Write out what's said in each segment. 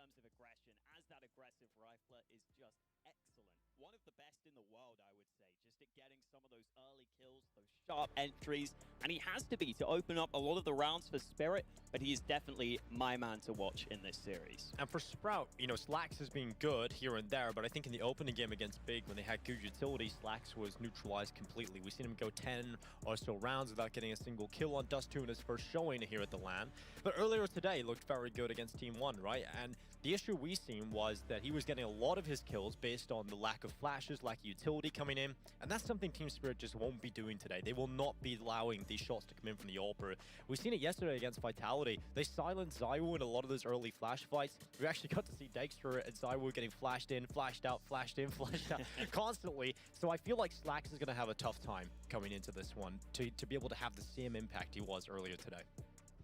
terms of aggression, as that aggressive rifler, is just excellent. One of the best in the world, I would say, just at getting some of those early kills, those sharp entries, and he has to be to open up a lot of the rounds for Spirit, but he is definitely my man to watch in this series. And for Sprout, you know, Slacks has been good here and there, but I think in the opening game against Big, when they had good utility, Slacks was neutralized completely. We've seen him go 10 or so rounds without getting a single kill on Dust 2 in his first showing here at the LAN. But earlier today, he looked very good against Team 1, right? And the issue we seen was that he was getting a lot of his kills based on the lack of flashes, lack of utility coming in, and that's something Team Spirit just won't be doing today. They will not be allowing these shots to come in from the AWPer. We've seen it yesterday against Vitality. They silenced Zywoo in a lot of those early flash fights. We actually got to see Dexter and Zywoo getting flashed in, flashed out, flashed in, flashed out constantly. So I feel like Slacks is going to have a tough time coming into this one to be able to have the same impact he was earlier today.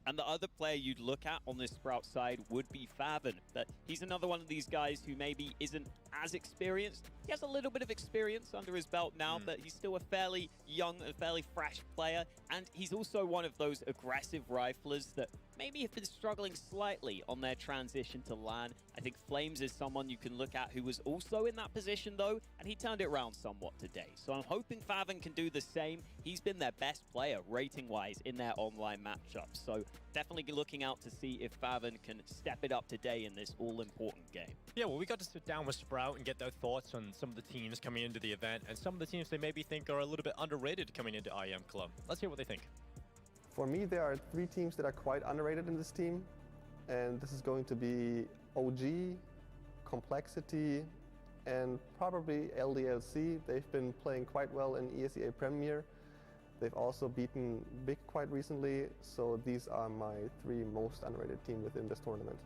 And the other player you'd look at on this Sprout side would be Faven. But he's another one of these guys who maybe isn't as experienced. He has a little bit of experience under his belt now, but he's still a fairly young and fairly fresh player. And he's also one of those aggressive riflers that maybe have been struggling slightly on their transition to LAN. I think Flames is someone you can look at who was also in that position though, and he turned it around somewhat today. So I'm hoping Faven can do the same. He's been their best player rating-wise in their online matchups. So definitely looking out to see if Faven can step it up today in this all-important game. Yeah, well, we got to sit down with Sprout and get their thoughts on some of the teams coming into the event and some of the teams they maybe think are a little bit underrated coming into IEM Cologne. Let's hear what they think. For me, there are 3 teams that are quite underrated in this team, and this is going to be OG, Complexity, and probably LDLC. They've been playing quite well in ESEA Premier. They've also beaten Big quite recently, so these are my 3 most underrated teams within this tournament.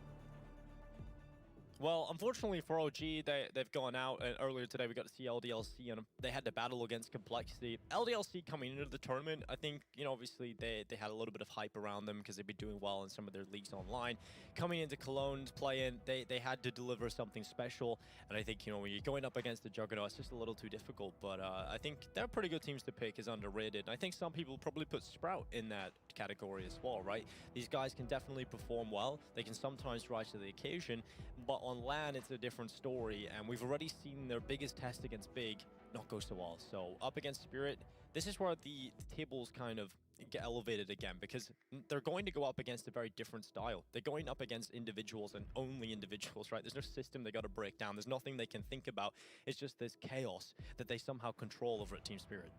Well, unfortunately for OG, they've gone out, and earlier today we got to see LDLC, and they had to battle against Complexity. LDLC coming into the tournament, I think, you know, obviously they had a little bit of hype around them because they've been doing well in some of their leagues online. Coming into Cologne, playing, they had to deliver something special, and I think, you know, when you're going up against the Juggernaut, it's just a little too difficult, but I think they're pretty good teams to pick as underrated, and I think some people probably put Sprout in that category as well, right? These guys can definitely perform well. They can sometimes rise to the occasion, but on LAN, it's a different story, and we've already seen their biggest test against Big not go so well. So up against Spirit, this is where the tables kind of get elevated again, because they're going to go up against a very different style. They're going up against individuals and only individuals, right? There's no system they got to break down. There's nothing they can think about. It's just this chaos that they somehow control over at Team Spirit.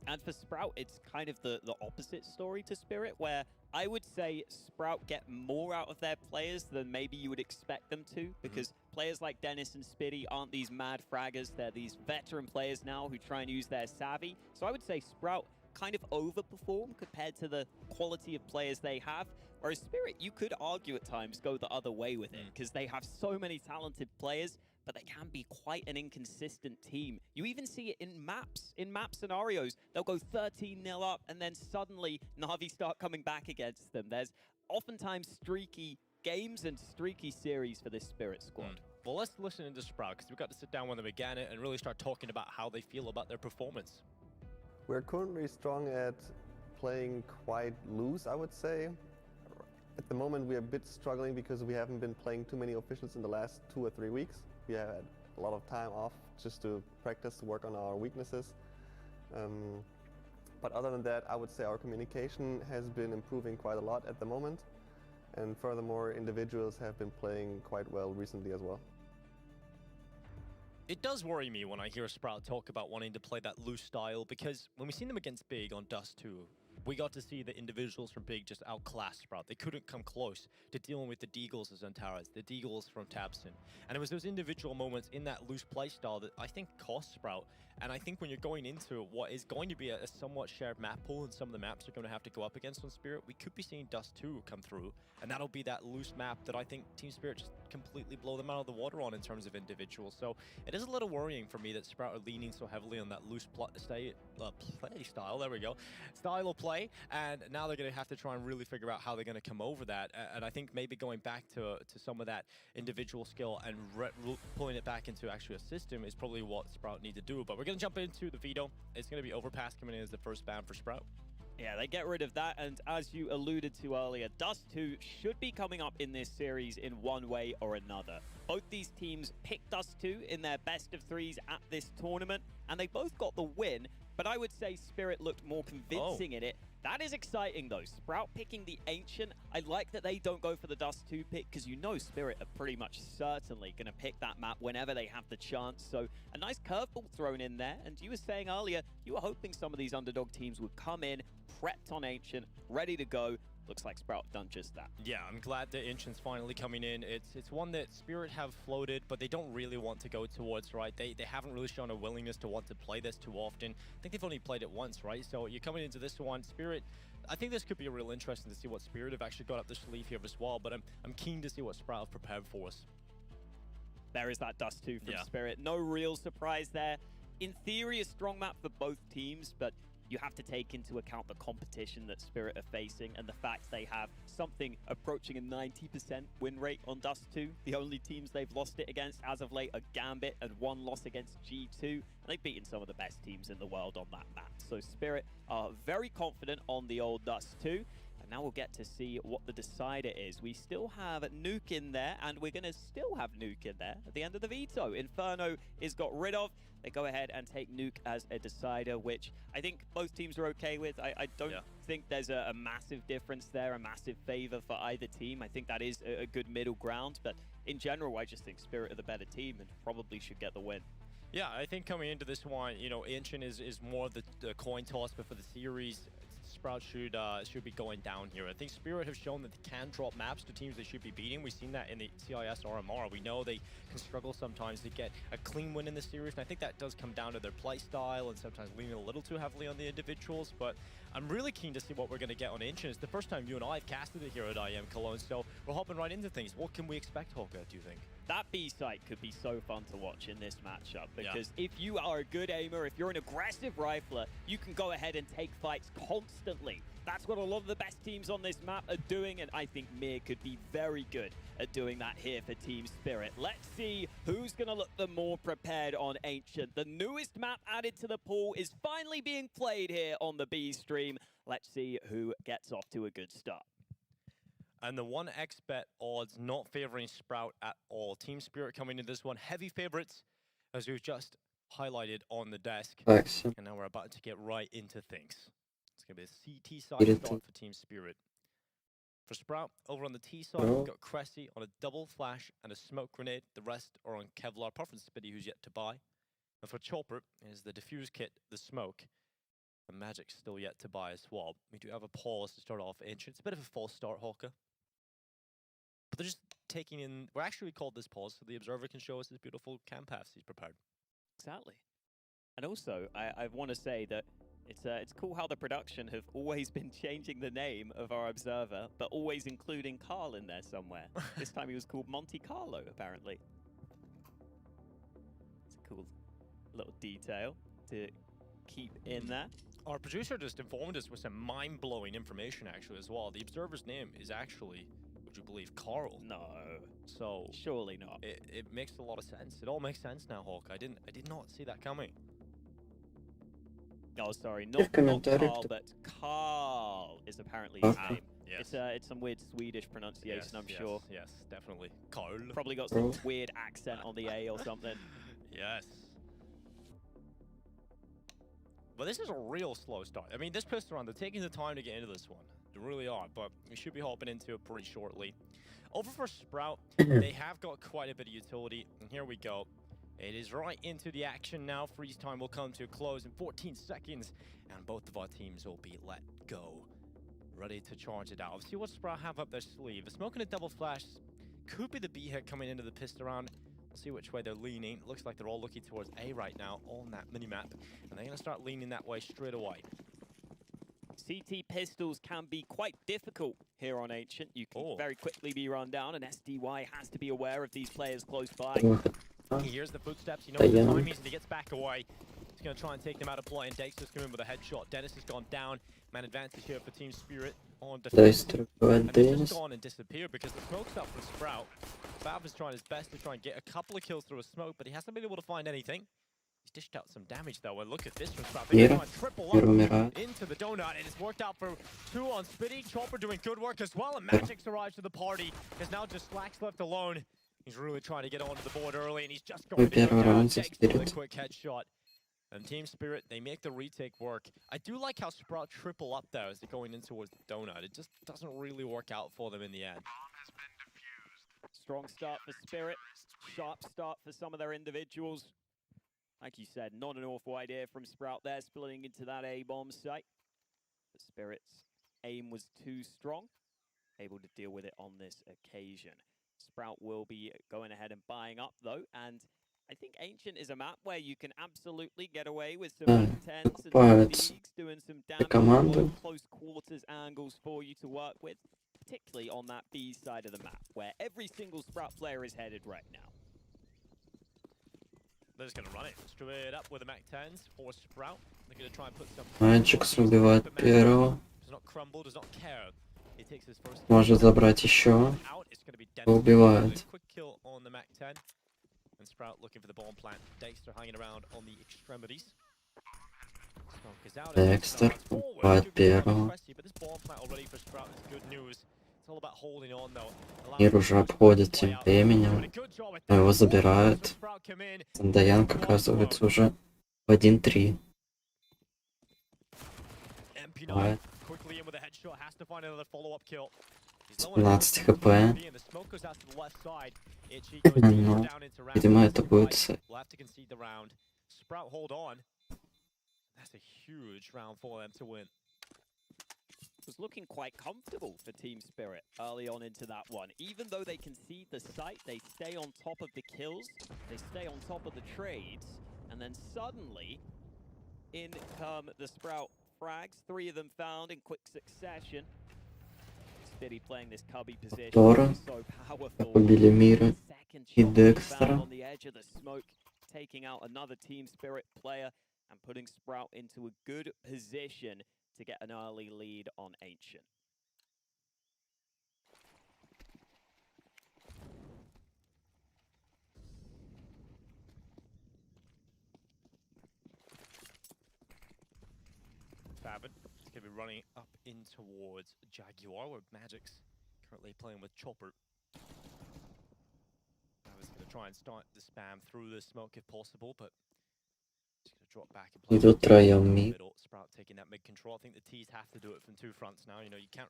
And for Sprout, it's kind of the opposite story to Spirit, where I would say Sprout get more out of their players than maybe you would expect them to, because players like Dennis and Spitty aren't these mad fraggers. They're these veteran players now who try and use their savvy. So I would say Sprout kind of overperform compared to the quality of players they have. Whereas Spirit, you could argue at times go the other way with it, because they have so many talented players, but they can be quite an inconsistent team. You even see it in maps. In map scenarios, they'll go 13-0 up, and then suddenly Na'Vi start coming back against them. There's oftentimes streaky games and streaky series for this Spirit squad. Well, let's listen to Sprout, because we got to sit down with them again and really start talking about how they feel about their performance. We're currently strong at playing quite loose, I would say. At the moment, we're a bit struggling because we haven't been playing too many officials in the last 2 or 3 weeks. We had a lot of time off just to practice, to work on our weaknesses. But other than that, I would say our communication has been improving quite a lot at the moment. And furthermore, individuals have been playing quite well recently as well. It does worry me when I hear Sprout talk about wanting to play that loose style, because when we seen them against Big on Dust 2, we got to see the individuals from Big just outclass Sprout. They couldn't come close to dealing with the Deagles of Zantaras, the Deagles from Tabson. And it was those individual moments in that loose play style that I think cost Sprout. And I think when you're going into what is going to be a somewhat shared map pool, and some of the maps are going to have to go up against on Spirit, we could be seeing Dust 2 come through. And that'll be that loose map that I think Team Spirit just completely blow them out of the water on in terms of individuals. So it is a little worrying for me that Sprout are leaning so heavily on that loose play style. There we go. Style of play, and now they're going to have to try and really figure out how they're going to come over that. And I think maybe going back to some of that individual skill and pulling it back into actually a system is probably what Sprout need to do. But we're going to jump into the veto. It's going to be Overpass coming in as the first ban for Sprout. Yeah, they get rid of that, and as you alluded to earlier, Dust 2 should be coming up in this series in one way or another. Both these teams picked Dust 2 in their best of threes at this tournament, and they both got the win, but I would say Spirit looked more convincing in it. That is exciting though. Sprout picking the Ancient. I like that they don't go for the Dust 2 pick because you know Spirit are pretty much certainly going to pick that map whenever they have the chance. So a nice curveball thrown in there. And you were saying earlier, you were hoping some of these underdog teams would come in, prepped on Ancient, ready to go. Looks like Sprout done just that. Yeah, I'm glad the Ancient's finally coming in. It's one that Spirit have floated, but they don't really want to go towards, right? They haven't really shown a willingness to want to play this too often. I think they've only played it once, right? So you're coming into this one, Spirit. I think this could be a real interesting to see what Spirit have actually got up their sleeve here as well, but I'm keen to see what Sprout have prepared for us. There is that Dust 2 from Spirit. No real surprise there. In theory, a strong map for both teams, but you have to take into account the competition that Spirit are facing and the fact they have something approaching a 90% win rate on Dust 2. The only teams they've lost it against as of late are Gambit and one loss against G2. And they've beaten some of the best teams in the world on that map. So Spirit are very confident on the old Dust 2. And now we'll get to see what the decider is. We still have Nuke in there, and we're going to still have Nuke in there at the end of the veto. Inferno is got rid of. They go ahead and take Nuke as a decider, which I think both teams are okay with. I don't think there's a massive difference there, a massive favor for either team. I think that is a good middle ground, but in general, I just think Spirit are the better team and probably should get the win. Yeah, I think coming into this one, you know, Ancient is more the coin toss, but for the series, Sprout should be going down here. I think Spirit have shown that they can drop maps to teams they should be beating. We've seen that in the CIS RMR. We know they can struggle sometimes to get a clean win in the series, and I think that does come down to their play style and sometimes leaning a little too heavily on the individuals, but I'm really keen to see what we're going to get on Ancient. It's the first time you and I have casted it here at IEM Cologne, so we're hopping right into things. What can we expect, Hoka, do you think? That B-site could be so fun to watch in this matchup because if you are a good aimer, if you're an aggressive rifler, you can go ahead and take fights constantly. That's what a lot of the best teams on this map are doing, and I think Mir could be very good at doing that here for Team Spirit. Let's see who's going to look the more prepared on Ancient. The newest map added to the pool is finally being played here on the B stream. Let's see who gets off to a good start. And the 1x bet odds not favoring Sprout at all. Team Spirit coming into this one, heavy favorites, as we've just highlighted on the desk. Thanks. And now we're about to get right into things. It's going to be a CT side start for Team Spirit. For Sprout, over on the T side, we've got Cressy on a double flash and a smoke grenade. The rest are on Kevlar, apart from Spitty, who's yet to buy. And for Chopper, is the defuse kit, the smoke. And Magic's still yet to buy as well. We do have a pause to start off Ancient. It's a bit of a false start, Hawker. But they're just taking in... We're actually called this pause so the observer can show us his beautiful cam paths he's prepared. Exactly. And also, I want to say that it's cool how the production have always been changing the name of our observer, but always including Carl in there somewhere. This time he was called Monte Carlo, apparently. It's a cool little detail to keep in there. Our producer just informed us with some mind-blowing information, actually, as well. The observer's name is actually... you believe Carl? No. So surely not. It makes a lot of sense. It all makes sense now, Hawk. I did not see that coming. Oh, sorry, not Carl, but Carl is apparently his name. Yes. It's some weird Swedish pronunciation, I'm sure. Yes, definitely. Carl. Probably got some weird accent on the A or something. Yes. But this is a real slow start. I mean, this pistol round, they're taking the time to get into this one. They really are, but we should be hopping into it pretty shortly. Over for Sprout, they have got quite a bit of utility, and here we go. It is right into the action now. Freeze time will come to a close in 14 seconds, and both of our teams will be let go. Ready to charge it out. Let's see what Sprout have up their sleeve. The smoke and a double flash could be the B hit coming into the pistol round. We'll see which way they're leaning. Looks like they're all looking towards A right now on that minimap, and they're going to start leaning that way straight away. CT pistols can be quite difficult here on Ancient. You can very quickly be run down, and SDY has to be aware of these players close by. He hears the footsteps, he knows the time is, and he gets back away. He's going to try and take them out of play, and Dexter's coming in with a headshot. Dennis has gone down. Man advantage here for Team Spirit on defense. And he's just gone and disappeared because the smoke's up for Sprout. Fab is trying his best to try and get a couple of kills through a smoke, but he hasn't been able to find anything. He's dished out some damage though, and look at this from Sprout. They're going to triple up into the donut, and it's worked out for 2 on Spitty. Chopper doing good work as well, and Magic's arrives to the party. There's now just Slacks left alone. He's really trying to get onto the board early, and he's just going to go down. Takes a quick headshot. And Team Spirit, they make the retake work. I do like how Sprout triple up though as they're going in towards the donut. It just doesn't really work out for them in the end. Strong start for Spirit. Sharp start for some of their individuals. Like you said, not an awful idea from Sprout there, splitting into that A-bomb site. But Spirit's aim was too strong. Able to deal with it on this occasion. Sprout will be going ahead and buying up though, and I think Ancient is a map where you can absolutely get away with some Mac-10s and some Leagues doing some damage, close quarters angles for you to work with, particularly on that B side of the map, where every single Sprout player is headed right now. They're just going to run it straight up with the Mac-10s for Sprout. They're going to try and put some... Magic's убивает первого. Does not crumble, does not care. He takes his first... Может забрать еще. Убивает. Quick kill on the Mac-10. And Sprout looking for the bomb plant. Dexter hanging around on the extremities. Dexter убивает первого. Мир уже обходит тем временем. Но его забирают. Сандаян оказывается уже в 1-3. Бывает. 17 хп. Ну, видимо, это будет... Was looking quite comfortable for Team Spirit early on into that one. Even though they concede the site, they stay on top of the kills, they stay on top of the trades, and then suddenly, in come the Sprout frags, 3 of them found in quick succession. Spitty playing this cubby position, so powerful. Побили Мира и Декстера. On the edge of the smoke, taking out another Team Spirit player and putting Sprout into a good position to get an early lead on Ancient. Babin is going to be running up in towards Jaguar, where Magic's currently playing with Chopper. Babin's going to try and start the spam through the smoke if possible, but he's going to drop back and play Идут троем мид. Sprout taking that mid control. I think the T's have to do it from 2 fronts now. You know, you can't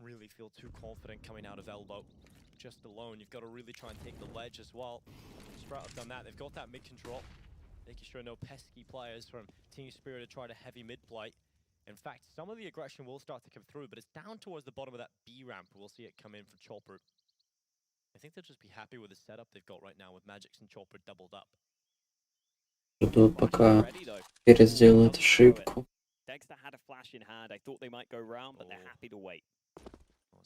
really feel too confident coming out of elbow just alone. You've got to really try and take the ledge as well. Sprout have done that. They've got that mid control, making sure no pesky players from Team Spirit to try to heavy mid play. In fact, some of the aggression will start to come through, but it's down towards the bottom of that B ramp. We'll see it come in for Chopper. I think they'll just be happy with the setup they've got right now with Magic's and Chopper doubled up. Ждут, пока перезделают ошибку. Dexter had a flash in hand. I thought they might go round, but they're happy to wait.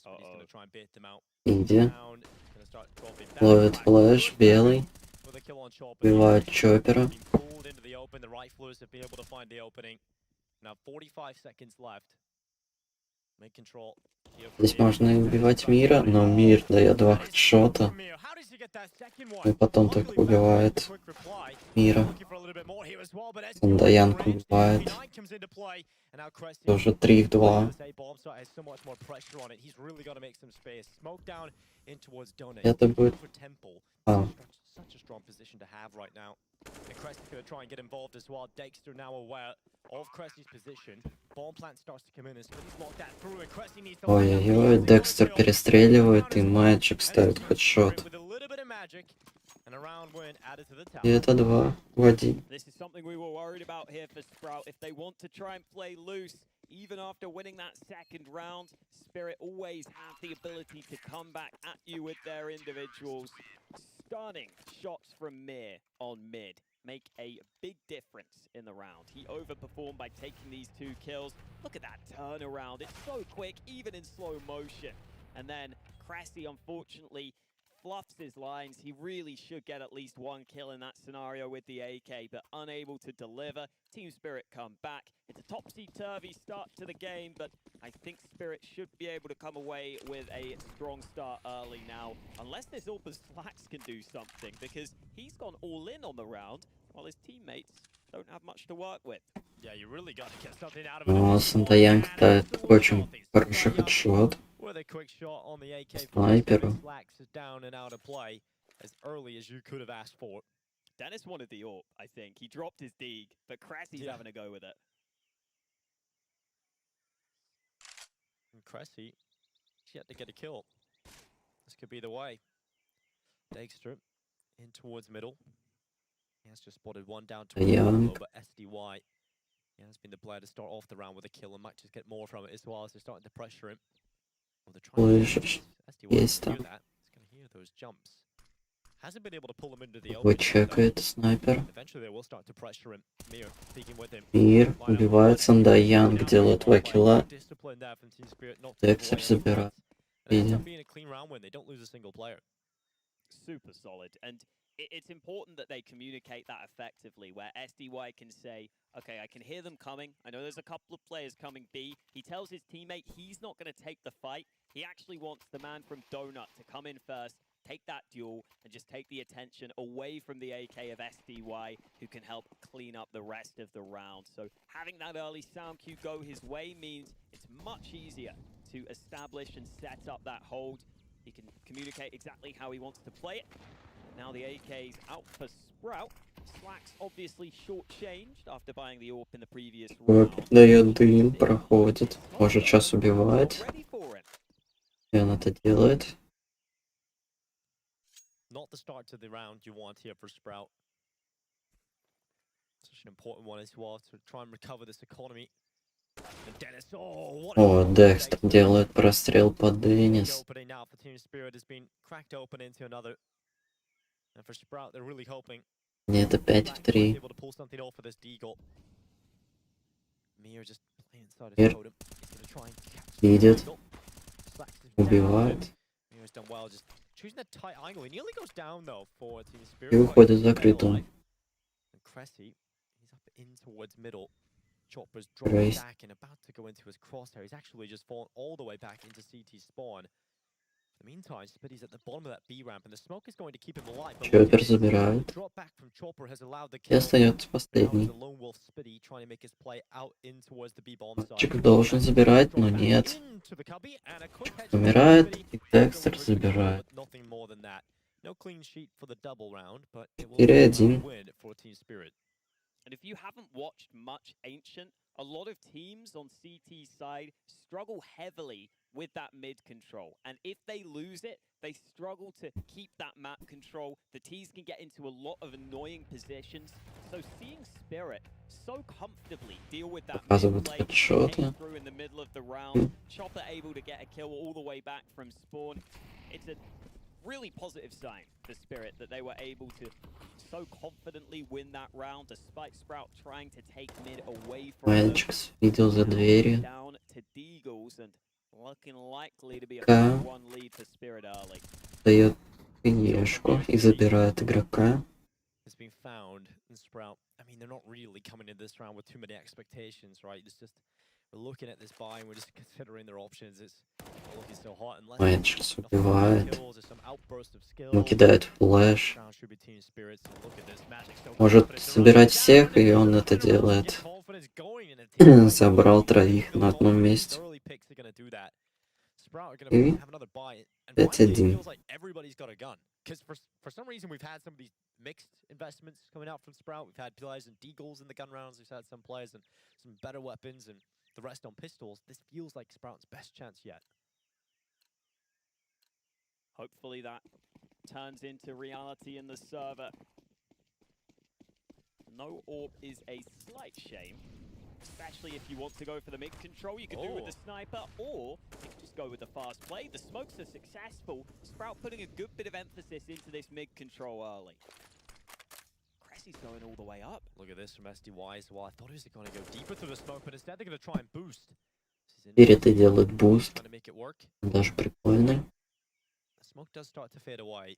So he's going to try and bait them out. Иди. Ловит флэш, белый. Убивает Чоппера. Now 45 seconds left. Make control. Здесь можно и убивать Мира, но Мир дает 2 хедшота. И потом только убивает Мира. Сандаян убивает. Уже 3-2. Это будет... Such a strong position to have right now. And Cresty's going to try and get involved as well. Dexter now aware of Cresty's position. Bomb plant starts to come in and Spitty's locked that through and Cresty needs to... Ой-ой-ой, Декстер перестреливает и Magic ставит хедшот. И это 2 в 1. This is something we were worried about here for Sprout. If they want to try and play loose, even after winning that second round, Spirit always have the ability to come back at you with their individuals. Stunning shots from Mir on mid make a big difference in the round. He overperformed by taking these 2 kills. Look at that turnaround. It's so quick, even in slow motion. And then Cressy, unfortunately, fluffs his lines. He really should get at least 1 kill in that scenario with the AK, but unable to deliver. Team Spirit come back. It's a topsy-turvy start to the game, but I think Spirit should be able to come away with a strong start early now, unless this Slacks can do something, because he's gone all in on the round. while his teammates don't have much to work with. Yeah, you really got to get something out of Но it. Сантаян ставит очень хороший хедшот. With a quick shot on the AK, Снайперу. Slacks is down and out of play as early as you could have asked for. Dennis wanted the AWP, I think. He dropped his Deeg, but Cressy's having a go with it. And Cressy, she had to get a kill. This could be the way. Dagster in towards middle. He has just spotted one down to Young. but SDY. Yeah, has been the player to start off the round with a kill and might just get more from it as well as they're starting to pressure him. Well, they're trying Слышишь? SDY Есть can hear там. that. He's going to hear those jumps. Hasn't been able to pull him into the open. Вычекает снайпер. Eventually they will start to pressure him. Mir speaking with him. Мир убивает Сантаян, делает 2 килла. Декстер забирает. Видим. Being a clean round win, they don't lose a single player. Super solid. And it's important that they communicate that effectively, where SDY can say, okay, I can hear them coming. I know there's a couple of players coming B. He tells his teammate he's not going to take the fight. He actually wants the man from Donut to come in first, take that duel, and just take the attention away from the AK of SDY, who can help clean up the rest of the round. So having that early sound cue go his way means it's much easier to establish and set up that hold. He can communicate exactly how he wants to play it. Now the AK's out for Sprout. Slacks obviously short-changed after buying the AWP in the previous round. Дает дым, проходит. Может сейчас убивать. Ready for it. И он это делает. Not the start to the round you want here for Sprout. Such an important one as well to try and recover this economy. And Dennis, what О, Декстер делает прострел под Денис. opening now for Team Spirit has been cracked open into another. And for Sprout, they're really hoping Нет, опять в 3. able to pull something off for this Deagle. Mir just playing inside his Mir totem. He's gonna try and catch видит. the Deagle. Slacks is down. Убивает. Mir's done well, just choosing that tight angle. He nearly goes down though for Team Spirit. И уходит закрытым. And Cressy, he's up in towards middle. Chopper's dropping Race. back and about to go into his crosshair. He's actually just fallen all the way back into CT spawn. In the meantime, Spitty's at the bottom of that B ramp, and the smoke is going to keep him alive. But look at Чоппер this. забирает. Drop back from Chopper has allowed the И kill. остается Now последний. it's the lone wolf Spitty trying to make his play out in towards the B bomb side. Чик должен забирать, но Drop back нет. into the cubby, and a quick headshot Умирает, from Spitty. и Декстер Still really забирает. but nothing more than that. No clean sheet for the double round, but it will 4-1. win for Team Spirit. And if you haven't watched much Ancient, a lot of teams on CT's side struggle heavily with that mid control. And if they lose it, they struggle to keep that map control. The T's can get into a lot of annoying positions. So seeing Spirit so comfortably deal with that Показывают mid хедшоты. lane through in the middle of the round, Chopper able to get a kill all the way back from spawn. It's a really positive sign for Spirit that they were able to so confidently win that round despite Sprout trying to take mid away from them. Мальчик видел за дверью. Down to Deagles and looking likely to be a Да. 1 lead for Spirit early. Дает ешку и забирает игрока. Has been found in Sprout. I mean, they're not really coming into this round with too many expectations, right? It's just we're looking at this buy and we're just considering their options. It's not looking so hot unless Мальчик nothing убивает. kills or some outburst of skill. Ему кидает флеш. Round should be Team Spirits. Look at this magic. So Может confident. собирать всех, и он это делает. Get confidence going in a team. Собрал троих на одном месте. Early picks are gonna do that. Sprout are И gonna have another buy. And finally, it 5-1. feels like everybody's got a gun. Because for some reason we've had some of these mixed investments coming out from Sprout. We've had players and deagles in the gun rounds. We've had some players and some better weapons and the rest on pistols. This feels like Sprout's best chance yet. Hopefully that turns into reality in the server. No AWP is a slight shame, especially if you want to go for the mid control. You can do it with the sniper, or you can just go with the fast play. The smokes are successful. Sprout putting a good bit of emphasis into this mid control early. Cressy's going all the way up. Look at this from SDY as well. I thought he was going to go deeper through the smoke, but instead they're going to try and boost. Спирит и делает буст. Trying to make it work. Даже прикольный. The smoke does start to fade away.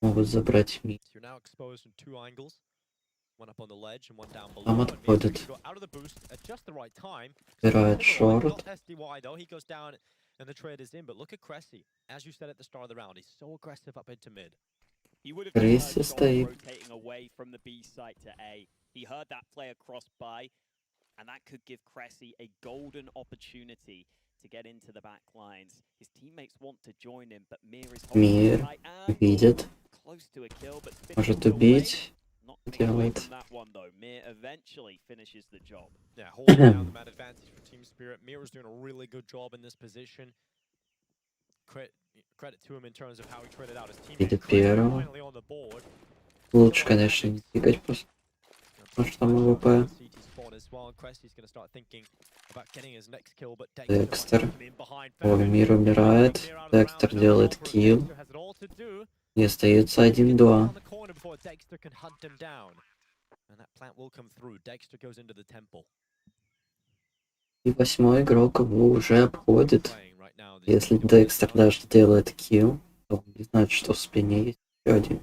Могут забрать мид. So you're now exposed from two angles. One up on the ledge and one down below. Там And maybe отходит. you go out of the boost at just the right time. Забирает Hold on, шорт. not SDY though. He goes down and the trade is in. But look at Cressy. As you said at the start of the round, he's so aggressive up into mid. He would have just Крысе heard Gold стоит. rotating away from the B site to A. He heard that player cross by, and that could give Cressy a golden opportunity to get into the back lines. His teammates want to join him, but Mir is holding the Мир tight angle. видит. Close to a kill, but Spitty Может put away. убить. Not getting away Делает. from that one though. Mir eventually finishes the job. Yeah, holding down the man advantage for Team Spirit. Mirror's doing a really good job in this position. Credit to him in terms of how he traded out his teammates. Видит первого. Finally on the board. Лучше, конечно, не тыкать просто. Потому что там АВП. Декстер. Ой, Мир умирает. Декстер делает килл. И остается 1-2. И 8-й игрок его уже обходит. Если Декстер даже делает килл, то не знает, что в спине есть еще один.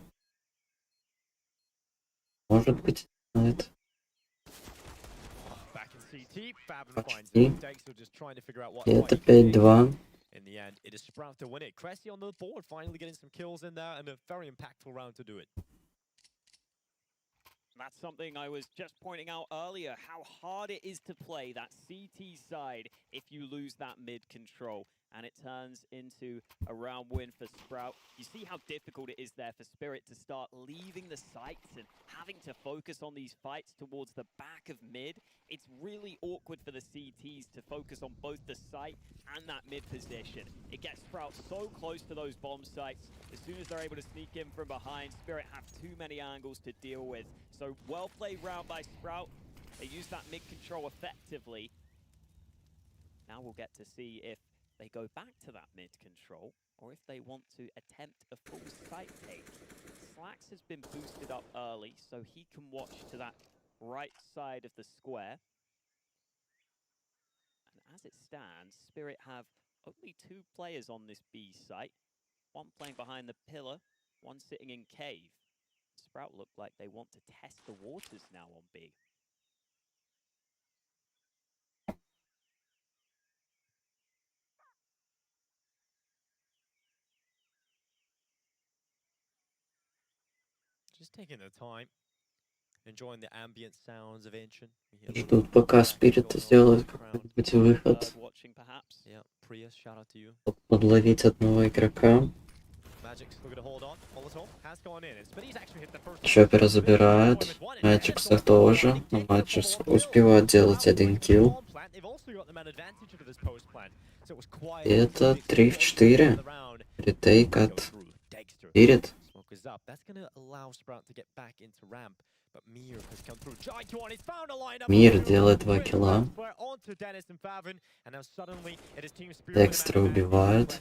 Может быть, знает. Почти. И это 5-2. In the end, it is Sprout to win it. Cressy on the board, finally getting some kills in there, and a very impactful round to do it. That's something I was just pointing out earlier, how hard it is to play that CT side if you lose that mid control. And it turns into a round win for Sprout. You see how difficult it is there for Spirit to start leaving the sites and having to focus on these fights towards the back of mid. It's really awkward for the CTs to focus on both the site and that mid position. It gets Sprout so close to those bomb sites. As soon as they're able to sneak in from behind, Spirit have too many angles to deal with. So well played round by Sprout. They use that mid control effectively. Now we'll get to see if they go back to that mid control, or if they want to attempt a full site take. Slacks has been boosted up early, so he can watch to that right side of the square. And as it stands, Spirit have only 2 players on this B site. One playing behind the pillar, one sitting in cave. Sprout look like they want to test the waters now on B. Just taking the time, enjoying the ambient sounds of Ancient. Ждут, пока Спирит сделает какой-нибудь выход. Yeah, Prius, shout out to you. Подловить одного игрока. Чоппера забирает. Мэджикса тоже. Но Мэджикс успевает делать 1 килл. И это 3 в 4. Ретейк от Спирит. Мир делает 2 килла. Декстера убивает.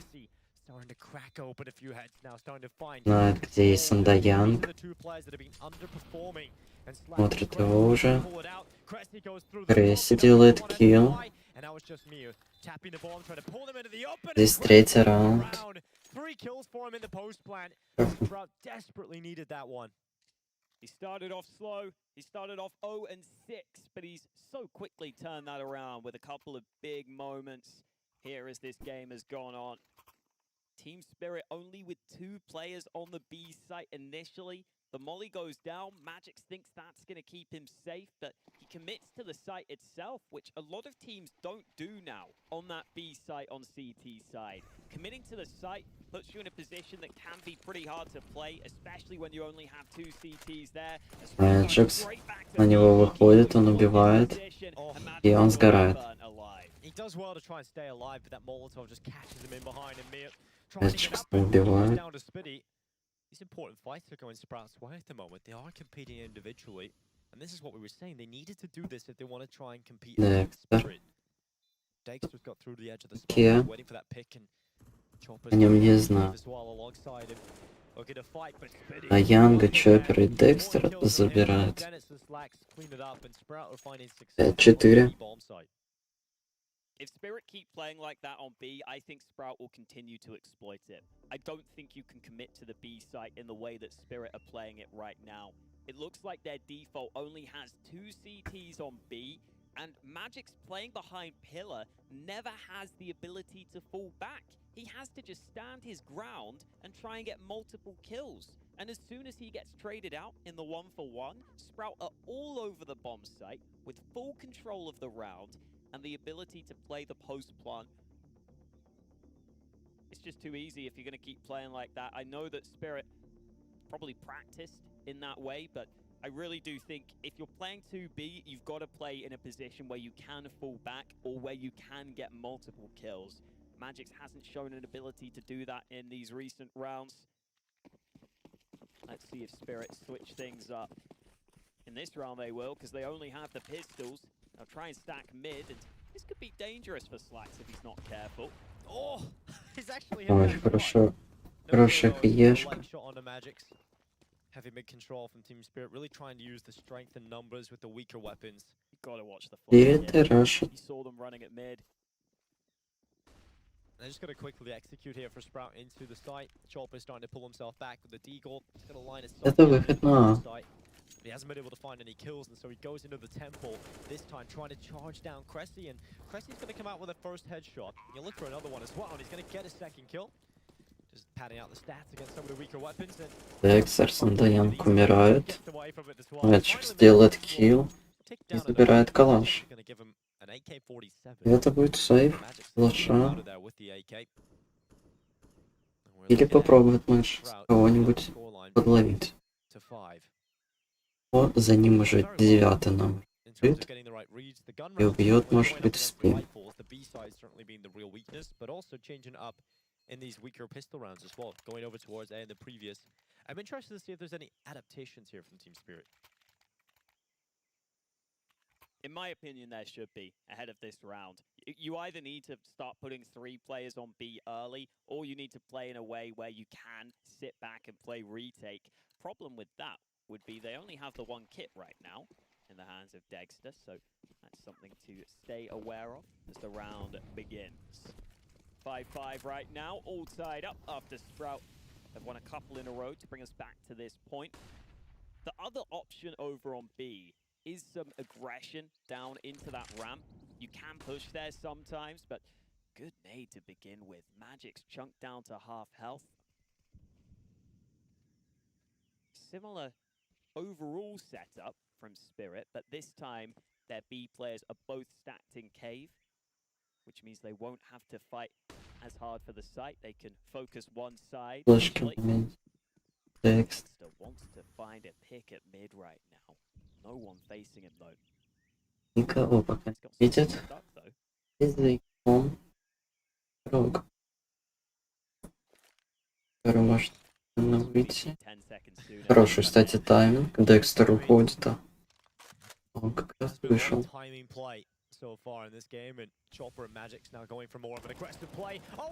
Знает, где есть Сандаянг. Смотрит его уже. Кресси делает килл. Здесь 3-й раунд. 3 kills for him in the post plant. Sprout desperately needed that one. He started off slow. He started off 0-6, but he's so quickly turned that around with a couple of big moments here as this game has gone on. Team Spirit only with 2 players on the B site initially. The molly goes down. Magix thinks that's going to keep him safe, but he commits to the site itself, which a lot of teams don't do now on that B site on CT side. Committing to the site puts you in a position that can be pretty hard to play, especially when you only have 2 CTs there. Magix на него выходит, он убивает, и он сгорает. Magix убивает. These important fights are going Sprout's way at the moment. They are competing individually. And this is what we were saying. They needed to do this if they want to try and compete against Spirit. Dexter's got through the edge of the spot, waiting for that pick, and Chopper's as well alongside him. Looking to fight, but А Янга, Чоппер и Декстер забирают. 5-4. If Spirit keep playing like that on B, I think Sprout will continue to exploit it. I don't think you can commit to the B site in the way that Spirit are playing it right now. It looks like their default only has 2 CTs on B, and Magic's playing behind Pillar never has the ability to fall back. he has to just stand his ground and try and get multiple kills. And as soon as he gets traded out in the 1-for-1, Sprout are all over the bomb site with full control of the round and the ability to play the post plant. It's just too easy if you're going to keep playing like that. I know that Spirit probably practiced in that way, but I really do think if you're playing 2B, you've got to play in a position where you can fall back or where you can get multiple kills. Magix hasn't shown an ability to do that in these recent rounds. Let's see if Spirit switch things up. In this round they will, because they only have the pistols. They'll try and stack mid, and this could be dangerous for Slacks if he's not careful. Oh, he's actually Ой, хорошо. Хорошая хаешка. shot on the Magix. Heavy mid control from Team Spirit, really trying to use the strength and numbers with the weaker weapons. You've got to watch the Spirit flank here. Russia. You saw them running at mid. They're just going to quickly execute here for Sprout into the site. Chopper is starting to pull himself back with the deagle. He's going to line his Это выход на А. He hasn't been able to find any kills, and so he goes into the temple, this time trying to charge down Cressy, and Cressy's going to come out with a first headshot. He'll look for another one as well, and he's going to get a second kill. Just padding out the stats against some of the weaker weapons. And Декстер с Андаян умирают. Мальчик сделает килл и забирает калаш. И это будет сейф. Лоша. Или попробует Мэш кого-нибудь подловить. О, за ним уже 9-й номер. И убьет, может быть, спин. In these weaker pistol rounds as well, going over towards A in the previous. I'm interested to see if there's any adaptations here from Team Spirit. In my opinion, there should be ahead of this round. You either need to start putting 3 players on B early, or you need to play in a way where you can sit back and play retake. Problem with that would be they only have the 1 kit right now in the hands of Dexter, so that's something to stay aware of as the round begins. 5-5 right now, all tied up after Sprout have won a couple in a row to bring us back to this point. The other option over on B is some aggression down into that ramp. You can push there sometimes, but good nade to begin with. Magic's chunked down to half health. Similar overall setup from Spirit, but this time their B players are both stacked in cave, which means they won't have to fight as hard for the site. They can focus one side. Dexter wants to find a pick at mid right now. No one facing him though. Никого пока не видит. Языком. Рог. Скоро может выйти. Хороший, кстати, тайминг. Декстер уходит, а он как раз вышел.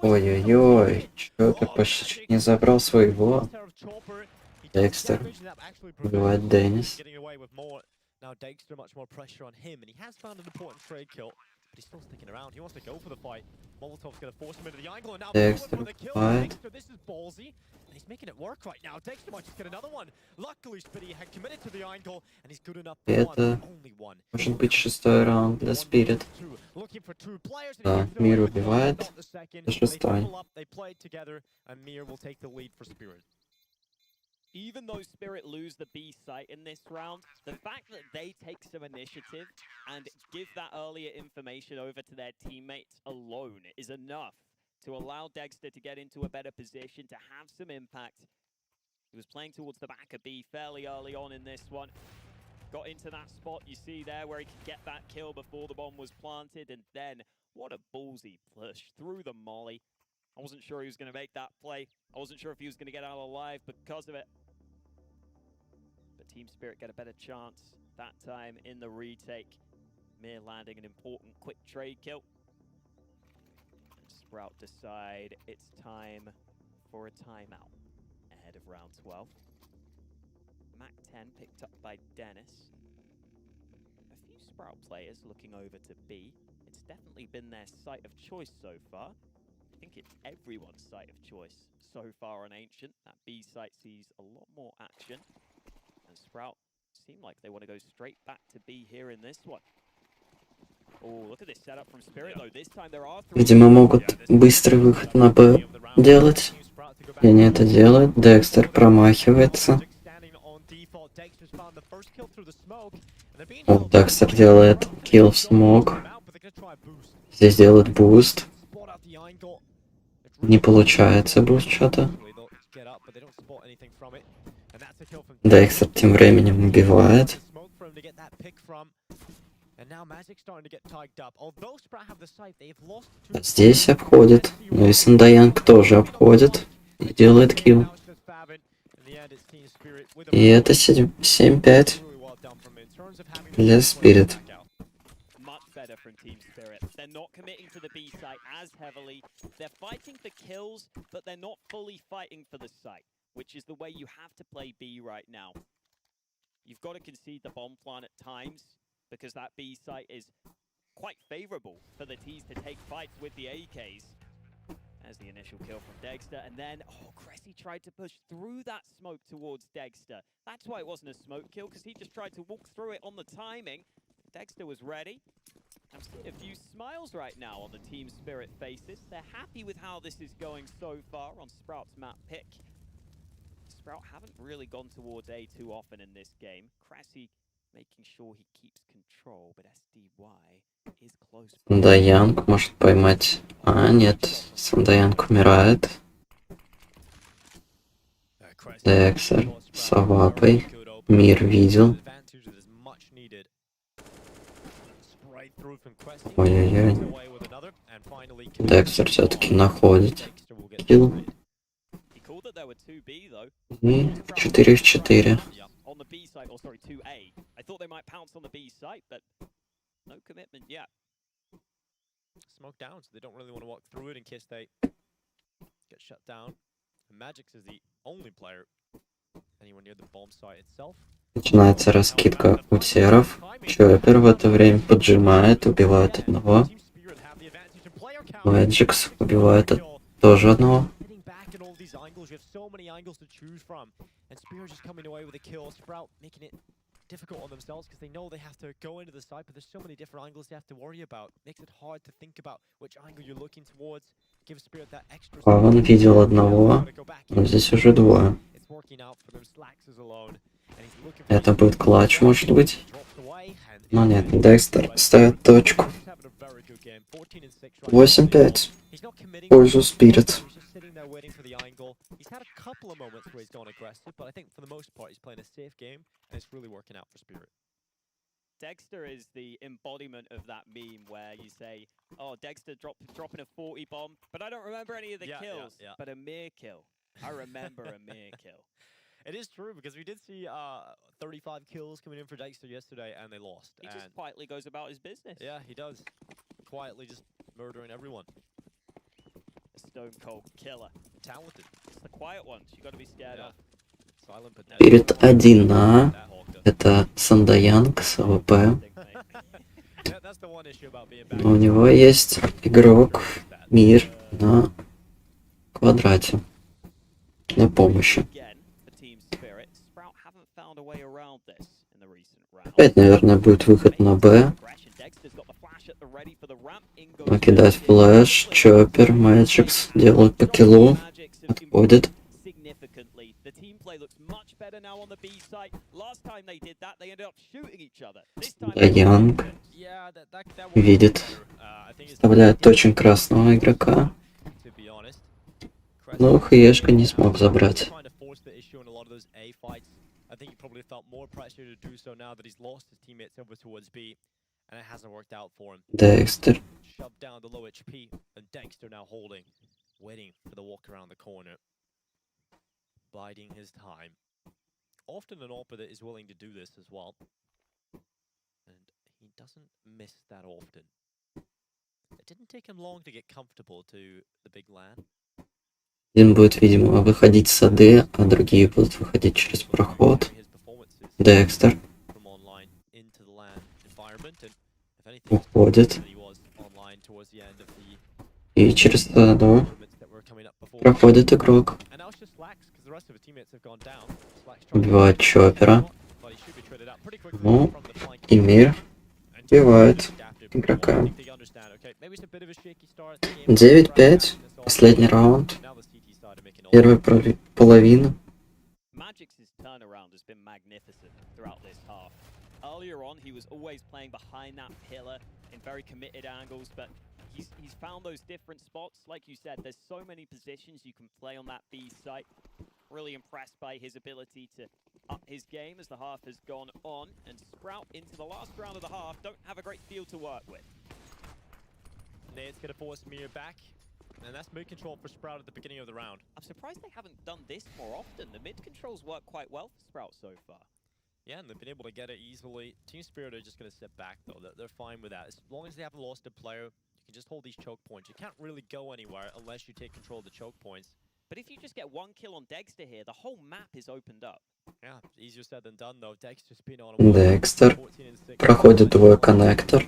Ой-ой-ой, Чоппер почти чуть не забрал своего. Dexter убивает Деннис. Now Dexter much more pressure on him, and he has found an important trade kill, but he's still sticking around. He wants to go for the fight. Molotov's going to force him into the angle, and now Dexter, for the kill. Dexter, this is ballsy, and he's making it work right now. Dexter might just get another one. Luckily, Spitty had committed to the angle, and he's good enough for one, only one. Может быть 6-й раунд для Spirit. Да, Мир убивает. Это 6-й. They play together, and Mir will take the lead for Spirit. Even though Spirit lose the B site in this round, the fact that they take some initiative and give that earlier information over to their teammates alone is enough to allow Dexter to get into a better position, to have some impact. He was playing towards the back of B fairly early on in this one. Got into that spot you see there where he could get that kill before the bomb was planted, and then what a ballsy push through the molly. I wasn't sure he was going to make that play. I wasn't sure if he was going to get out alive because of it. But Team Spirit get a better chance that time in the retake. Mir landing an important quick trade kill. And Sprout decide it's time for a timeout ahead of round 12. Mac 10 picked up by Dennis. A few Sprout players looking over to B. It's definitely been their site of choice so far. I think it's everyone's site of choice so far on Ancient. That B site sees a lot more action. And Sprout seem like they want to go straight back to B here in this one. Видимо, могут быстрый выход на Б делать. И они это делают. Декстер промахивается. Вот Декстер делает килл в смог. Здесь делает буст. Не получается буст что-то. Декстер тем временем убивает. Здесь обходит. Ну и Сандаянг тоже обходит. И делает килл. И это 7-5 для Spirit. They're not committing to the B site as heavily. They're fighting for kills, but they're not fully fighting for the site, which is the way you have to play B right now. You've got to concede the bomb plant at times, because that B site is quite favorable for the T's to take fights with the AKs. As the initial kill from Dexter, and then, Cressy tried to push through that smoke towards Dexter. That's why it wasn't a smoke kill, because he just tried to walk through it on the timing. Dexter was ready. I'm seeing a few smiles right now on the Team Spirit faces. They're happy with how this is going so far on Sprout's map pick. Sprout haven't really gone towards A too often in this game. Cressy making sure he keeps control, but SDY is close. Сандаянг может поймать. А, нет. Сандаянг умирает. Декстер с Авапой. Мир видел. Ой-ой-ой. Декстер все-таки находит килл. И 4 в 4. Smoke down, so they don't really want to walk through it in case they get shut down. And Magix is the only player anywhere near the bomb site itself. Начинается раскидка утеров. Чоппер в это время поджимает, убивает одного. Мэджикс убивает тоже одного. Difficult on themselves because they know they have to go into the side, but there's so many different angles they have to worry about. Makes it hard to think about which angle you're looking towards. Give Spirit that extra. Он видел одного, но здесь уже двое. Это будет клатч, может быть. Но нет, Декстер ставит точку. 8-5. В пользу Spirit. He's had a couple of moments where he's gone aggressive, but I think for the most part he's playing a safe game, and it's really working out for Spirit. Dexter is the embodiment of that meme where you say, "Oh, Dexter dropping a 40 bomb, but I don't remember any of the kills, but a mere kill. I remember a mere kill." It is true because we did see 35 kills coming in for Dexter yesterday, and they lost. He just quietly goes about his business. Yeah, he does. Quietly just murdering everyone. Stone cold killer. Talented. It's the quiet ones you got to be scared of. Spirit 1А. Это Сандаянг с АВП. У него есть игрок Мир на квадрате. На помощи. Опять, наверное, будет выход на Б. Накидать флэш, Чоппер, Мэджикс делают по киллу. Отходит. Янг видит. Вставляет очень красного игрока. Но Хаешка не смог забрать. Декстер. Shoved down the low HP, and Dexter now holding, waiting for the walk around the corner, biding his time. Often an Oppa that is willing to do this as well, and he doesn't miss that often. It didn't take him long to get comfortable to the big LAN. Один будет, видимо, выходить с АД, а другие будут выходить через проход. Декстер. Уходит. И через АД проходит игрок. Убивает Чоппера. Ну, и Мир убивает. игрока. 9-5. 9-5. Последний раунд. Первая половина. Magic's turnaround has been magnificent throughout this half. Earlier on, he was always playing behind that pillar in very committed angles, but he's found those different spots. Like you said, there's so many positions you can play on that B site. Really impressed by his ability to up his game as the half has gone on, and Sprout into the last round of the half don't have a great field to work with. Nate's gonna force Mir back, and that's mid control for Sprout at the beginning of the round. I'm surprised they haven't done this more often. The mid controls work quite well for Sprout so far. Yeah, and they've been able to get it easily. Team Spirit are just going to sit back, though. They're fine with that. As long as they haven't lost a player, you can just hold these choke points. You can't really go anywhere unless you take control of the choke points. But if you just get one kill on Dexter here, the whole map is opened up. Yeah, easier said than done, though. Dexter's been on Dexter проходит твой коннектор.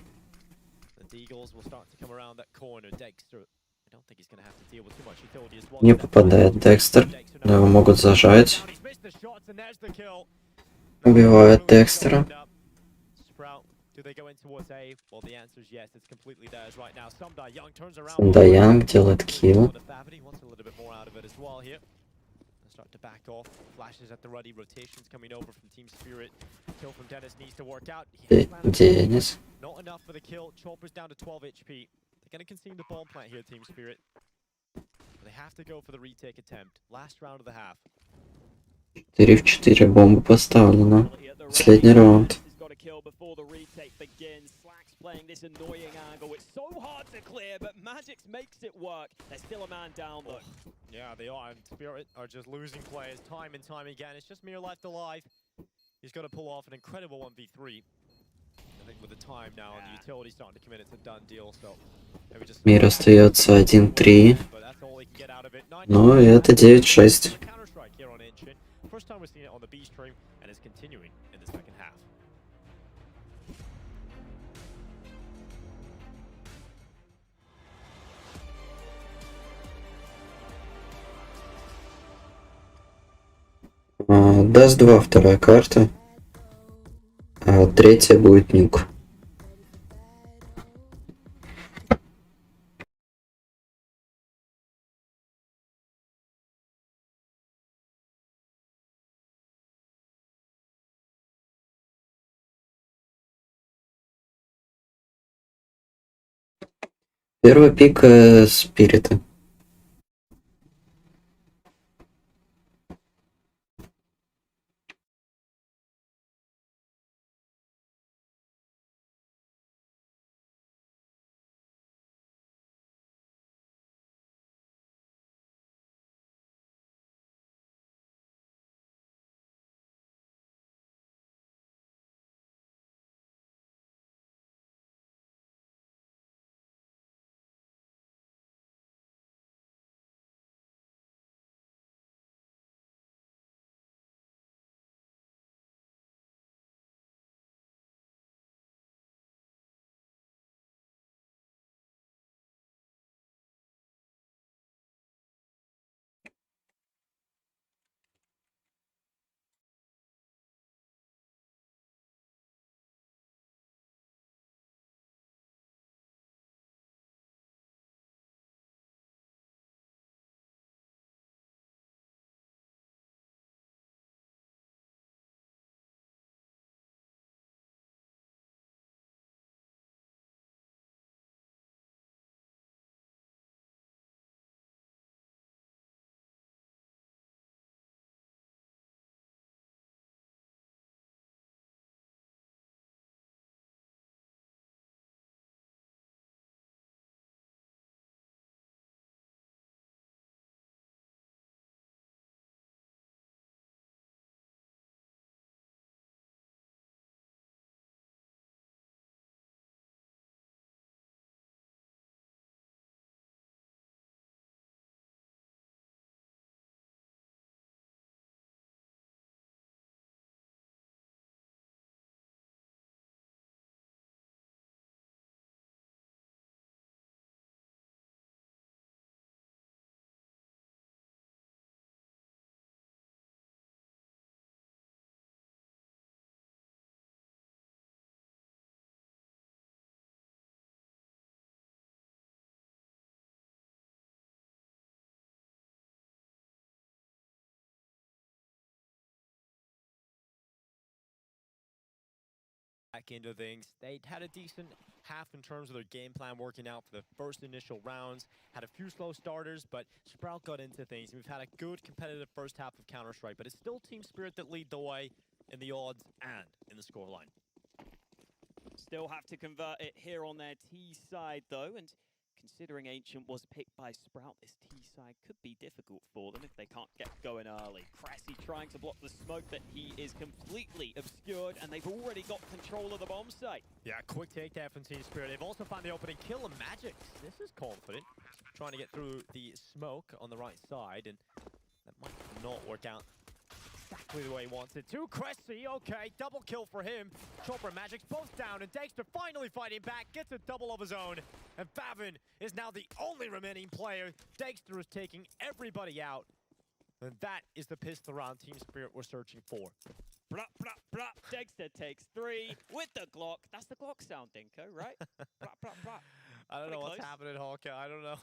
The Deagles will start to come around that corner. Dexter, I don't think he's going to have to deal with too much utility as well. Не попадает Декстер. Его могут зажать. Убивают Декстера. Do they go in towards A? Well, the answer is yes. It's completely theirs right now. Sumda Young turns around. Sumda Young делает килл. Wants a little bit more out of it as well here. Start to back off. Flashes at the ready. Rotations coming over from Team Spirit. Kill from Dennis needs to work out. Денис. Not enough for the kill. Chopper's down to 12 HP. They're going to consume the bomb plant here, Team Spirit. But they have to go for the retake attempt. Last round of the half. 4 в 4 бомба поставлена. Последний раунд. Playing this annoying angle. It's so hard to clear, but Magix makes it work. There's still a man down though. Yeah, they are, and Spirit are just losing players time and time again. It's just Mir left alive. He's got to pull off an incredible 1v3. I think with the time now and the utility starting to come in, it's a done deal. So maybe just Мир остается 1-3. Ну и это 9-6. First time we're seeing it on the B stream, and it's continuing in the second half. Даст 2 вторая карта, а третья будет нюк. Первый пик Спирита. back into things. They had a decent half in terms of their game plan working out for the first initial rounds. Had a few slow starters, but Sprout got into things. We've had a good competitive first half of Counter-Strike, but it's still Team Spirit that lead the way in the odds and in the scoreline. Still have to convert it here on their T side, though, and considering Ancient was picked by Sprout, this T side could be difficult for them if they can't get going early. Cressy trying to block the smoke, but he is completely obscured, and they've already got control of the bomb site. Yeah, quick take there from Team Spirit. They've also found the opening kill, and Magic, this is confident, trying to get through the smoke on the right side, and that might not work out exactly the way he wants it to. Cressy, okay, double kill for him. Chopper and Magic's both down, and Dexter finally fighting back, gets a double of his own, and Favin is now the only remaining player. Dexter is taking everybody out, and that is the pistol round Team Spirit were searching for. Blah, blah, blah. Dexter takes 3 with the Glock. That's the Glock sound, Dinko, right? Blah, blah, blah. I don't know Pretty what's close. happening, Hawkeye. I don't know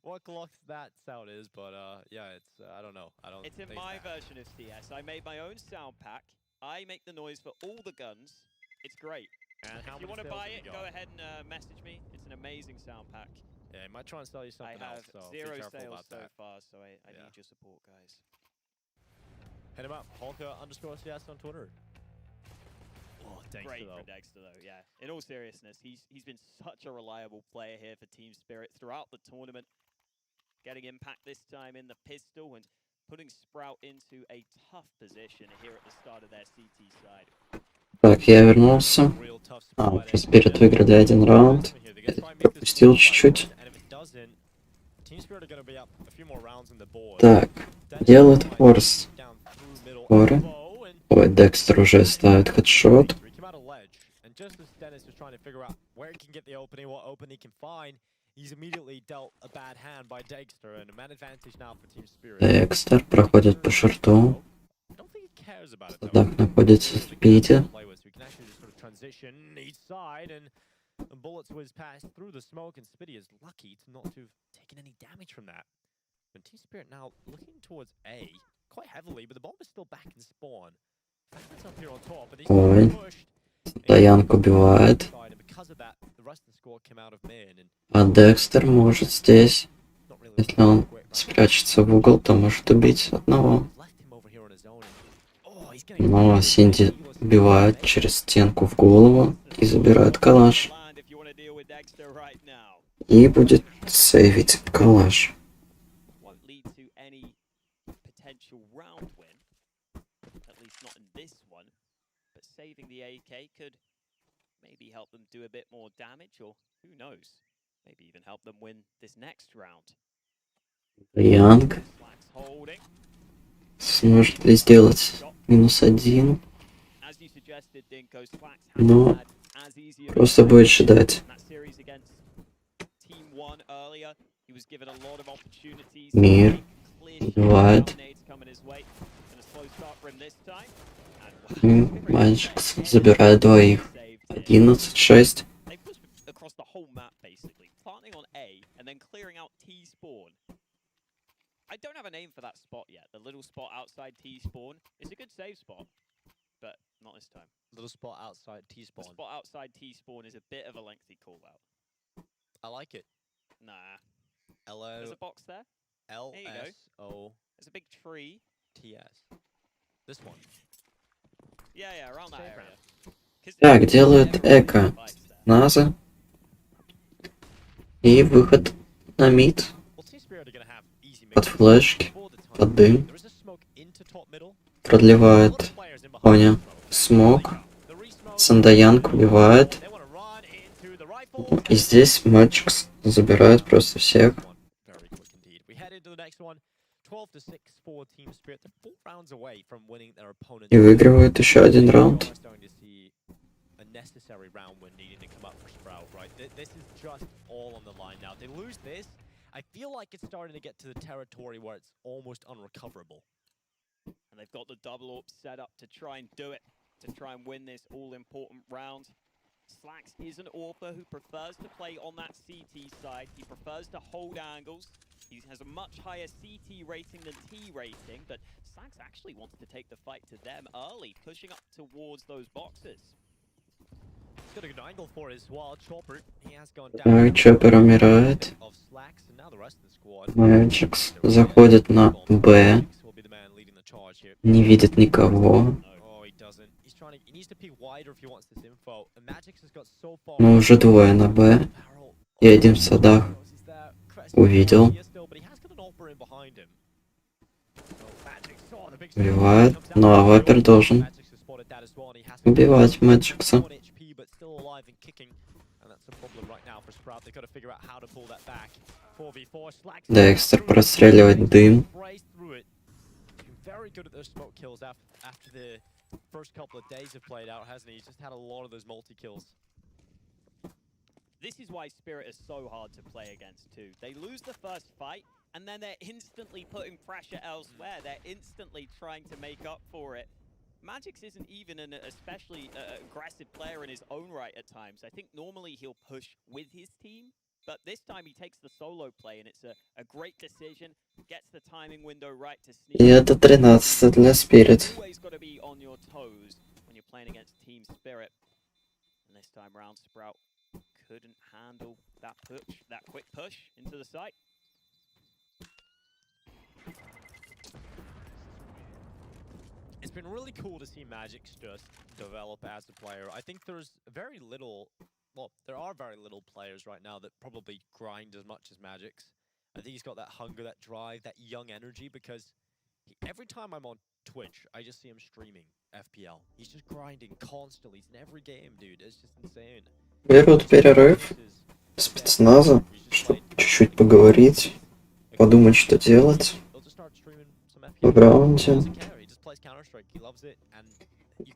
what Glock's that sound is, but yeah, it's I don't know. It's in think my that. version of CS. I made my own sound pack. I make the noise for all the guns. It's great. And how If you many want to sales buy have it, you go got? ahead and message me. It's an amazing sound pack. Yeah, he might try and sell you I something have else, so be 0 careful sales about so that. far, so I Yeah. need your support, guys. Hit him up, Hulka_CS on Twitter. Oh, Dexter, Great though. for Dexter, though, yeah. In all seriousness, he's been such a reliable player here for Team Spirit throughout the tournament. Getting impact this time in the pistol and putting Sprout into a tough position here at the start of their CT side. Так, я вернулся. Real tough А, spot уже at Спирит the выиграли один раунд. here. They're Я gonna try and make this пропустил one чуть-чуть. and if it doesn't, Team Spirit are gonna be up a few more rounds on the board. Так, Dennis делают tries форс. down through middle Скоро. elbow, and Ой, Декстер уже ставит хедшот. he came out of ledge, and just as Dennis is trying to figure out where he can get the opening, what opening he can find, he's immediately dealt a bad hand by Dexter, and a man advantage now for Team Spirit. Декстер проходит по шорту. I don't think he cares about it, though. Так находится в спиде. Play with, so we can actually just sort of transition each side, and bullets whiz past through the smoke, and Spitty is lucky to not to have taken any damage from that. And Team Spirit now looking towards A quite heavily, but the bomb is still back in spawn. Falcon's up here on top, but he's Ой. pushed. Даянг убивает. And because of that, the rest of the squad came out of main, and А Декстер может здесь, not really если он great round. спрячется в угол, то может убить одного. Left him over here on his own, and oh, he's getting Но Синди убивает через стенку в голову и забирает калаш. Land if you want to deal with Dexter right now. И будет сейвить калаш. Won't lead to any potential round win, at least not in this one. But saving the AK could maybe help them do a bit more damage, or who knows, maybe even help them win this next round. Янг Slacks holding. сможет ли сделать -1? As you suggested, Dinko, Slacks Ну, hasn't had as easy of a просто будет ждать. in that series against Team 1 earlier. He was given a lot of opportunities. Мир. Clear shot, Убивает. nades coming his way. And a slow start for him this time. And wow, Мальчикс забирает двоих. saved here. 11-6. They pushed across the whole map, basically, planting on A and then clearing out T spawn. I don't have a name for that spot yet. The little spot outside T spawn. It's a good save spot, but not this time. little spot outside The T-spawn. spot outside T spawn is a bit of a lengthy call out. I like it. Nah, there's a L-O-L-S-O-T-S. box there. There's a big tree. This one. Yeah, around that Safe area. round. 'Cause Так, there's делают never really эко. fights there. Наза. И выход на мид. Well, Team Spirit are gonna have easy Под mixes флешки. for the time Под being. дым. There is a smoke into top middle. Продлевает. A lot of players in behind Понял. the smoke. Смог. The resmoke. Сандаянг убивает. They wanna run into the rifles. И здесь Мальчикс забирает просто всех. Very quick indeed. We head into the next one. 12-6 for Team Spirit. They're 4 rounds away from winning their opponent's. И выигрывают еще один раунд. We are starting to see a necessary round win needing to come up for Sprout, right? This is just all on the line now. If they lose this, I feel like it's starting to get to the territory where it's almost unrecoverable. And they've got the double AWP set up to try and do it, to try and win this all-important round. Slacks is an AWPer who prefers to play on that CT side. He prefers to hold angles. He has a much higher CT rating than T rating, but Slacks actually wants to take the fight to them early, pushing up towards those boxes. Так, Чоппер умирает. Мэджикс заходит на Б. Не видит никого. Но уже двое на Б. И один в садах. Увидел. Убивает. Ну а Вайпер должен убивать Мэджикса. Декстер простреливает дым. This is why Spirit is so hard to play against too. They lose the first fight, and then they're instantly putting pressure elsewhere. They're instantly trying to make up for it. Magix isn't even an especially aggressive player in his own right at times. I think normally he'll push with his team, but this time he takes the solo play, and it's a great decision. Gets the timing window right to sneak. И это 13 для Spirit. Always got to be on your toes when you're playing against Team Spirit. And this time round, Sprout couldn't handle that push, that quick push into the site. It's been really cool to see Magix just develop as a player. I think there's very little, well, there are very little players right now that probably grind as much as Magix. I think he's got that hunger, that drive, that young energy, because every time I'm on Twitch, I just see him streaming FPL. He's just grinding constantly. He's in every game, dude. It's just insane. Берут перерыв спецназа, чтобы чуть-чуть поговорить, подумать, что делать в раунде.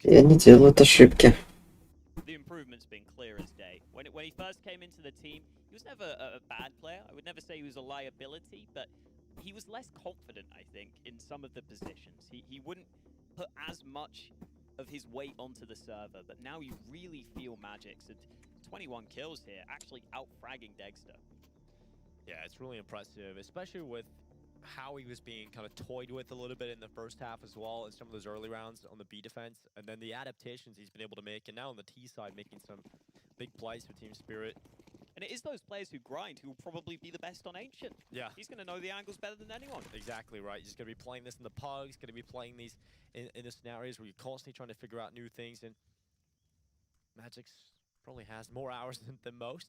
И они делают ошибки. The improvement's been clear as day. When he first came into the team, he was never a bad player. I would never say he was a liability, but he was less confident, I think, in some of the positions. He wouldn't put as much of his weight onto the server, but now you really feel Magix. And 21 kills here, actually out-fragging Dexter. Yeah, it's really impressive, especially with how he was being kind of toyed with a little bit in the first half as well in some of those early rounds on the B defense, and then the adaptations he's been able to make, and now on the T side making some big plays for Team Spirit. And it is those players who grind who will probably be the best on Ancient. Yeah. He's going to know the angles better than anyone. Exactly right. He's going to be playing this in the pugs, going to be playing these in the scenarios where you're constantly trying to figure out new things, and Magix probably has more hours than most.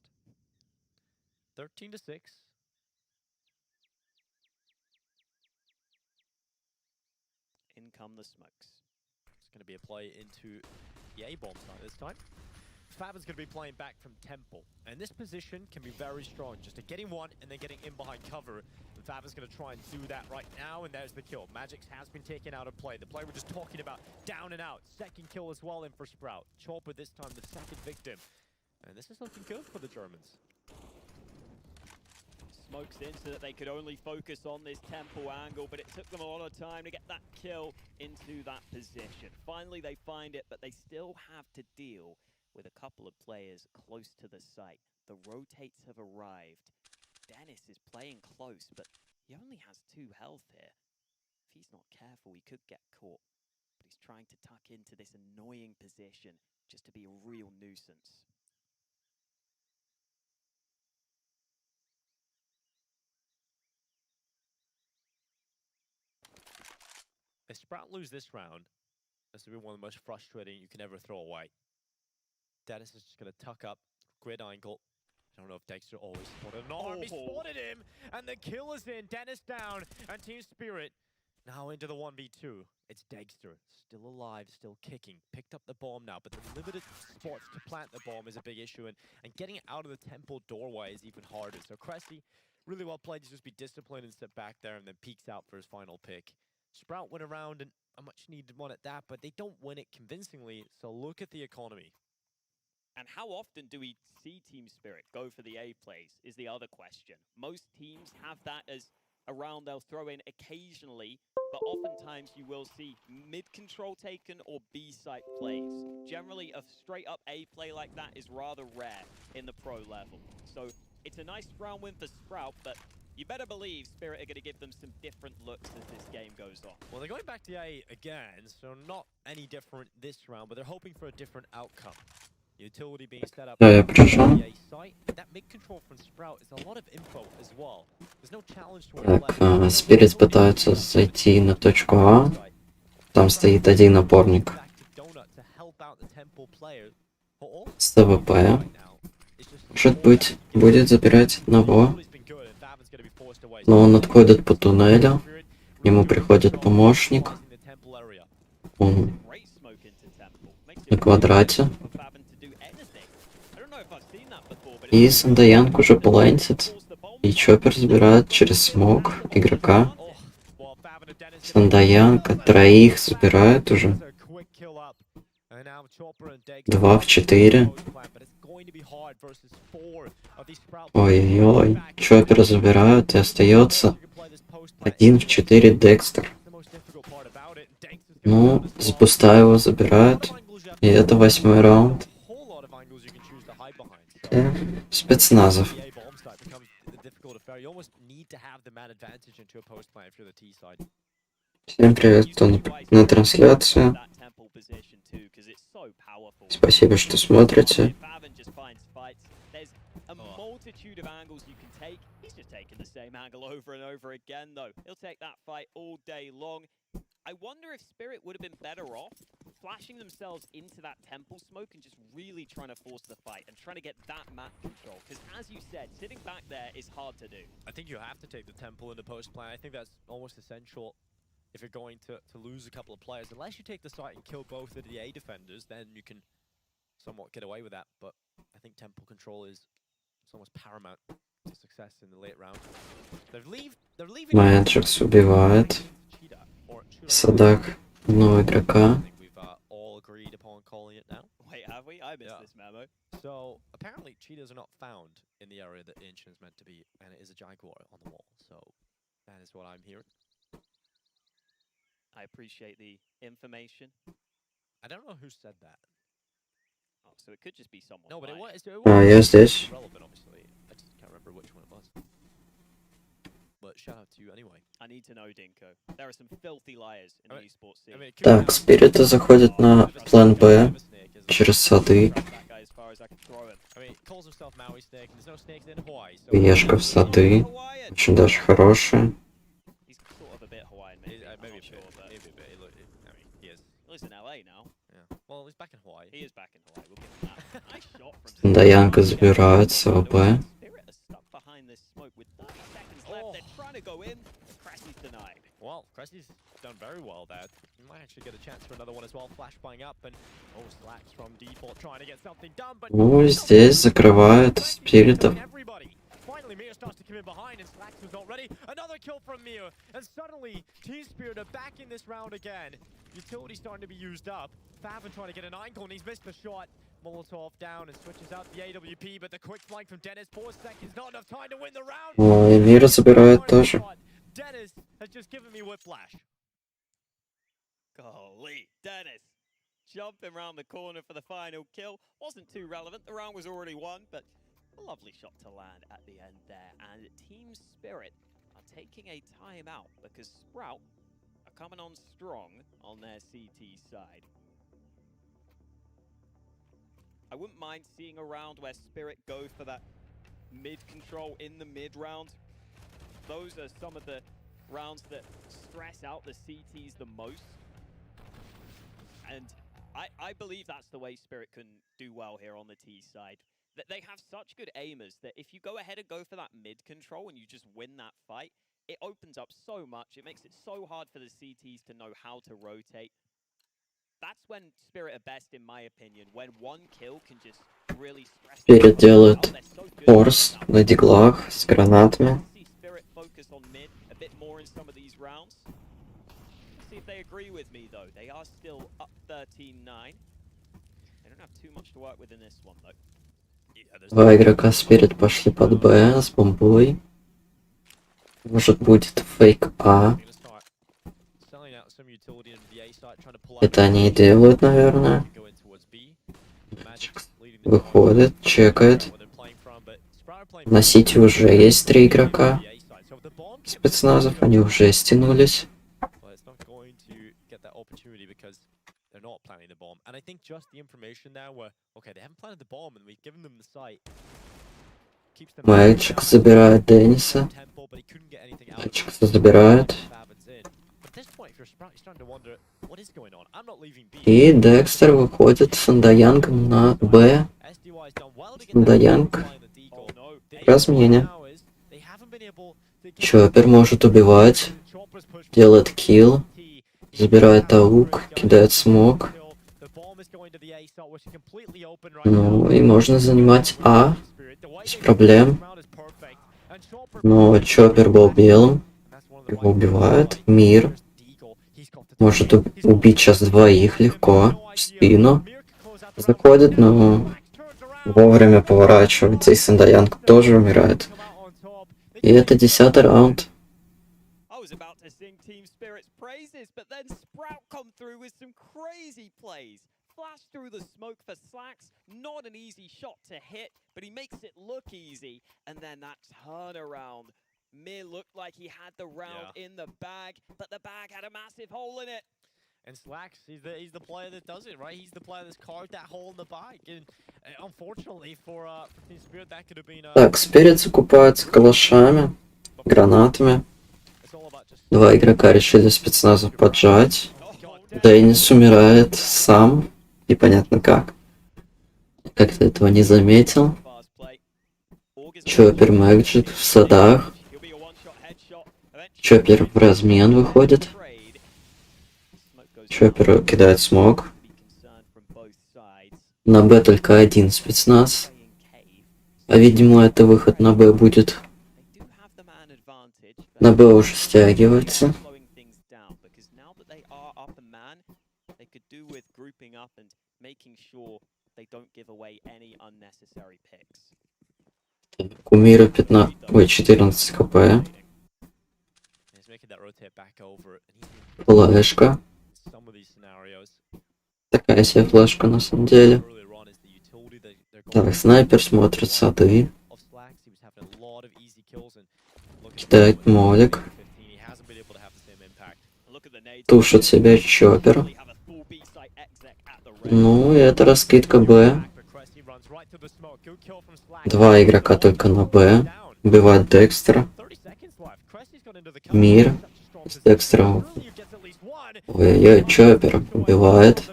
13-6. In come the smokes. It's going to be a play into the A-bomb side this time. Favin's going to be playing back from Temple, and this position can be very strong, just getting one and then getting in behind cover. And Favin's going to try and do that right now, and there's the kill. Magix has been taken out of play. The play we're just talking about, down and out. Second kill as well in for Sprout. Chopper this time, the second victim. And this is looking good for the Germans. Smokes in so that they could only focus on this Temple angle, but it took them a lot of time to get that kill into that position. Finally, they find it, but they still have to deal with a couple of players close to the site. The rotates have arrived. Dennis is playing close, but he only has 2 health here. If he's not careful, he could get caught. But he's trying to tuck into this annoying position just to be a real nuisance. If Sprout lose this round, this will be one of the most frustrating you can ever throw away. Dennis is just going to tuck up, grid angle. I don't know if Dexter always spotted an arm. He spotted him, and the kill is in. Dennis down, and Team Spirit now into the 1v2. It's Dexter, still alive, still kicking. Picked up the bomb now, but the limited spots to plant the bomb is a big issue, and getting it out of the temple doorway is even harder. So Cressy, really well played to just be disciplined and sit back there, and then peeks out for his final pick. Sprout went around, and a much needed one at that, but they don't win it convincingly, so look at the economy. And how often do we see Team Spirit go for the A plays is the other question. Most teams have that as a round they'll throw in occasionally, but oftentimes you will see mid-control taken or B-site plays. Generally, a straight-up A play like that is rather rare in the pro level. So it's a nice round win for Sprout, but you better believe Spirit are going to give them some different looks as this game goes on. Well, they're going back to A again, so not any different this round, but they're hoping for a different outcome. Да, я пришел. Так, Спирит пытаются зайти на точку А. Там стоит один опорник с ТВП. Может быть, будет забирать одного. Но он отходит по туннелю. Ему приходит помощник. Он на квадрате. И Сандаянг уже плентит. И Чоппер забирает через смог игрока. Сандаянка троих забирает уже. 2 в 4. Ой-ой-ой. Чоппера забирают и остается 1 в 4 Декстер. Ну, с буста его забирают. И это 8-й раунд. Спецназов. Всем привет, кто на трансляции. Спасибо, что смотрите. I wonder if Spirit would have been better off flashing themselves into that temple smoke and just really trying to force the fight and trying to get that map control. Because as you said, sitting back there is hard to do. I think you have to take the temple in the post play. I think that's almost essential if you're going to lose a couple of players. Unless you take the site and kill both of the A defenders, then you can somewhat get away with that. But I think temple control is almost paramount to success in the late round. They're leaving. Мэджикс убивает. Садак одного игрока. Wait, have we? I missed this memo. So apparently cheetahs are not found in the area that Ancient is meant to be, and it is a jaguar on the wall. So that is what I'm hearing. I appreciate the information. I don't know who said that. Oh, so it could just be someone. No, but it was. А, я здесь. Relevant, obviously. I just can't remember which one it was. But shout out to you anyway. I need to know, Dinko. There are some filthy liars in the esports scene. Так, Спириты заходят на план Б через сады. Ешка в сады. Очень даже хорошая. Сандаянка забирает СВП. Well, Cressy's done very well there. He might actually get a chance for another one as well. Flash buying up and Slacks from default trying to get something done, but здесь закрывают Спиритов. Finally, Mir starts to come in behind, and Slacks was not ready. Another kill from Mir, and suddenly Team Spirit are back in this round again. Utility starting to be used up. Favin trying to get an ankle, and he's missed the shot. Molotov down and switches out the AWP, but the quick flank from Dennis. 4 seconds, not enough time to win the round. Ой, Мира забирает тоже. Dennis has just given me whiplash. Golly, Dennis jumping around the corner for the final kill. Wasn't too relevant, the round was already won, but a lovely shot to land at the end there. And Team Spirit are taking a timeout because Sprout are coming on strong on their CT side. I wouldn't mind seeing a round where Spirit go for that mid control in the mid round. Those are some of the rounds that stress out the CTs the most. And I believe that's the way Spirit can do well here on the T side. That they have such good aimers that if you go ahead and go for that mid control and you just win that fight, it opens up so much. It makes it so hard for the CTs to know how to rotate. That's when Spirit are best, in my opinion, when one kill can just really stress. Спирит делает форс на диглах с гранатами. Focus on mid a bit more in some of these rounds. See if they agree with me though. They are still up 13-9. They don't have too much to work with in this one though. Два игрока Спирит пошли под Б с бомбой. Может будет фейк А. Это они и делают, наверное. Выходит, чекает. На Сити уже есть 3 игрока. Спецназов, они уже стянулись. they're not planning the bomb. And I think just the information there where, okay, they haven't planted the bomb and we've given them the site. Мальчик забирает Денниса. Мальчик забирает. И Декстер выходит с Андаянгом на Б. Андаянг. Размене. Чоппер может убивать. Делает килл. Забирает аук. Кидает смог. Ну и можно занимать А. Без проблем. Но Чоппер был белым. Его убивают. Мир. Может убить сейчас двоих легко. В спину. Заходит, но вовремя поворачивается. И Сандаянг тоже умирает. И это 10-й раунд. Flash through the smoke for Slacks, not an easy shot to hit, but he makes it look easy, and then that turnaround. Mir looked like he had the round in the bag, but the bag had a massive hole in it. And Slacks, he's the player that does it, right? He's the player that's carved that hole in the bag, and unfortunately for Team Spirit, that could have been. Так, Спирит закупается калашами, гранатами. Два игрока решили спецназу поджать. Деннис умирает сам. Непонятно как. Как-то этого не заметил. Чоппер Мэджик в садах. Чоппер в размен выходит. Чоппер кидает смог. На Б только один спецназ. А видимо это выход на Б будет. На Б уже стягивается. У Мира 14 хп. Флешка. Такая себе флешка на самом деле. Так, снайпер смотрит сады. Кидает молик. Тушит себя Чоппер. Ну, и это раскидка Б. Два игрока только на Б. Убивает Декстера. Мир. С Декстером. Ой-ой-ой, Чоппер убивает.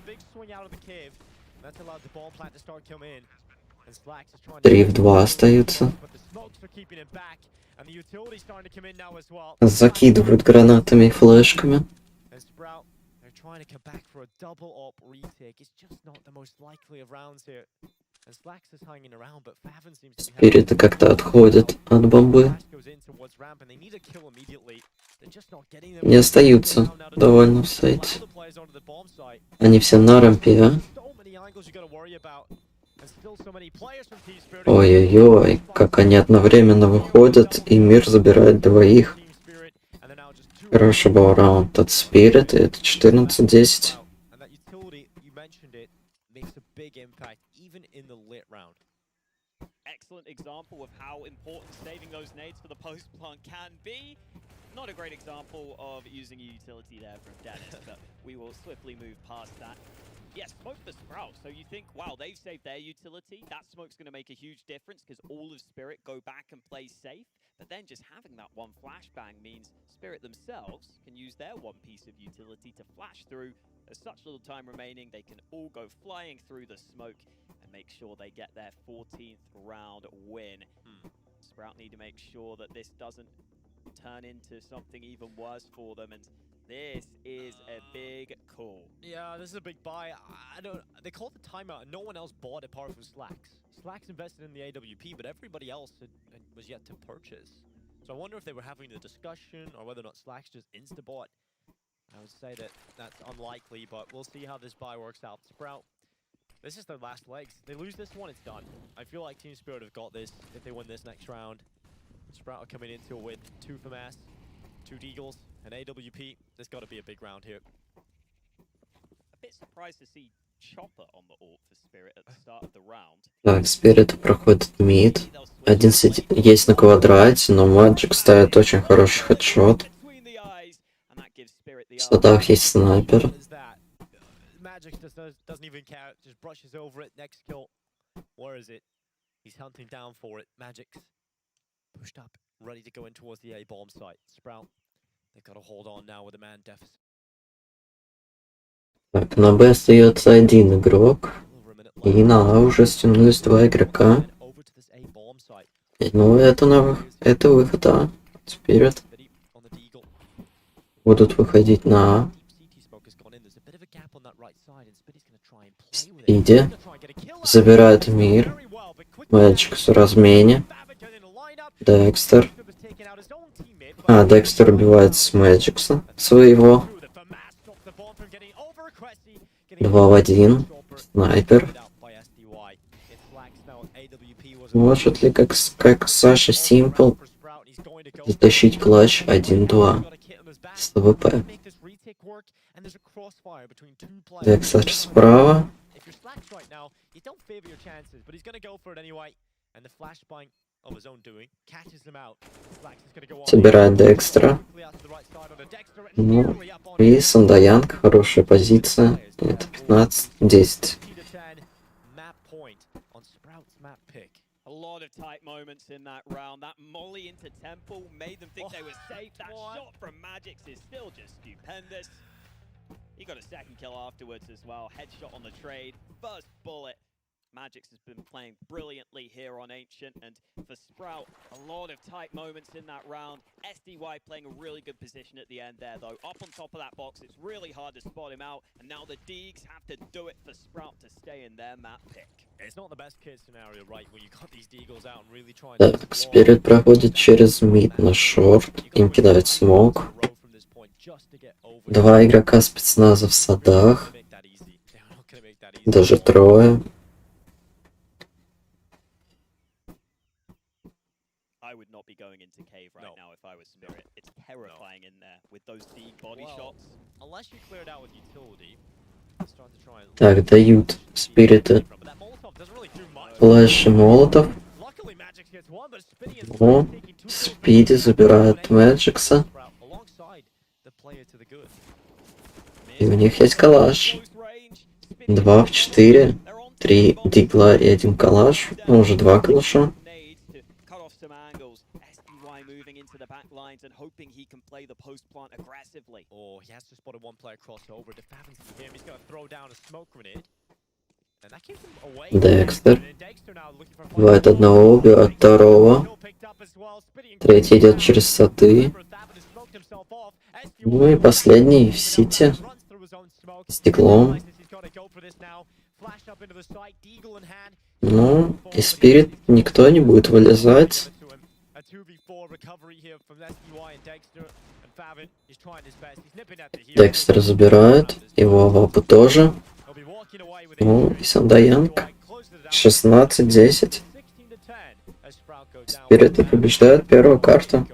3 в 2 остаются. Закидывают гранатами и флешками. Спириты как-то отходят от бомбы. Не остаются довольно в сайте. Они все на рампе, а? Ой-ой-ой, как они одновременно выходят, и Мир забирает двоих. Хороший был раунд от Спирит, и это 14-10. Excellent example of how important saving those nades for the post plant can be. Not a great example of using a utility there from Dennis, but we will swiftly move past that. Yes, smoke the Sprout. So you think, wow, they've saved their utility. That smoke's going to make a huge difference because all of Spirit go back and play safe. But then just having that one flashbang means Spirit themselves can use their one piece of utility to flash through. There's such little time remaining, they can all go flying through the smoke and make sure they get their 14th round win. Sprout need to make sure that this doesn't turn into something even worse for them, and this is a big call. Yeah, this is a big buy. They called the timeout and no one else bought apart from Slacks. Slacks invested in the AWP, but everybody else was yet to purchase. So I wonder if they were having the discussion or whether or not Slacks just insta-bought. I would say that that's unlikely, but we'll see how this buy works out. Sprout, this is their last legs. They lose this one, it's done. I feel like Team Spirit have got this if they win this next round. Sprout are coming into it with 2 FAMAS, 2 Deagles, an AWP. There's got to be a big round here. A bit surprised to see Chopper on the ult for Spirit at the start of the round. Так, Спирит проходит мид. Один есть на квадрате, но Magic ставит очень хороший хедшот. В садах есть снайпер. Magic just doesn't even care. Just brushes over it. Next kill. Where is it? He's hunting down for it. Magic's pushed up, ready to go in towards the A bomb site. Sprout, they've got to hold on now with a man deficit. Так, на Б остается один игрок. И на А уже стянулись два игрока. И, ну, это выход А. Вперед. Будут выходить на А. Спиди. Забирает мир. Мальчик в размене. Декстер. Декстер убивает с Мэджикса своего. 2 в 1. Снайпер. Может ли как Саша Симпл затащить клатч 1-2 с ТВП? Декстер справа. Собирает Декстера. Ну, и Сандаянг, хорошая позиция. Это 15-10. A lot of tight moments in that round. That molly into Temple made them think they were safe. That shot from Magix is still just stupendous. He got a second kill afterwards as well. Headshot on the trade. First bullet. Magix has been playing brilliantly here on Ancient, and for Sprout, a lot of tight moments in that round. SDY playing a really good position at the end there, though. Up on top of that box, it's really hard to spot him out, and now the Deegs have to do it for Sprout to stay in their map pick. It's not the best case scenario, right, when you got these Deagles out and really trying to... Так, Спирит проходит через мид на шорт. Им кидает смог. Два игрока спецназа в садах. Даже трое. I would not be going into cave right now if I was Spirit. It's terrifying in there with those deep body shots. Unless you clear it out with utility. Так, дают Спириты флэш и молотов. О, Спиди забирает Мэджикса. И у них есть калаш. 2 в 4. 3 дигла и 1 калаш. Ну, уже 2 калаша. And hoping he can play the post plant aggressively. Oh, he has to spot a one-player crossover. The Favens see him. He's going to throw down a smoke grenade. And that keeps him away. Декстер. 2 одного, убивает второго. Третий идет через сады. Ну и последний в сити. С диглом. Ну, и Спирит никто не будет вылезать. Декстер забирает, его вапу тоже. Ну, и Сандаянг. 16-10. Спириты побеждают первую карту.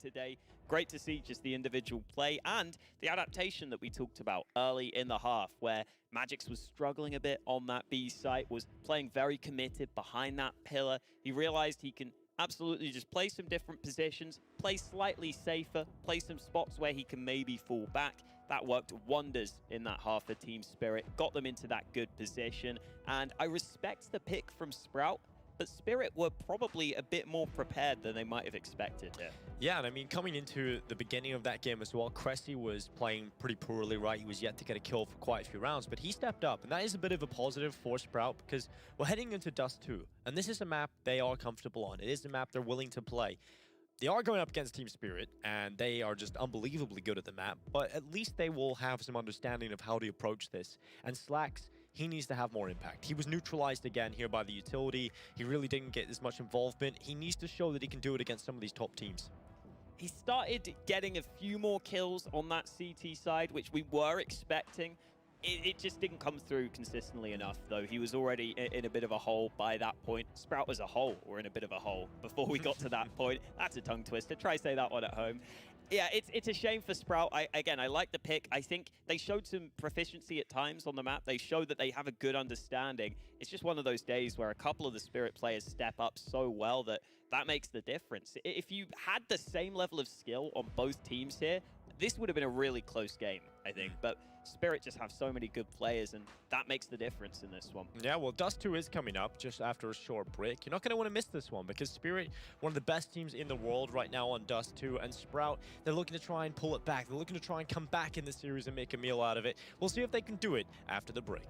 today. Great to see just the individual play and the adaptation that we talked about early in the half, where Magix was struggling a bit on that B site, was playing very committed behind that pillar. He realized he can absolutely just play some different positions, play slightly safer, play some spots where he can maybe fall back. That worked wonders in that half of Team Spirit, got them into that good position, and I respect the pick from Sprout, but Spirit were probably a bit more prepared than they might have expected here. Yeah, and I mean, coming into the beginning of that game as well, Cressy was playing pretty poorly, right? He was yet to get a kill for quite a few rounds, but he stepped up, and that is a bit of a positive for Sprout because we're heading into Dust 2, and this is a map they are comfortable on. It is a map they're willing to play. They are going up against Team Spirit, and they are just unbelievably good at the map, but at least they will have some understanding of how to approach this. And Slacks, he needs to have more impact. He was neutralized again here by the utility. He really didn't get as much involvement. He needs to show that he can do it against some of these top teams. He started getting a few more kills on that CT side, which we were expecting. It just didn't come through consistently enough, though. He was already in a bit of a hole by that point. Sprout as a whole were in a bit of a hole before we got to that point. That's a tongue twister. Try say that one at home. Yeah, it's a shame for Sprout. I like the pick. I think they showed some proficiency at times on the map. They showed that they have a good understanding. It's just one of those days where a couple of the Spirit players step up so well that makes the difference. If you had the same level of skill on both teams here, this would have been a really close game, I think. But Spirit just have so many good players, and that makes the difference in this one. Yeah, well, Dust 2 is coming up just after a short break. You're not going to want to miss this one because Spirit, one of the best teams in the world right now on Dust 2, and Sprout, they're looking to try and pull it back. They're looking to try and come back in the series and make a meal out of it. We'll see if they can do it after the break.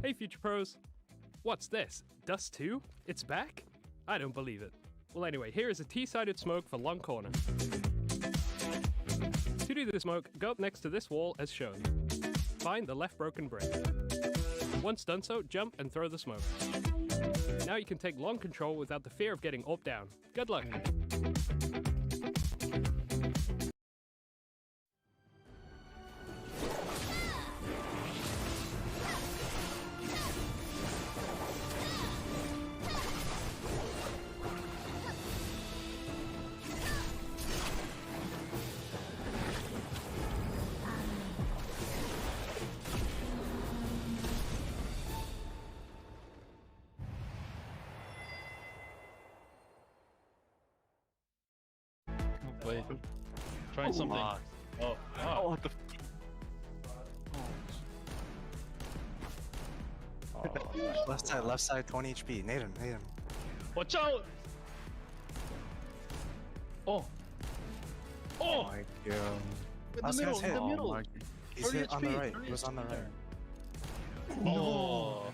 Hey Future Pros! What's this? Dust 2? It's back? I don't believe it. Well anyway, here is a T-sided smoke for long corner. To do the smoke, go up next to this wall as shown. Find the left broken brick. Once done so, jump and throw the smoke. Now you can take long control without the fear of getting up down. Good luck! Wait, trying something. Oh, wow. What the left side, 20 HP. Nade him. Watch out! Oh! Oh! My god. In the middle, He's 30 hit on the HP, right. 30 He was on the HP right. there. Oh!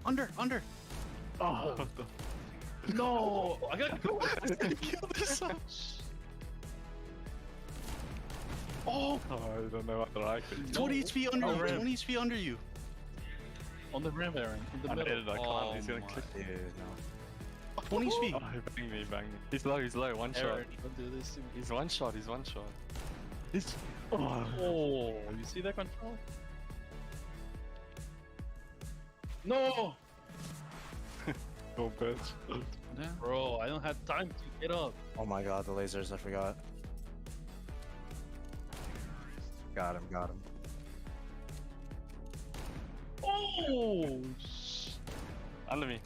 Under! Oh! No! I got Kill this son. Oh! I don't know what I could. 20 HP under you. rim. 20 HP under you. On the rim, Aaron. In the I middle. did it, I can't. He's gonna clip. Dude, no. 20 HP. Oh, he banged me. He's low, one shot. Aaron, don't do this to me. He's one shot, he's one shot. This. Oh, you see that control? No! Go bitch. Yeah. Bro, I don't have time to get up. Oh my god, the lasers, I forgot. Got him, got him. Oh! Under me.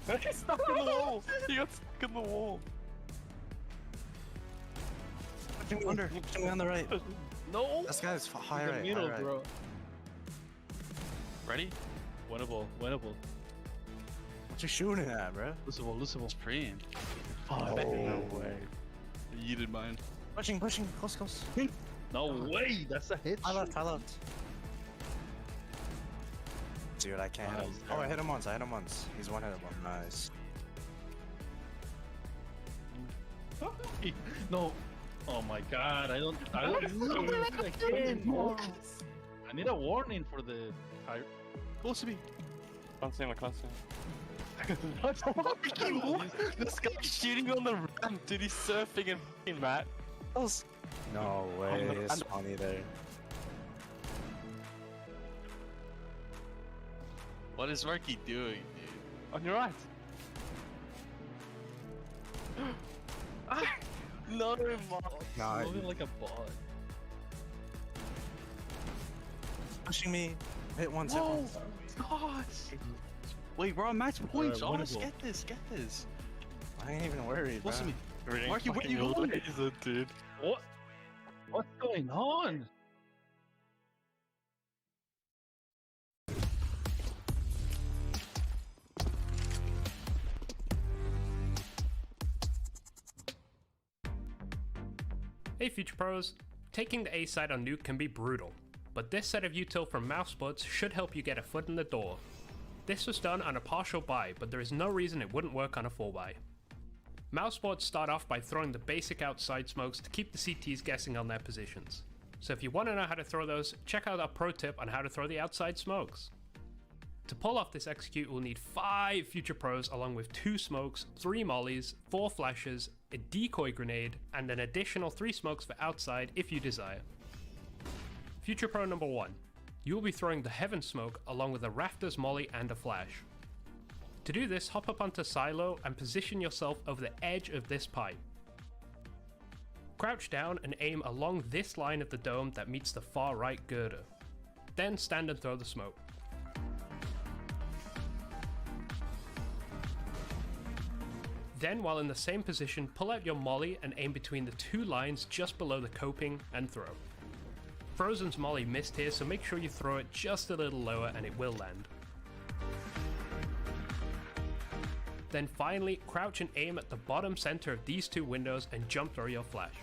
He's stuck in the wall! He got stuck in the wall! Pushing me under, pushing me on the right. No! This guy's high In the right, middle, high right. bro. Ready? Winnable, winnable. What you shooting at, bro? Losable. Stream. Oh, No way. You did mine. Pushing, close, close. No way! That's a hit. I left. Dude, I can't hit him. Oh, I hit him once, He's one hittable. Nice. No. Oh my god, I don't again. I need a warning for the high. Close to me. Can't see him, I can't see him. This guy's shooting on the ramp, dude. He's surfing and f***ing Matt. No way, it's funny there. What is Marky doing, dude? On your right. No, Mark. Nah, Moving like a bot. pushing me. Hit once, Whoa! Gosh! Wait, we're on match points. Oh, let's winnable. get this. I ain't even worried, bro. Close to me. Reading Marky, where fucking you going? laser, dude. What? What's going on? Hey Future Pros, taking the A side on Nuke can be brutal, but this set of util from Mousesports should help you get a foot in the door. This was done on a partial buy, but there is no reason it wouldn't work on a full buy. Mousesports start off by throwing the basic outside smokes to keep the CTs guessing on their positions. So if you want to know how to throw those, check out our pro tip on how to throw the outside smokes. To pull off this execute, we'll need 5 Future Pros along with 2 smokes, 3 mollies, 4 flashes, a decoy grenade, and an additional 3 smokes for outside if you desire. Future Pro number 1. You will be throwing the Heaven Smoke along with a Rafters molly and a flash. To do this, hop up onto Silo and position yourself over the edge of this pipe. Crouch down and aim along this line of the dome that meets the far right girder. Then stand and throw the smoke. Then, while in the same position, pull out your molly and aim between the 2 lines just below the coping and throw. Frozen's molly missed here, so make sure you throw it just a little lower and it will land. Then finally, crouch and aim at the bottom center of these 2 windows and jump throw your flash.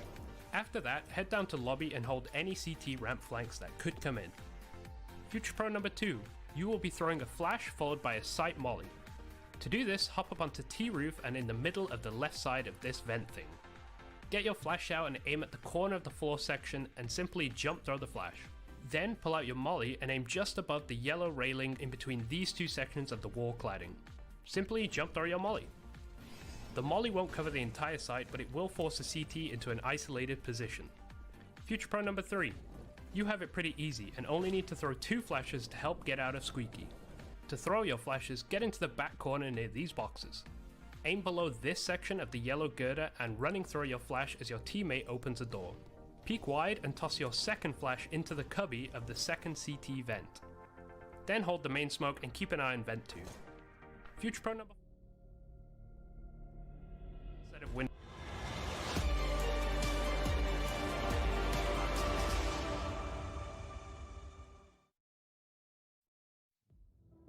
After that, head down to lobby and hold any CT ramp flanks that could come in. Future Pro number 2, you will be throwing a flash followed by a sight molly. To do this, hop up onto T-roof and in the middle of the left side of this vent thing. Get your flash out and aim at the corner of the floor section and simply jump throw the flash. Then pull out your molly and aim just above the yellow railing in between these 2 sections of the wall cladding. Simply jump throw your molly. The molly won't cover the entire site, but it will force the CT into an isolated position. Future Pro number 3. You have it pretty easy and only need to throw 2 flashes to help get out of Squeaky. To throw your flashes, get into the back corner near these boxes. Aim below this section of the yellow girder and running throw your flash as your teammate opens a door. Peek wide and toss your second flash into the cubby of the second CT vent. Then hold the main smoke and keep an eye on vent 2. Future Pro number 4. Set of windows.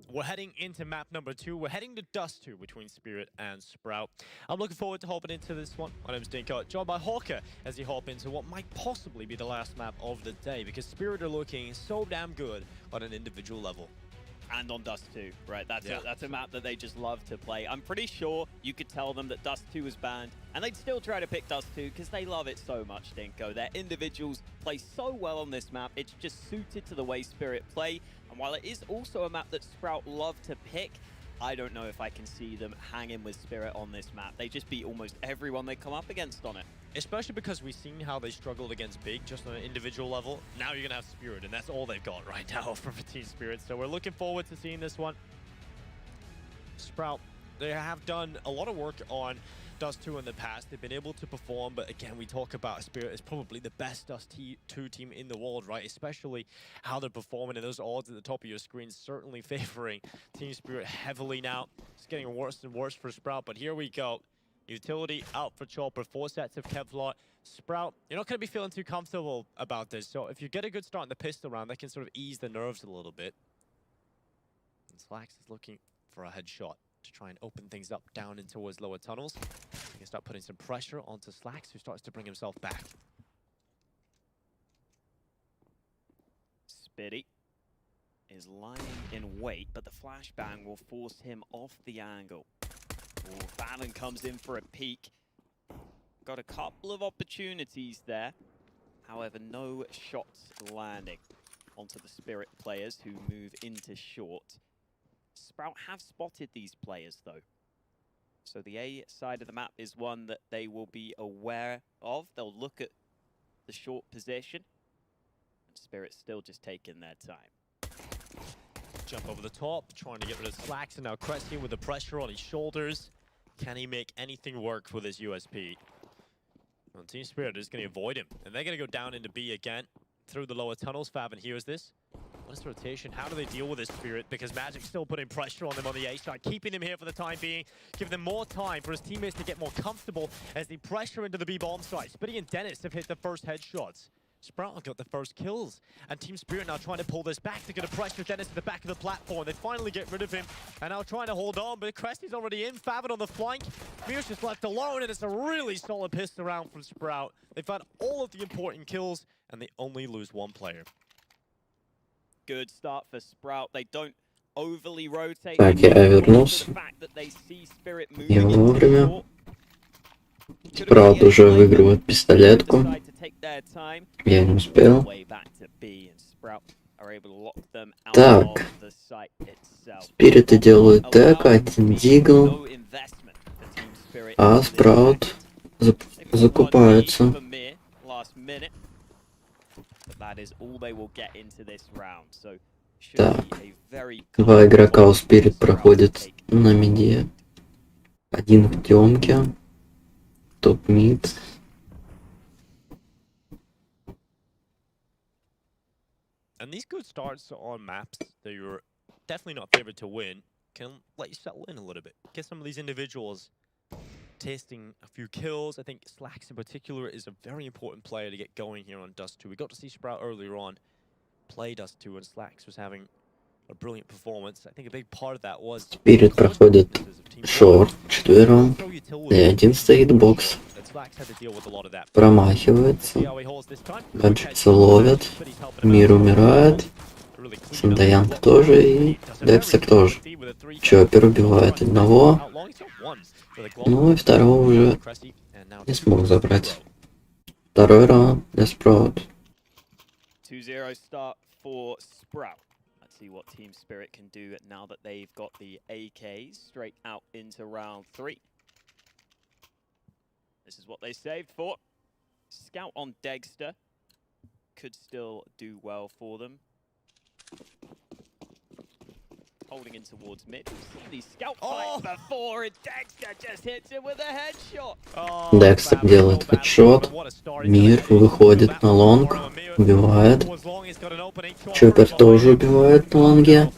We're heading into map number 2. We're heading to Dust 2 between Spirit and Sprout. I'm looking forward to hopping into this one. My name's Dinko, joined by Hawker as he hop into what might possibly be the last map of the day, because Spirit are looking so damn good on an individual level. And on Dust 2, right? That's a map that they just love to play. I'm pretty sure you could tell them that Dust 2 was banned, and they'd still try to pick Dust 2 because they love it so much, Dinko. Their individuals play so well on this map. It's just suited to the way Spirit play. And while it is also a map that Sprout love to pick, I don't know if I can see them hanging with Spirit on this map. They just beat almost everyone they come up against on it. Especially because we've seen how they struggled against Big just on an individual level. Now you're going to have Spirit, and that's all they've got right now from Team Spirit. So we're looking forward to seeing this one. Sprout, they have done a lot of work on Dust 2 in the past. They've been able to perform, but again, we talk about Spirit as probably the best Dust 2 team in the world, right? Especially how they're performing, and those odds at the top of your screen certainly favoring Team Spirit heavily now. It's getting worse and worse for Sprout, but here we go. Utility out for Chopper, 4 sets of Kevlar. Sprout, you're not going to be feeling too comfortable about this, so if you get a good start in the pistol round, that can sort of ease the nerves a little bit. And Slacks is looking for a headshot to try and open things up down in towards lower tunnels. He can start putting some pressure onto Slacks, who starts to bring himself back. Spitty is lying in wait, but the flashbang will force him off the angle. Fallon comes in for a peek. Got a couple of opportunities there. However, no shots landing onto the Spirit players who move into short. Sprout have spotted these players though. So the A side of the map is one that they will be aware of. They'll look at the short position. And Spirit's still just taking their time. Jump over the top, trying to get rid of Slacks, and now Cressy with the pressure on his shoulders. Can he make anything work with his USP? Well, Team Spirit is going to avoid him, and they're going to go down into B again through the lower tunnels. Faven hears this. What is rotation? How do they deal with this Spirit? Because Magic's still putting pressure on them on the A side, keeping him here for the time being, giving them more time for his teammates to get more comfortable as they pressure into the B bomb site. Spitty and Dennis have hit the first headshots. Sprout got the first kills, and Team Spirit now trying to pull this back. They're going to pressure Dennis to the back of the platform. They finally get rid of him, and now trying to hold on, but Cresty's already in. Faven on the flank. Mir's just left alone, and it's a really solid pistol round from Sprout. They've had all of the important kills, and they only lose one player. Good start for Sprout. They don't overly rotate. Так, я вернулся. Не вовремя. Спраут уже выигрывает пистолетку. Я не успел. Так. Спириты делают так, один дигл. А Спраут закупается. Так. Два игрока у Спирит проходят на миде. Один в темке. Топ-мид. And these good starts on maps that you're definitely not favored to win can let you settle in a little bit. Get some of these individuals tasting a few kills. I think Slacks in particular is a very important player to get going here on Dust 2. We got to see Sprout earlier on play Dust 2, and Slacks was having a brilliant performance. I think a big part of that was... Спирит проходит шорт четвером. И один стоит бокс. Промахивается. Гаджетсы ловят. Мир умирает. Сандоянг тоже. И Декстер тоже. Чоппер убивает одного. Ну и второго уже не смог забрать. Второй раунд для Sprout. 2-0 start for Sprout. Let's see what Team Spirit can do now that they've got the AKs straight out into round 3. This is what they saved for. Scout on Dexter could still do well for them. Holding in towards mid. We've seen these scout fights before, and Dexter just hits him with a headshot. Декстер делает хедшот. Мир выходит на лонг. Убивает. Чоппер тоже убивает на лонге.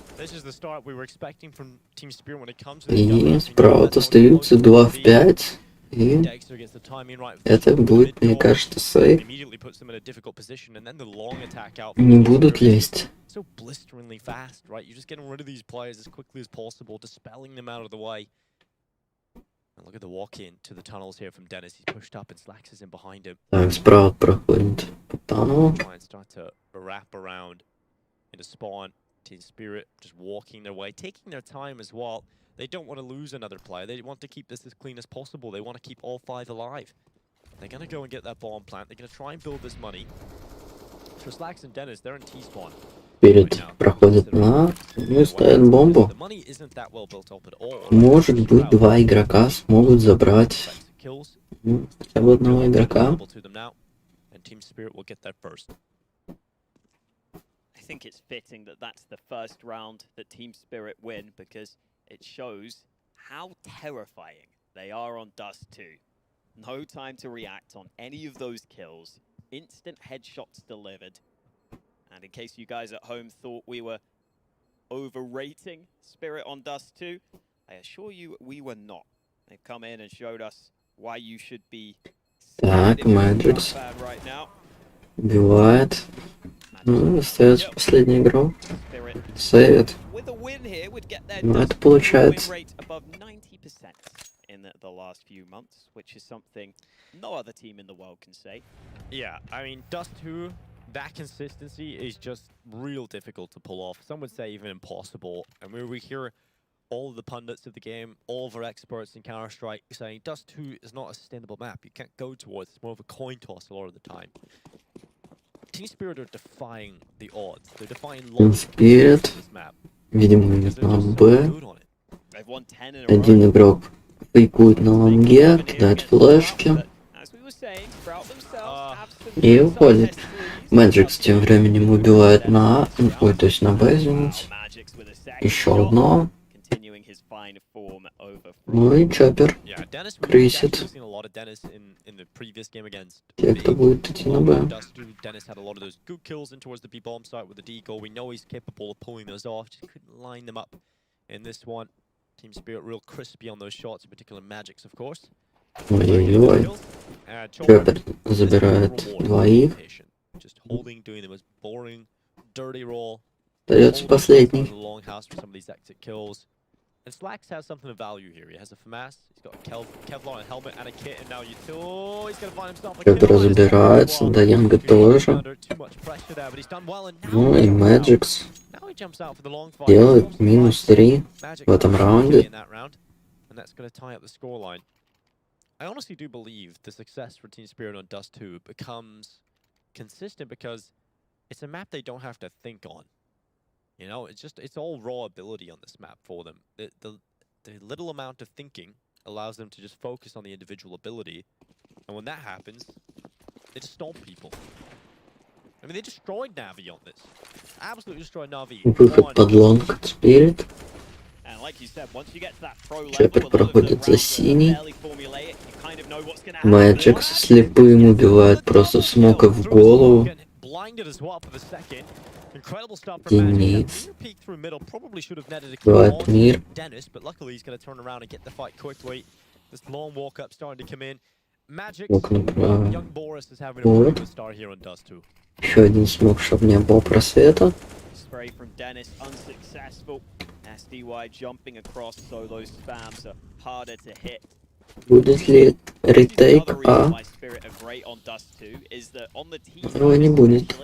И Спраут остаются 2 в 5. И это будет, мне кажется, сейв. Не будут лезть. So blisteringly fast, right? You're just getting rid of these players as quickly as possible, dispelling them out of the way. And look at the walk-in to the tunnels here from Dennis. He's pushed up and Slacks is in behind him. Так, Спраут проходит по туннелу. Try and start to wrap around into spawn. Team Spirit just walking their way, taking their time as well. They don't want to lose another player. They want to keep this as clean as possible. They want to keep all 5 alive. They're going to go and get that bomb plant. They're going to try and build this money. For Slacks and Dennis, they're in T-spawn. Spirit проходит на... Ну и ставит бомбу. Может быть, 2 игрока смогут забрать хотя бы одного игрока. I think it's fitting that that's the first round that Team Spirit win because it shows how terrifying they are on Dust 2. No time to react on any of those kills. Instant headshots delivered. And in case you guys at home thought we were overrating Spirit on Dust 2, I assure you we were not. They've come in and showed us why you should be Так, Magix fan right now. убивает. Ну, остается последний игрок. Сейвит. Ну, это получается. In the last few months, which is something no other team in the world can say. Yeah, I mean, Dust 2, that consistency is just real difficult to pull off. Some would say even impossible. And we hear all of the pundits of the game, all of our experts in Counter-Strike saying Dust 2 is not a sustainable map. You can't go towards it. It's more of a coin toss a lot of the time. Team Spirit are defying the odds. They're defying logic in this map. Видимо, на Б. Один игрок фейкует на лонге, кидает флешки. И уходит. Magix тем временем убивает на А. Ой, то есть на Б, извините. Еще одно. Ну и Чоппер крысит. Те, кто будет идти на Б. Team Spirit real crispy on those shots, in particular Magix, of course. Ой-ой-ой. Чоппер забирает двоих. Just holding, doing the most boring, dirty roll. Остается последний. And Slacks has something of value here. He has a FAMAS, he's got a Kevlar and helmet and a kit, and now he's gonna find himself a Чоппер забирается, Даянга тоже. Ну и Magix делает -3 в этом раунде. I honestly do believe the success for Team Spirit on Dust 2 becomes consistent because it's a map they don't have to think on. You know, it's all raw ability on this map for them. The little amount of thinking allows them to just focus on the individual ability, and when that happens, they just stomp people. I mean, they destroyed Navi on this. Absolutely destroyed Navi. Выход под лонг от Spirit. Чоппер проходит за синий. Magix слепым убивает просто смока в голову. Денис. Убивает мир. Окна право. Еще один смог, чтобы не было просвета. Будет ли ретейк А? Его не будет.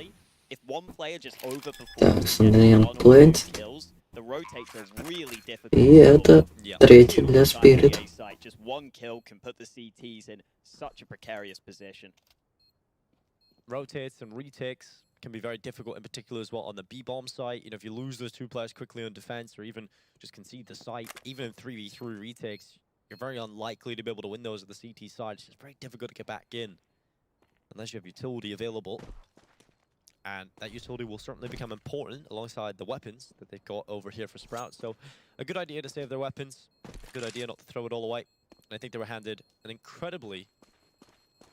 Так, Сандриян плейнс. И это третий для Spirit. Rotates and retakes can be very difficult, in particular as well on the B-bomb site. You know, if you lose those two players quickly on defense, or even just concede the site, even in 3v3 retakes, you're very unlikely to be able to win those at the CT side. It's just very difficult to get back in, unless you have utility available. And that utility will certainly become important alongside the weapons that they've got over here for Sprout. So a good idea to save their weapons, a good idea not to throw it all away. And I think they were handed an incredibly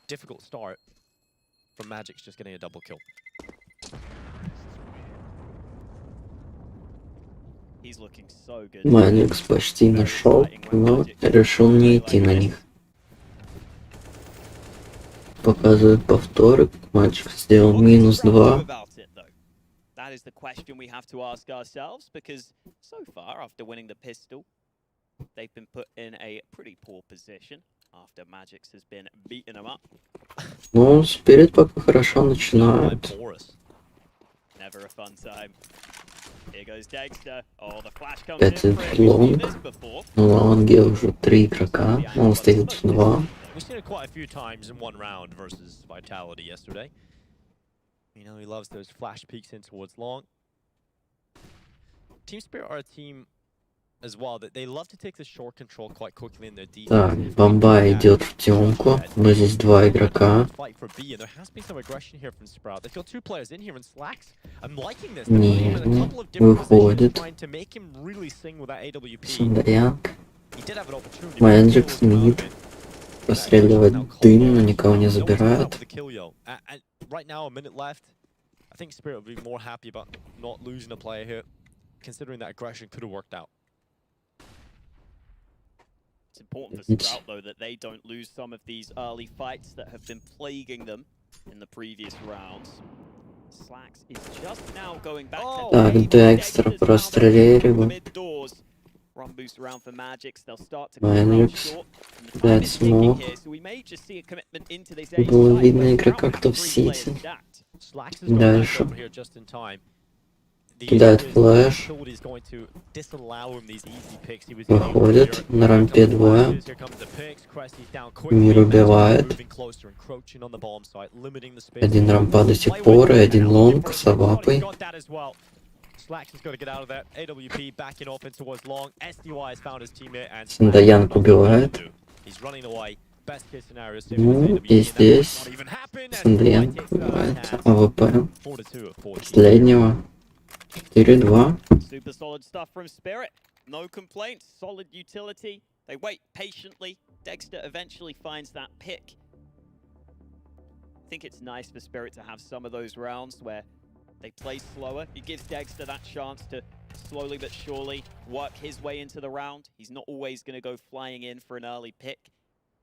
difficult start from Magix just getting a double kill. Magix почти нашел, но решил не идти на них. Показывает повторы. Magix сделал -2. That is the question we have to ask ourselves, because so far, after winning the pistol, they've been put in a pretty poor position after Magix has been beating them up. Ну, Spirit пока хорошо начинает. Never a fun time. Here goes Dexter. Oh, the flash comes in. Лонг. На лонге уже 3 игрока. Он остается 2. We've seen it quite a few times in one round versus Vitality yesterday. You know, he loves those flash peeks in towards long. Team Spirit are a team as well that they love to take the short control quite quickly in their defense. Так, бомба идет в темку. Но здесь два игрока. Нет, выходит. Сандаянг. Мэджикс, мид. Простреливает дым, но никого не забирает. I think Spirit would be more happy about not losing a player here, considering that aggression could have worked out. It's important for Sprout, though, that they don't lose some of these early fights that have been plaguing them in the previous rounds. Slacks is just now going back to Так, Dexter простреливает. Run boost around for Magics. They'll start to Magix. Дать смог. Было видно игрока, кто в сити. Дальше. Кидает флэш. Выходит. На рампе двое. Мир убивает. Один рампа до сих пор и один лонг с авапой. Сандаянг убивает. Ну и здесь Сандаянг убивает АВП. Последнего. 4-2. Super solid stuff from Spirit. No complaints. Solid utility. They wait patiently. Dexter eventually finds that pick. I think it's nice for Spirit to have some of those rounds where they play slower. It gives Dexter that chance to slowly but surely work his way into the round. He's not always going to go flying in for an early pick.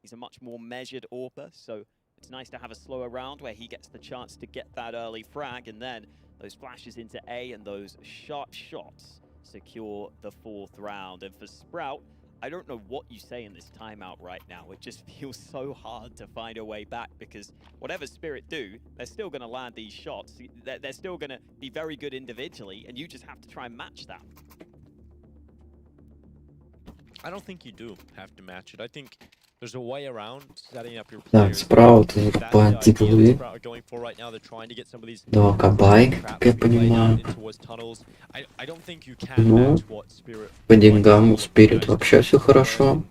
He's a much more measured AWPer, so it's nice to have a slower round where he gets the chance to get that early frag, and then those flashes into A and those sharp shots secure the 4th round. And for Sprout, I don't know what you say in this timeout right now. It just feels so hard to find a way back, because whatever Spirit do, they're still going to land these shots. They're still going to be very good individually, and you just have to try and match that. I don't think you do have to match it. I think there's a way around setting up your Так, Спраут закупает диглы. 2 кабай, как я понимаю. Ну, по деньгам у Спирит вообще все хорошо.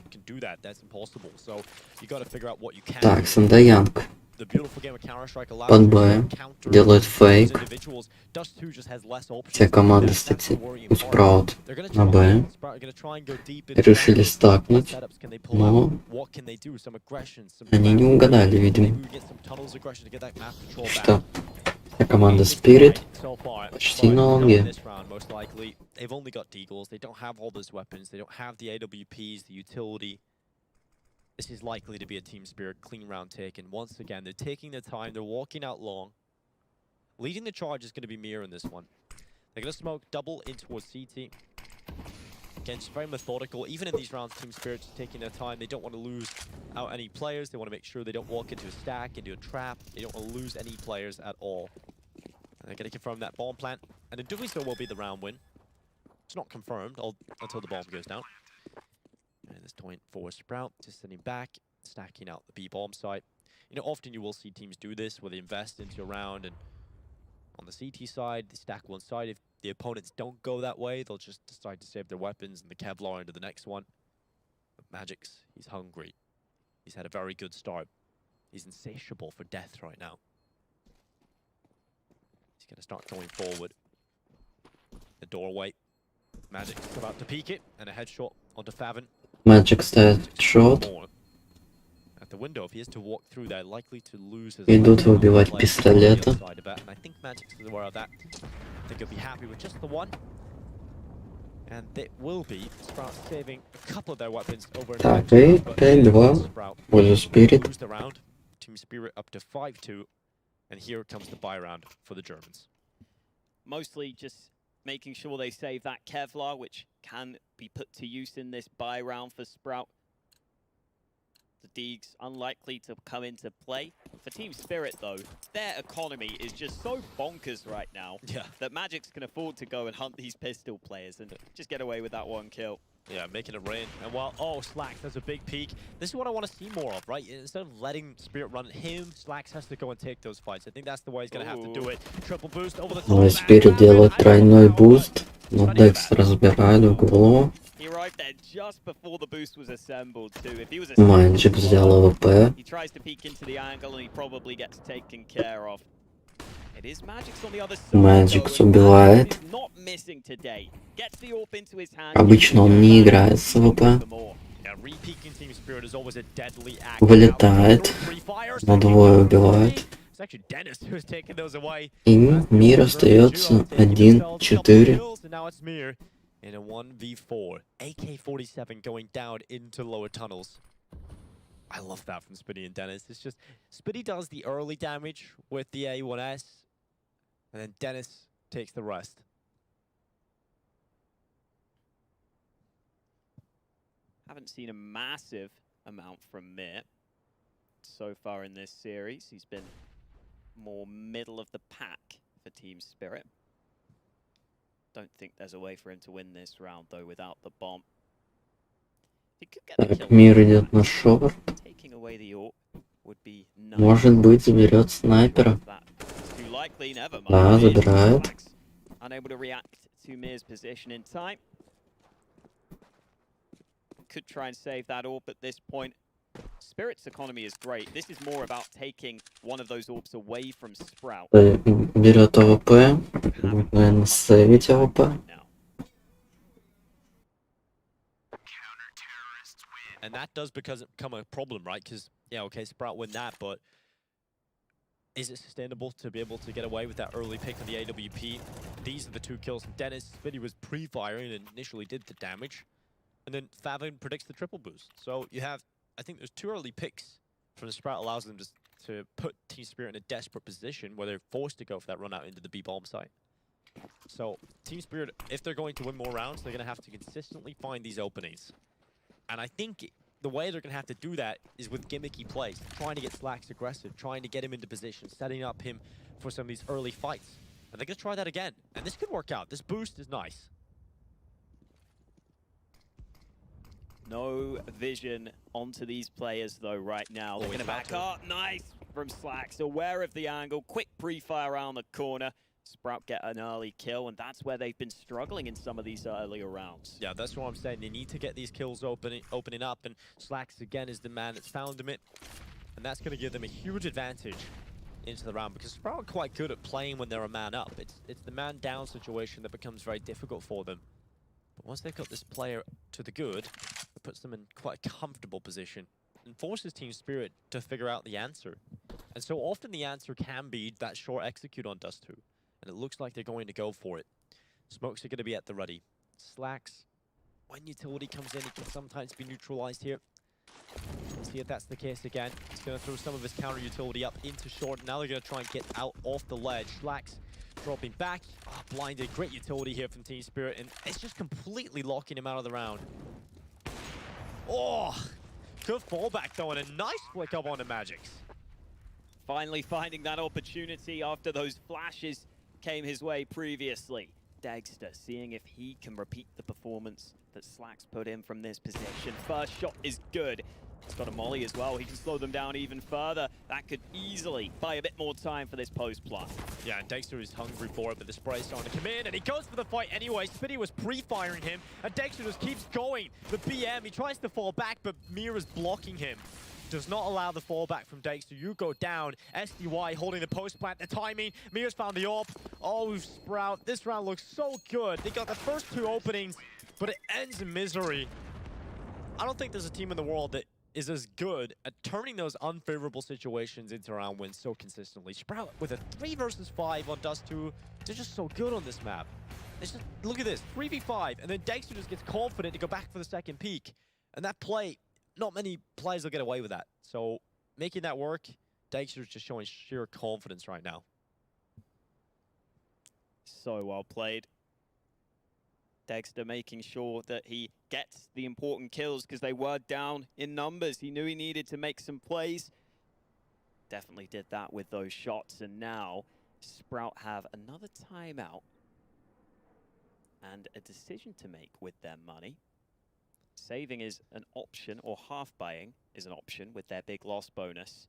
Так, Сандаянг. Под Б. Делает фейк. Вся команда, кстати, у Спраут на Б. Решили стакнуть. Но они не угадали, видимо. Что вся команда Spirit почти на лонге. This is likely to be a Team Spirit clean round taken. Once again, they're taking their time, they're walking out long. Leading the charge is going to be Mir in this one. They're going to smoke double in towards CT. Again, just very methodical. Even in these rounds, Team Spirit's taking their time. They don't want to lose out any players. They want to make sure they don't walk into a stack, into a trap. They don't want to lose any players at all. And they're going to confirm that bomb plant. And in doing so will be the round win. It's not confirmed until the bomb goes down. And this point for Sprout, just sitting back, stacking out the B-bomb site. You know, often you will see teams do this, where they invest into a round, and on the CT side, they stack one side. If the opponents don't go that way, they'll just decide to save their weapons and the Kevlar into the next one. But Magix, he's hungry. He's had a very good start. He's insatiable for death right now. He's going to start going forward. The doorway. Magix about to peek it, and a headshot onto Favin. Magic ставит шот. Идут выбивать пистолеты. Так, и 5-2 в пользу Spirit. Mostly just making sure they save that Kevlar, which can be put to use in this buy round for Sprout. The Deegs unlikely to come into play. For Team Spirit, though, their economy is just so bonkers right now that Magix can afford to go and hunt these pistol players and just get away with that one kill. Yeah, making it rain. And while, Slacks has a big peek. This is what I want to see more of, right? Instead of letting Spirit run at him, Slacks has to go and take those fights. I think that's the way he's going to have to do it. Triple boost over the top. Spirit делает тройной буст. Ну, Декстера забирает в голову. He arrived there just before the boost was assembled too. If he was a Мальчик взял АВП. he tries to peek into the angle and he probably gets taken care of. It is Magic's on the other side. Magic's убивает. He's not missing today. Gets the AWP into his hand. Обычно он не играет с АВП. Вылетает. На двое убивает. И мир остается 1-4. In a 1v4, AK-47 going down into lower tunnels. I love that from Spitty and Dennis. It's just, Spitty does the early damage with the A1S, and then Dennis takes the rest. Haven't seen a massive amount from Mir so far in this series. He's been more middle of the pack for Team Spirit. Don't think there's a way for him to win this round though without the bomb. He could get the Так, kill Мир идет на шорт. taking away the AWP would be nice. Может быть, заберет снайпера. That's too likely, never mind. Да, забирает. Unable to react to Mir's position in time. Could try and save that AWP at this point. Spirit's economy is great. This is more about taking one of those AWPs away from Sprout. Берет АВП. Будет, наверное, сейвить АВП. And that does become a problem, right? Because, yeah, okay, Sprout win that, but is it sustainable to be able to get away with that early pick on the AWP? These are the two kills. Dennis, Spitty was pre-firing and initially did the damage. And then Favin predicts the triple boost. So you have, I think there's two early picks from the Sprout, allows them to put Team Spirit in a desperate position where they're forced to go for that run out into the B-bomb site. So Team Spirit, if they're going to win more rounds, they're going to have to consistently find these openings. And I think the way they're going to have to do that is with gimmicky plays, trying to get Slacks aggressive, trying to get him into position, setting up him for some of these early fights. And they're going to try that again. And this could work out. This boost is nice. No vision onto these players though right now. They're going to back up. Nice from Slacks. Aware of the angle. Quick pre-fire around the corner. Sprout get an early kill, and that's where they've been struggling in some of these earlier rounds. Yeah, that's what I'm saying. They need to get these kills opening up, and Slacks again is the man that's found them it. And that's going to give them a huge advantage into the round, because Sprout are quite good at playing when they're a man up. It's the man down situation that becomes very difficult for them. But once they've got this player to the good, it puts them in quite a comfortable position and forces Team Spirit to figure out the answer. And so often the answer can be that short execute on Dust 2. And it looks like they're going to go for it. Smokes are going to be at the ready. Slacks, when utility comes in, it can sometimes be neutralized here. Let's see if that's the case again. He's going to throw some of his counter utility up into short. Now they're going to try and get out off the ledge. Slacks dropping back. Oh, blinded. Great utility here from Team Spirit. And it's just completely locking him out of the round. Oh, good fallback though. And a nice flick up on the Magics. Finally finding that opportunity after those flashes came his way previously. Dagster seeing if he can repeat the performance that Slacks put in from this position. First shot is good. He's got a molly as well. He can slow them down even further. That could easily buy a bit more time for this post plant. Yeah, and Dexter is hungry for it, but the spray's starting to come in, and he goes for the fight anyway. Spitty was pre-firing him, and Dexter just keeps going. The BM, he tries to fall back, but Mir is blocking him. Does not allow the fallback from Dexter. You go down. SDY holding the post plant. The timing. Mir's found the AWP. Oh, Sprout. This round looks so good. They got the first two openings, but it ends in misery. I don't think there's a team in the world that is as good at turning those unfavorable situations into round wins so consistently. Sprout with a 3 versus 5 on Dust 2. They're just so good on this map. It's just, look at this. 3v5, and then Dexter just gets confident to go back for the second peak. And that play, not many players will get away with that. So making that work, Dexter's just showing sheer confidence right now. So well played. Dexter making sure that he gets the important kills because they were down in numbers. He knew he needed to make some plays. Definitely did that with those shots. And now Sprout have another timeout and a decision to make with their money. Saving is an option, or half buying is an option with their big loss bonus.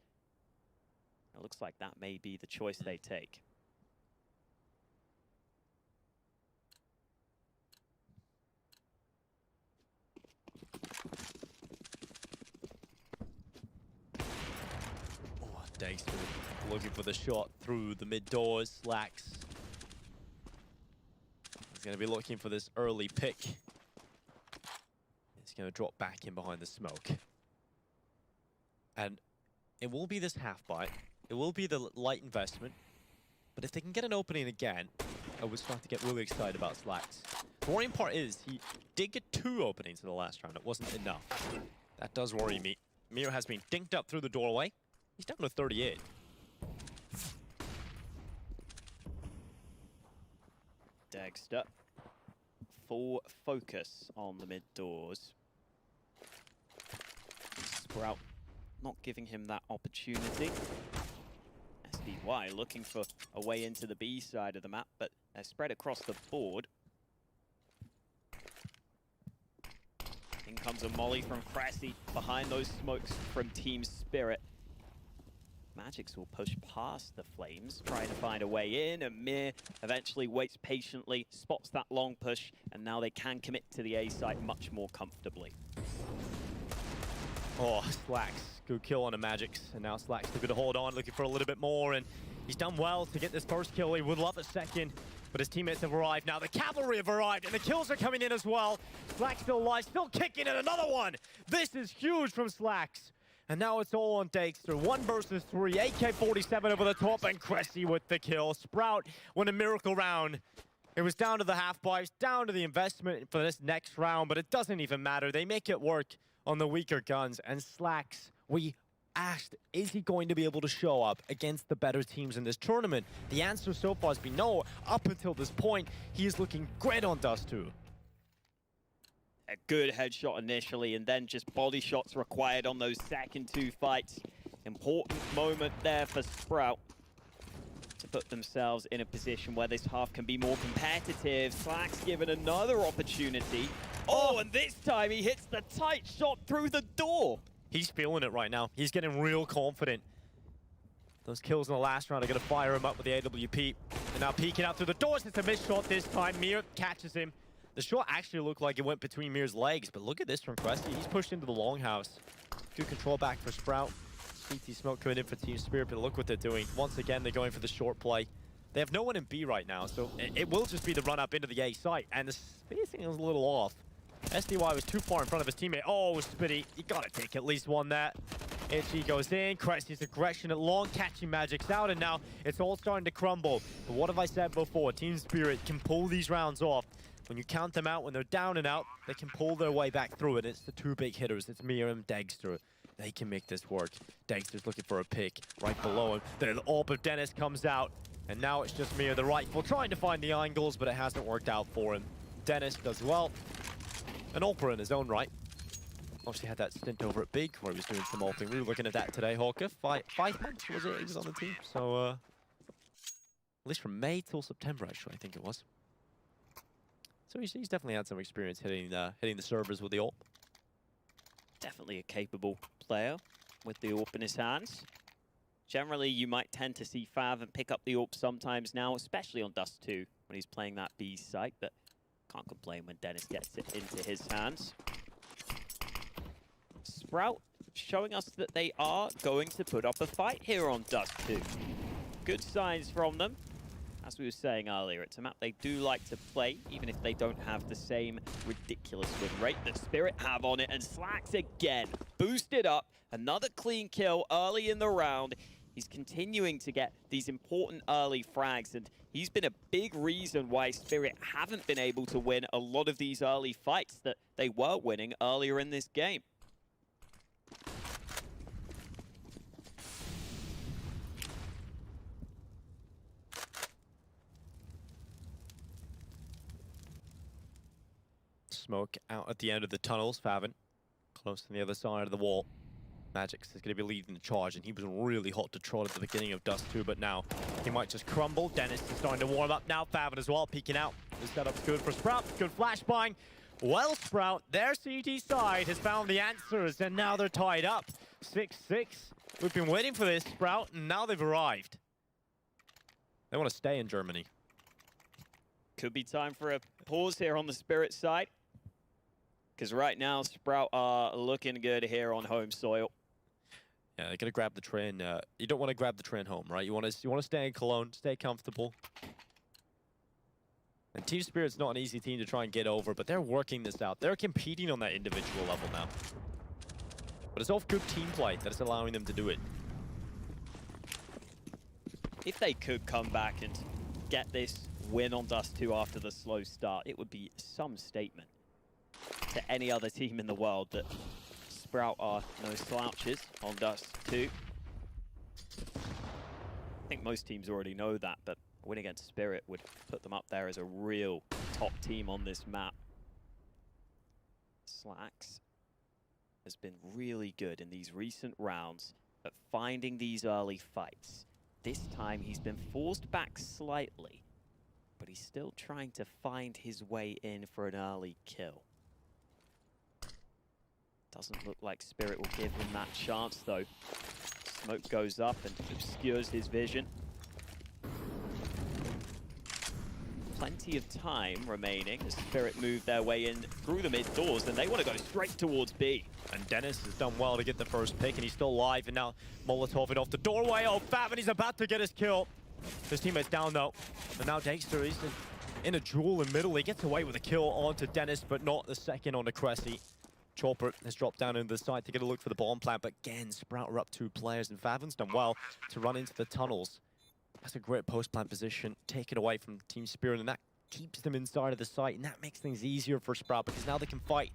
It looks like that may be the choice they take. Oh, Dexter looking for the shot through the mid doors. Slacks. He's going to be looking for this early pick. He's going to drop back in behind the smoke. And it will be this half bite. It will be the light investment. But if they can get an opening again, I would start to get really excited about Slacks. The worrying part is he did get 2 openings in the last round. It wasn't enough. That does worry me. Mir has been dinked up through the doorway. He's down to 38. Dexter, full focus on the mid doors. Sprout not giving him that opportunity. SDY looking for a way into the B side of the map, but they're spread across the board. In comes a molly from Cressy behind those smokes from Team Spirit. Magics will push past the Flames, trying to find a way in, and Mir eventually waits patiently, spots that long push, and now they can commit to the A site much more comfortably. Oh, Slacks, good kill on a Magics, and now Slacks looking to hold on, looking for a little bit more, and he's done well to get this first kill. He would love a second, but his teammates have arrived now. The cavalry have arrived, and the kills are coming in as well. Slacks still alive, still kicking, and another one! This is huge from Slacks. And now it's all on Dexter. 1 versus 3. AK-47 over the top, and Cressy with the kill. Sprout won a miracle round. It was down to the half buys, down to the investment for this next round, but it doesn't even matter. They make it work on the weaker guns. And Slacks, we asked, is he going to be able to show up against the better teams in this tournament? The answer so far has been no. Up until this point, he is looking great on Dust 2. A good headshot initially, and then just body shots required on those second 2 fights. Important moment there for Sprout to put themselves in a position where this half can be more competitive. Slacks given another opportunity. Oh, and this time he hits the tight shot through the door. He's feeling it right now. He's getting real confident. Those kills in the last round are going to fire him up with the AWP. And now peeking out through the doors. It's a missed shot this time. Mir catches him. The shot actually looked like it went between Mir's legs, but look at this from Cressy. He's pushed into the longhouse. Good control back for Sprout. CT smoke coming in for Team Spirit, but look what they're doing. Once again, they're going for the short play. They have no one in B right now, so it will just be the run up into the A site, and the spacing is a little off. SDY was too far in front of his teammate. Oh, Spitty, you gotta take at least one that. Itchy goes in, Cressy's aggression at long, catching Magics out, and now it's all starting to crumble. But what have I said before? Team Spirit can pull these rounds off. When you count them out, when they're down and out, they can pull their way back through it. It's the 2 big hitters. It's Mir and Dexter. They can make this work. Dexter's looking for a pick right below him. The AWP of Dennis comes out, and now it's just Mir, the rifle, trying to find the angles, but it hasn't worked out for him. Dennis does well. An AWPer in his own right. Obviously had that stint over at Big, where he was doing some AWPing. We were looking at that today, Hawker. 5 months, was it? He was on the team. So, at least from May till September, actually, I think it was. So he's definitely had some experience hitting the servers with the AWP. Definitely a capable player with the AWP in his hands. Generally, you might tend to see Fav and pick up the AWP sometimes now, especially on Dust 2 when he's playing that B site, but can't complain when Dennis gets it into his hands. Sprout showing us that they are going to put up a fight here on Dust 2. Good signs from them. As we were saying earlier, it's a map they do like to play, even if they don't have the same ridiculous win rate the Spirit have on it. And Slacks again, boosted up, another clean kill early in the round. He's continuing to get these important early frags, and he's been a big reason why Spirit haven't been able to win a lot of these early fights that they were winning earlier in this game. Smoke out at the end of the tunnels. Favin close to the other side of the wall. Magics is going to be leading the charge, and he was really hot to trot at the beginning of Dust 2, but now he might just crumble. Dennis is starting to warm up now. Favin as well, peeking out. The setup's good for Sprout. Good flash buying. Well, Sprout, their CT side has found the answers, and now they're tied up. 6-6. We've been waiting for this, Sprout, and now they've arrived. They want to stay in Germany. Could be time for a pause here on the Spirit side. Because right now, Sprout are looking good here on home soil. Yeah, they're gonna grab the train. You don't want to grab the train home, right? You want to stay in Cologne, stay comfortable. And Team Spirit's not an easy team to try and get over, but they're working this out. They're competing on that individual level now. But it's all good team play that is allowing them to do it. If they could come back and get this win on Dust 2 after the slow start, it would be some statement to any other team in the world that Sprout are no slouches on Dust 2. I think most teams already know that, but a win against Spirit would put them up there as a real top team on this map. Slacks has been really good in these recent rounds at finding these early fights. This time he's been forced back slightly, but he's still trying to find his way in for an early kill. Doesn't look like Spirit will give him that chance though. Smoke goes up and obscures his vision. Plenty of time remaining as Spirit move their way in through the mid doors, and they want to go straight towards B. And Dennis has done well to get the first pick, and he's still alive, and now Molotoving off the doorway. Oh, Fav, and he's about to get his kill. His teammate's down, though. And now Dexter is in a duel in middle. He gets away with a kill onto Dennis, but not the second onto Cressy. Chopper has dropped down into the side to get a look for the bomb plant, but again, Sprout are up 2 players, and Favon's done well to run into the tunnels. That's a great post-plant position, taken away from Team Spirit, and that keeps them inside of the site, and that makes things easier for Sprout, because now they can fight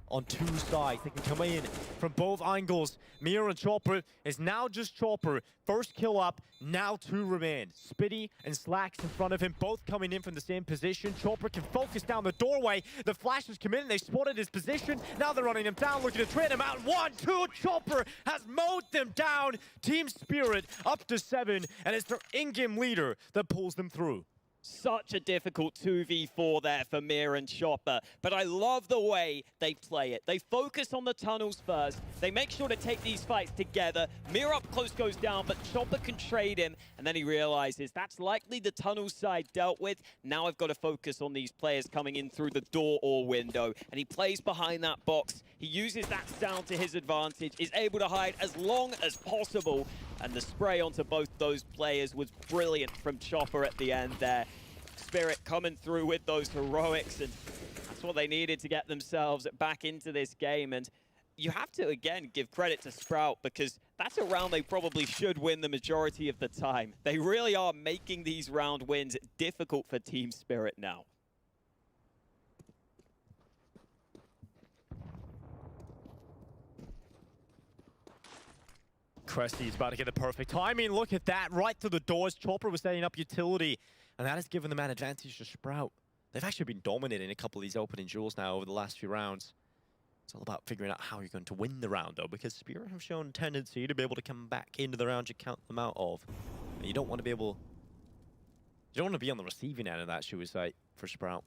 on 2 sides. They can come in from both angles. Mir and Chopper is now just Chopper. First kill up, now 2 remain. Spitty and Slacks in front of him, both coming in from the same position. Chopper can focus down the doorway. The flashes come in, they spotted his position. Now they're running him down, looking to trade him out. 1, 2, Chopper has mowed them down. Team Spirit up to 7, and it's their in-game leader that pulls them through. Such a difficult 2v4 there for Mir and Chopper, but I love the way they play it. They focus on the tunnels first. They make sure to take these fights together. Mir up close goes down, but Chopper can trade him, and then he realizes that's likely the tunnel side dealt with. Now I've got to focus on these players coming in through the door or window, and he plays behind that box. He uses that sound to his advantage, is able to hide as long as possible, and the spray onto both those players was brilliant from Chopper at the end there. Spirit coming through with those heroics, and that's what they needed to get themselves back into this game. And you have to, again, give credit to Sprout, because that's a round they probably should win the majority of the time. They really are making these round wins difficult for Team Spirit now. Cressy's about to get the perfect timing. Look at that, right through the doors. Chopper was setting up utility, and that has given them an advantage to Sprout. They've actually been dominating a couple of these opening duels now over the last few rounds. It's all about figuring out how you're going to win the round, though, because Spirit have shown a tendency to be able to come back into the round you count them out of. And you don't want to be able... You don't want to be on the receiving end of that, should we say, for Sprout.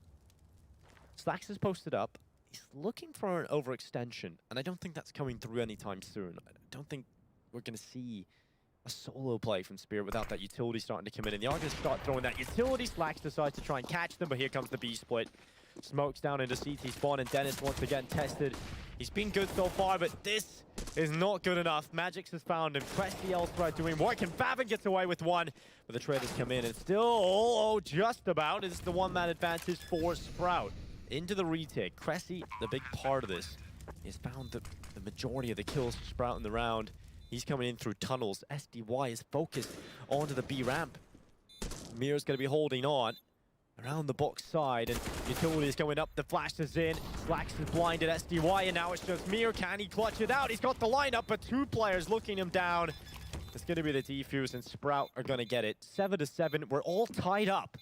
Slacks is posted up. He's looking for an overextension, and I don't think that's coming through anytime soon. I don't think we're going to see a solo play from Spirit without that utility starting to come in. And they are going to start throwing that utility. Slacks decides to try and catch them, but here comes the B split. Smokes down into CT spawn, and Dennis once again tested. He's been good so far, but this is not good enough. Magix has found him. Cressy elsewhere doing work, and Favon gets away with one. But the traders come in, and still, just about, is the one-man advantage for Sprout. Into the retake. Cressy, the big part of this, has found the majority of the kills for Sprout in the round. He's coming in through tunnels. SDY is focused onto the B ramp. Mir's going to be holding on around the box side, and utility is going up. The flash is in. Slacks is blinded. SDY, and now it's just Mir. Can he clutch it out? He's got the lineup, but 2 players looking him down. It's going to be the defuse, and Sprout are going to get it. 7-7. We're all tied up.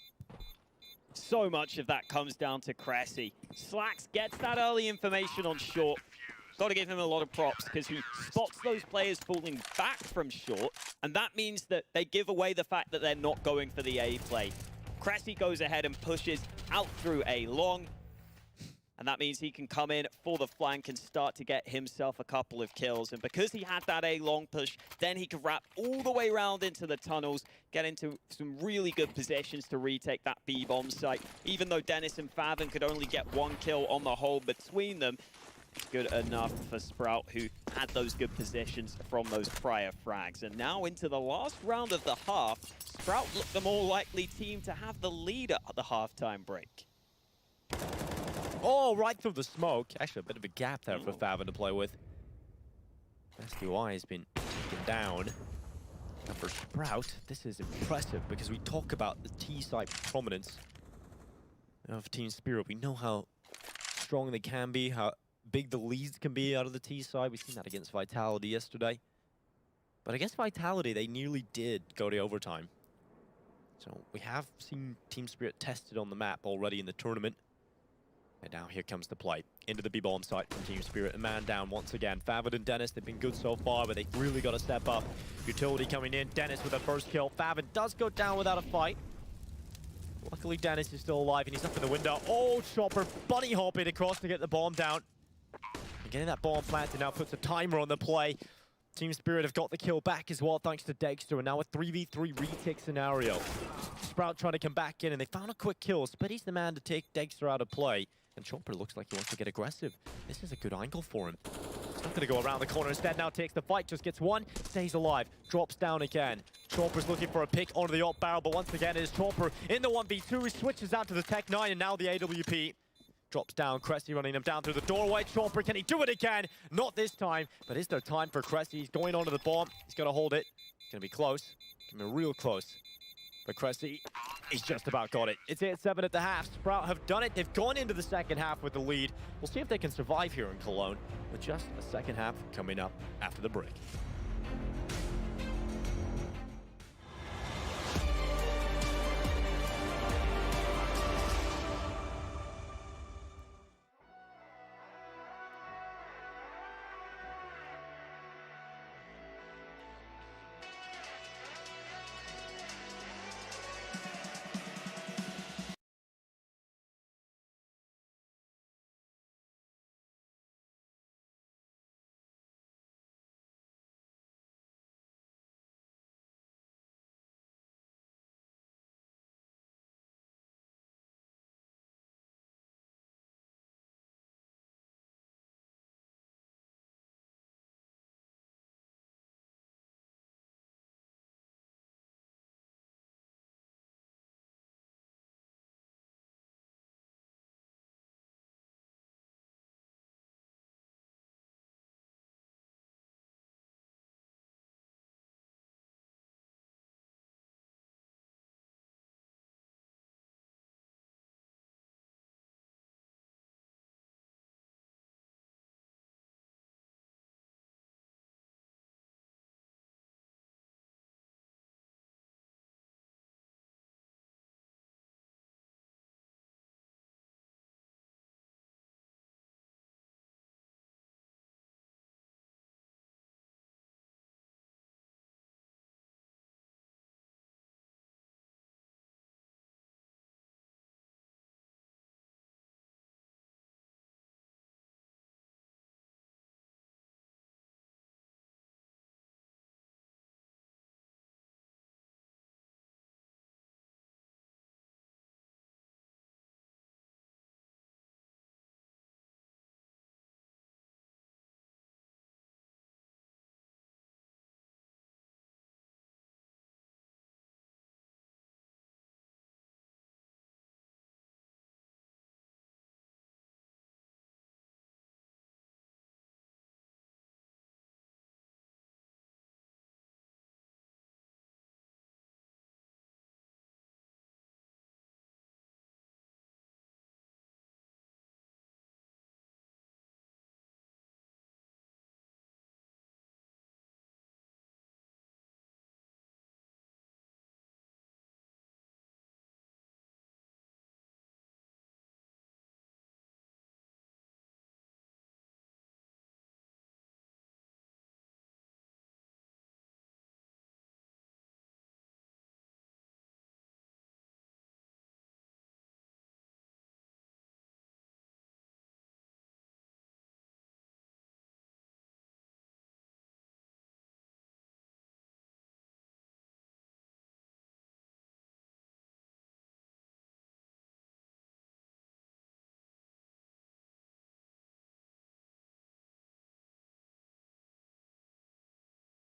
So much of that comes down to Cressy. Slacks gets that early information on short. Got to give him a lot of props, because he spots those players falling back from short, and that means that they give away the fact that they're not going for the A play. Cressy goes ahead and pushes out through A long, and that means he can come in for the flank and start to get himself a couple of kills. And because he had that A long push, then he could wrap all the way around into the tunnels, get into some really good positions to retake that B bomb site. Even though Dennis and Favon could only get 1 kill on the whole between them, good enough for Sprout, who had those good positions from those prior frags. And now into the last round of the half, Sprout looked the more likely team to have the lead at the halftime break. Oh, right through the smoke. Actually, a bit of a gap there for Favin to play with. SDY has been taken down. And for Sprout, this is impressive because we talk about the T-side prominence of Team Spirit. We know how strong they can be, how big the leads can be out of the T-side. We've seen that against Vitality yesterday. But against Vitality, they nearly did go to overtime. So we have seen Team Spirit tested on the map already in the tournament. And now here comes the play. Into the B-bomb site from Team Spirit. A man down once again. Favin and Dennis, they've been good so far, but they've really got to step up. Utility coming in. Dennis with the first kill. Favin does go down without a fight. Luckily, Dennis is still alive, and he's up in the window. Oh, Chopper bunny hopping across to get the bomb down. And getting that bomb planted now puts a timer on the play. Team Spirit have got the kill back as well, thanks to Dexter, and now a 3v3 retake scenario. Sprout trying to come back in, and they found a quick kill. Spitty's the man to take Dexter out of play. And Chopper looks like he wants to get aggressive. This is a good angle for him. He's not going to go around the corner. Instead, now takes the fight, just gets one, stays alive, drops down again. Chopper's looking for a pick onto the alt barrel, but once again, it is Chopper in the 1v2. He switches out to the Tech 9, and now the AWP. Drops down, Cressy running him down through the doorway. Chopper, can he do it again? Not this time, but is there time for Cressy? He's going onto the bomb. He's got to hold it. It's going to be close. It's going to be real close. But Cressy, he's just about got it. It's 8-7 at the half. Sprout have done it. They've gone into the second half with the lead. We'll see if they can survive here in Cologne with just a second half coming up after the break.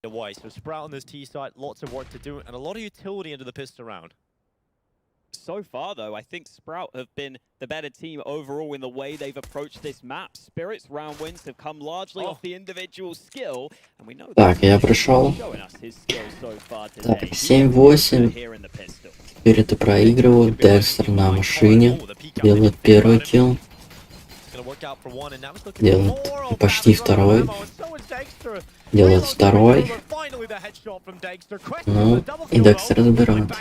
away. So Sprout on this T side, lots of work to do, and a lot of utility into the pistol round. So far, though, I think Sprout have been the better team overall in the way they've approached this map. Spirit's round wins have come largely off the individual skill, and we know Так, я пришел. showing us his skill so far Так, today. 7-8. Here in the pistol. Спириты проигрывают. Декстер на машине. Делает первый килл. Делает почти второй. Делает второй. Ну, и Декстер забирает.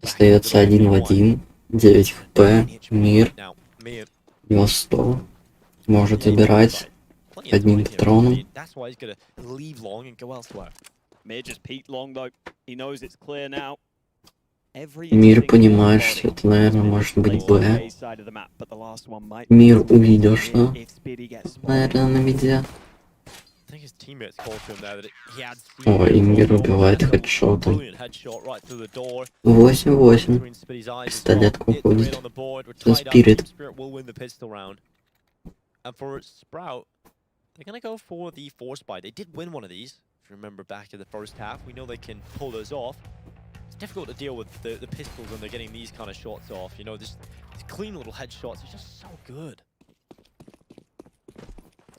Остается 1 в 1. 9 хп. Мир. Его 100. Может забирать одним патроном. Мир понимает, что это, наверное, может быть Б. Мир увидел, что, наверное, на миде. Ой, Мир убивает хедшотом. 8-8. Пистолетка уходит. За Спирит. They're gonna go for the force buy. They did win one of these. If you remember back in the first half, we know they can pull those off. It's difficult to deal with the pistols when they're getting these kind of shots off. You know, these clean little headshots are just so good.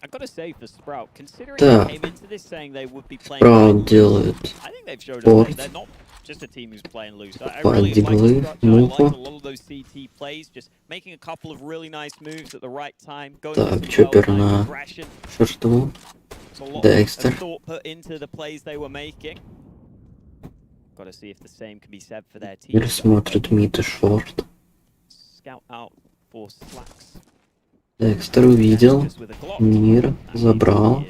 I've got to say for Sprout, considering they came into this saying they would be playing Sprout делает I think they've showed us they're not just a team who's playing loose. I really like the structure. I like a lot of those CT plays, just making a couple of really nice moves at the right time. Так, Чоппер на шорту. Декстер. Thought put into the plays they were making. Got to see if the same can be said for their team. Мир смотрит мид и шорт. Scout out for Slacks. Декстер увидел. Мир забрал.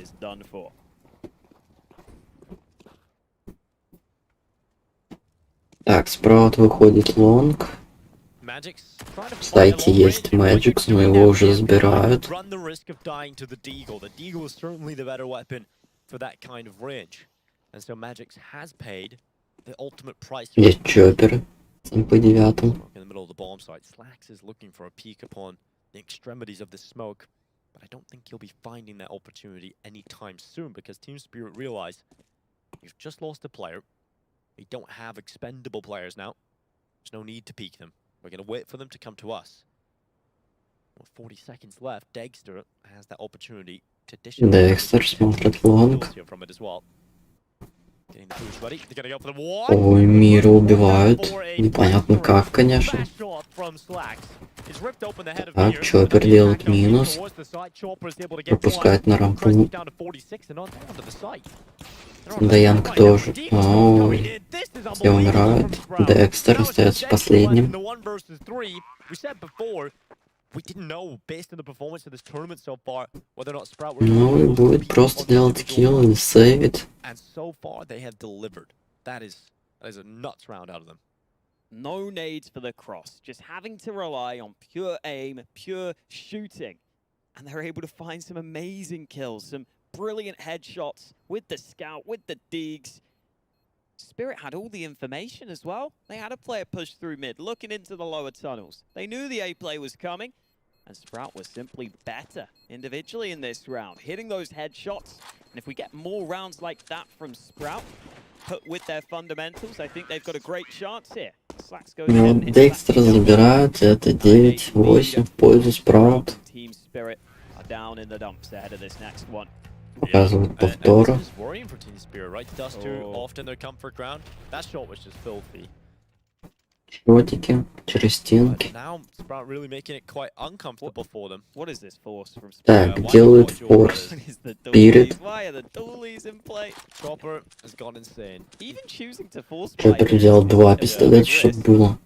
Так, Спраут выходит лонг. В сайте есть Magix, но его уже забирают. Есть Чоппер. По 9. The extremities of the smoke, but I don't think he'll be finding that opportunity anytime soon because Team Spirit realize you've just lost a player. We don't have expendable players now. There's no need to peek them. We're going to wait for them to come to us. With 40 seconds left, Dexter has that opportunity to dish it. Dexter смотрит лонг. Ой, Мира убивают. Непонятно как, конечно. Так, Чоппер делает минус. Пропускает на рампу. Даянг тоже. Ой. Все умирают. Декстер остается последним. Ну и будет просто делать килл или сейвить. No nades for the cross, just having to rely on pure aim, pure shooting. And they're able to find some amazing kills, some brilliant headshots with the scout, with the digs. Spirit had all the information as well. They had a player push through mid, looking into the lower tunnels. They knew the A play was coming, and Sprout was simply better individually in this round, hitting those headshots. And if we get more rounds like that from Sprout, put with their fundamentals, I think they've got a great chance here. Slacks goes Ну, Декстера забирают, это 9-8 в пользу Спраут. Team Spirit are down in the dumps ahead of this next one. Показывают повторы. Шотики через стенки. Так, делают форс. Спирит. Чоппер взял 2 пистолета, чтобы было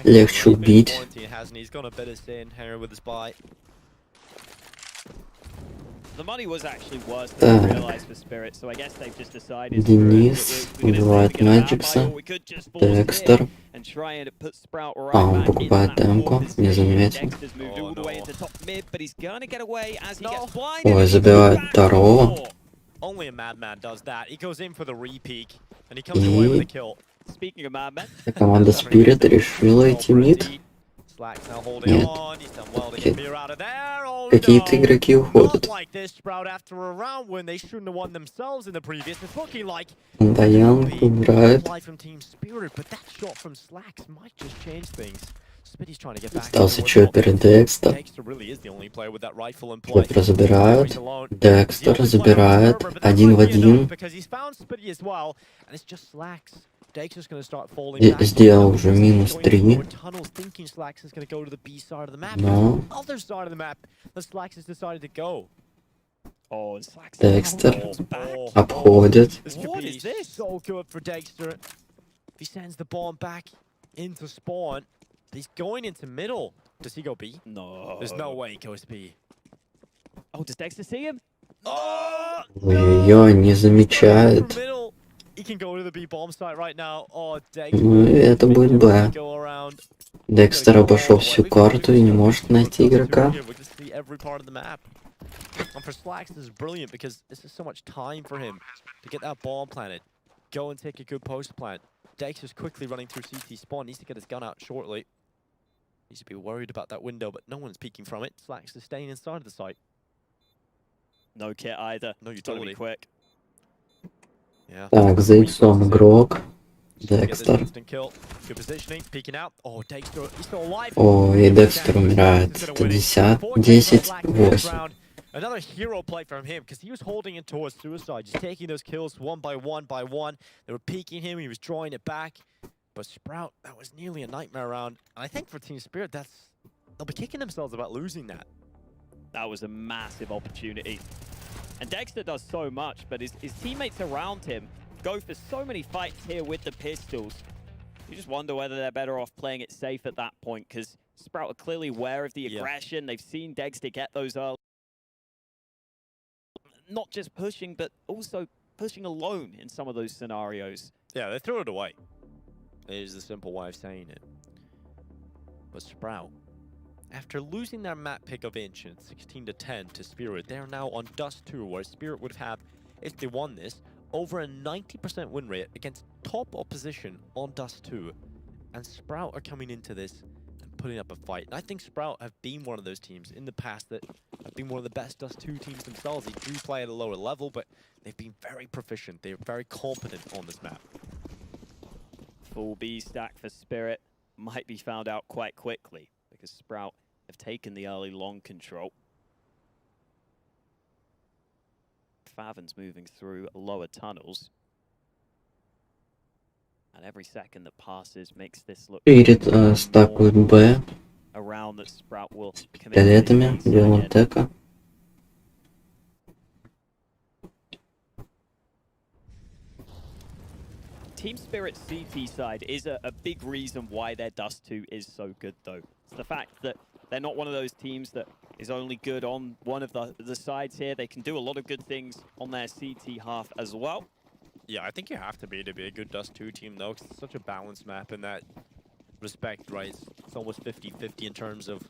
легче убить. Денис убивает Magix'а. Декстер. Он покупает демку, не заметил. Ой, забивает второго. И команда Spirit решила идти мид. Slacks now holding Нет. on. He's done well to get Beer out of there. Oh Какие-то no! игроки Not уходят. like this, Sprout, after a round when they shouldn't have won themselves in the previous. It's looking like Даян убирает. play from Team Spirit, but that shot from Slacks might just change things. Spitty's trying to get back. Остался Чоппер и Декстер. Dexter really is the only player with that rifle in play. Чоппер забирает. Декстер забирает. 1 в 1. Because he's found Spitty as well, and it's just Slacks. Dexter's going to start falling И back. сделал уже минус 3. Tunnels, thinking Slacks is going to go to the B side of the map. Но Other side of the map, the Slacks has decided to go. Oh, and Slacks Dexter Oh, обходит. this could What be is this? so good for Dexter. If he sends the bomb back into spawn, he's going into middle. Does he go B? No. There's no way he goes B. Oh, does Dexter see him? Oh, Ой-ой-ой, не замечает. middle. He can go to the B bomb site right now. Oh, Dexter. Ну и это будет Б. Go around. Декстер обошел всю карту и не может найти игрока. We can see every part of the map. And for Slacks, this is brilliant because this is so much time for him to get that bomb planted. Go and take a good post plant. Dexter's quickly running through CT spawn. Needs to get his gun out shortly. Needs to be worried about that window, but no one's peeking from it. Slacks is staying inside of the site. No kit either. No It's gotta be utility. quick. Yeah. Так, за иксом игрок. Декстер. Good positioning, peeking out. Oh, Dexter, he's still alive. О, и Декстер умирает. 50, 10, 8. Another hero play from him because he was holding it towards suicide, just taking those kills one by one by one. They were peeking him, he was drawing it back. But Sprout, that was nearly a nightmare round. And I think for Team Spirit, they'll be kicking themselves about losing that. That was a massive opportunity. And Dexter does so much, but his teammates around him go for so many fights here with the pistols. You just wonder whether they're better off playing it safe at that point, because Sprout are clearly aware of the aggression. They've seen Dexter get those early. Not just pushing, but also pushing alone in some of those scenarios. Yeah, they threw it away. Is the simple way of saying it. But Sprout, after losing their map pick of Ancient 16-10 to Spirit, they are now on Dust 2, where Spirit would have, if they won this, over a 90% win rate against top opposition on Dust 2. And Sprout are coming into this and putting up a fight. And I think Sprout have been one of those teams in the past that have been one of the best Dust 2 teams themselves. They do play at a lower level, but they've been very proficient. They're very competent on this map. Full B stack for Spirit might be found out quite quickly, because Sprout have taken the early long control. Favin's moving through lower tunnels. And every second that passes makes this look Спирит стакует Б. around that Sprout will commit Пистолетами делают тека. Team Spirit's CT side is a big reason why their Dust 2 is so good, though. It's the fact that they're not one of those teams that is only good on one of the sides here. They can do a lot of good things on their CT half as well. Yeah, I think you have to be a good Dust 2 team, though, 'cause it's such a balanced map in that respect, right? It's almost 50-50 in terms of